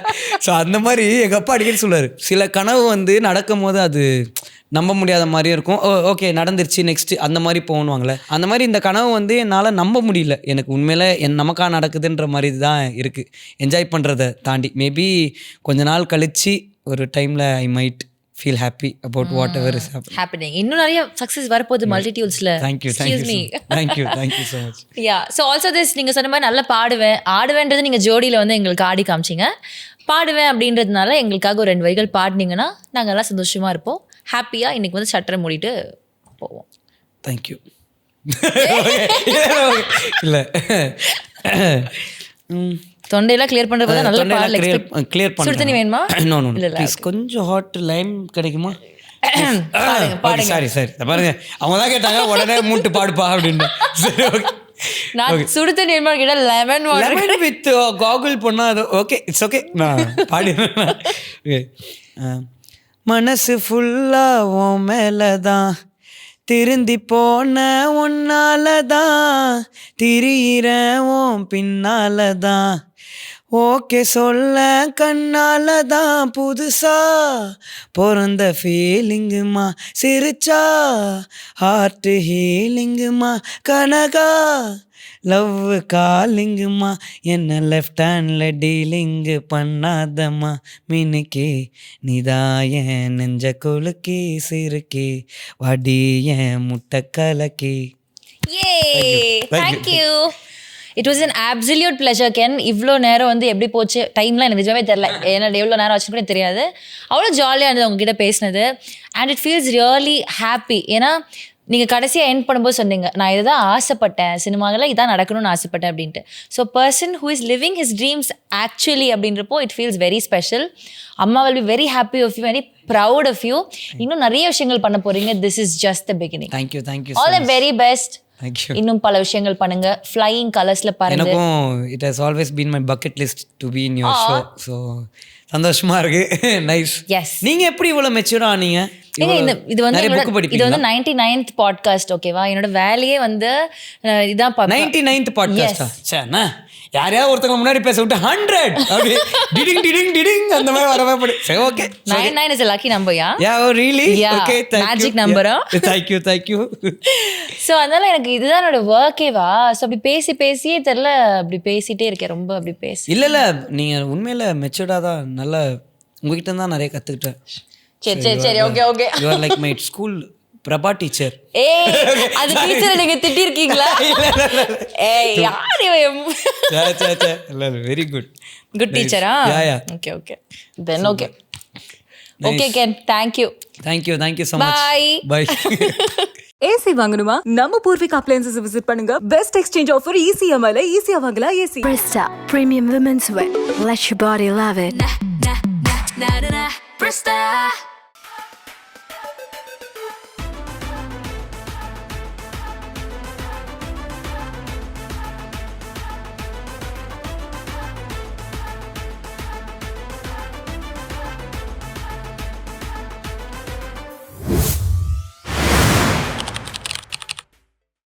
ஸோ அந்த மாதிரி எங்கள் அப்பா அடிக்கடி சொல்லுவார், சில கனவு வந்து நடக்கும் போது அது நம்ப முடியாத மாதிரியும் இருக்கும். ஓகே நடந்துருச்சு நெக்ஸ்ட்டு அந்த மாதிரி போகணுவாங்களே, அந்த மாதிரி இந்த கனவு வந்து என்னால் நம்ப முடியல. எனக்கு உண்மையிலே நமக்காக நடக்குதுன்ற மாதிரி தான் இருக்குது. என்ஜாய் பண்ணுறதை தாண்டி மேபி கொஞ்ச நாள் கழித்து ஒரு டைமில் I might feel happy about whatever is happening. இன்னும் நிறைய சக்ஸஸ் வரப்போகுது மல்டிடியூல்ஸ்ல. thank you so much. Yeah so also this நீங்கள் சொன்ன மாதிரி நல்லா ஆடுவேன்றது நீங்கள் ஜோடியில் வந்து எங்களுக்கு ஆடி காமிச்சிங்க. பாடுவேன் அப்படின்றதுனால எங்களுக்காக ஒரு 2 வரிகள் பாடினீங்கன்னா நாங்கள் எல்லாம் சந்தோஷமாக இருப்போம், ஹாப்பியாக இன்றைக்கி வந்து ஷட்டரை மூடிட்டு போவோம். thank you. இல்லை தொண்டையெல்லாம் கிளியர் பண்ணுறது நல்ல பாடல். கிளியர் பண்ண சுடு தண்ணி வேணுமா? நோ ப்ளீஸ் கொஞ்சம் ஹாட் லைம் கிடைக்குமா? சரி பாருங்க, அவங்க தான் கேட்டாங்க உடனே மூட்டு பாடுப்பா அப்படின்னு. சரி ஓகே, நான் சுடு தண்ணி வேணுமா கேட்டால் லெமன் வித் காகுல் பண்ணா அது ஓகே, இட்ஸ் ஓகே, நான் பாடிடுறேன். மனசு ஃபுல்லா உன் மேலதான் திருந்தி போன உன்னாலதான் திரியிறேன் உன் பின்னாலதான் ஓகே சொல்ல கண்ணாலதான் புதுசா பிறந்த ஃபீலிங்குமா சிரிச்சா ஹார்ட் ஹீலிங்குமா கனகா லவ் காலிங்குமா என்ன லெஃப்ட் ஹேண்டில் டீலிங்கு பண்ணாதம்மா மினுக்கி நிதாய நெஞ்ச கொலுக்கி சிறுக்கி வடி என் முட்டை கலக்கி. Thank you. It was an absolute pleasure can. இவ்வளோ நேரம் வந்து எப்படி போச்சு டைம்லாம் எனக்கு நிஜமே தெரில, ஏன்னா எவ்வளோ நேரம் ஆச்சுன்னு கூட தெரியாது. அவ்வளோ ஜாலியாக இருந்தது உங்ககிட்ட பேசினது. And it feels really happy. ஏன்னா நீங்கள் கடைசியாக எண்ட் பண்ணும்போது சொன்னீங்க, நான் இதுதான் ஆசைப்பட்டேன், சினிமாவில் இதான் நடக்கணும்னு ஆசைப்பட்டேன் அப்படின்ட்டு. So person who is living his dreams actually அப்படின்றப்போ இட் ஃபீல்ஸ் வெரி ஸ்பெஷல். அம்மா will be very happy of you, very proud of you. இன்னும் நிறைய விஷயங்கள் பண்ண போகிறீங்க. This is just the beginning. Thank you all the very best. இன்னும் பல விஷயங்கள் பண்ணுங்க. ஃப்ளையிங் கலர்ஸ்ல பாருங்க. எனக்கும் it has always been my bucket list to be in your show. So சந்தோஷமா இருக்கு. நைஸ். எஸ். நீங்க எப்படி இவ்வளவு மெச்சூரா ஆனீங்க? இது வந்து 99th பாட்காஸ்ட். ஓகேவா, என்னோட வேலையே வந்து இதான் 99th பாட்காஸ்டா? சே, யாரையாவது ஒருத்தவங்க முன்னாடி பேச விட்டு 100 அப்படி டிடிங் டிடிங் டிடிங் அந்த மாதிரி வரவே படி. சரி okay, 99 is a lucky number. yeah oh really yeah. okay, thank magic you. number. thank you. So அதனால எனக்கு இதுதான் என்னோட ஒர்க்கேவா. ஸோ அப்படி பேசியே தெரியல, அப்படி பேசிட்டே இருக்கேன் ரொம்ப. அப்படி பேசி இல்ல நீங்க உண்மையில மெச்சூர்டா தான், நல்லா உங்ககிட்ட தான் நிறைய கத்துக்கிட்டேன். சரி okay. you are like my school Prabha teacher. அது டீச்சரை நீங்க திட்டி இருக்கீங்களா? வெரி குட் டீச்சரா? Okay then okay can. Thank you so much. bye. AC வாங்கணுமா? நம்ம பூர்விகா அப்ளையன்சஸ் விசிட் பண்ணுங்க. பெஸ்ட் எக்ஸ்சேஞ்ச் ஆஃபர் ECMIல ஈஸியா வாங்கலாம் AC. Brista Premium Women's Wear. Let your body love it. Brista.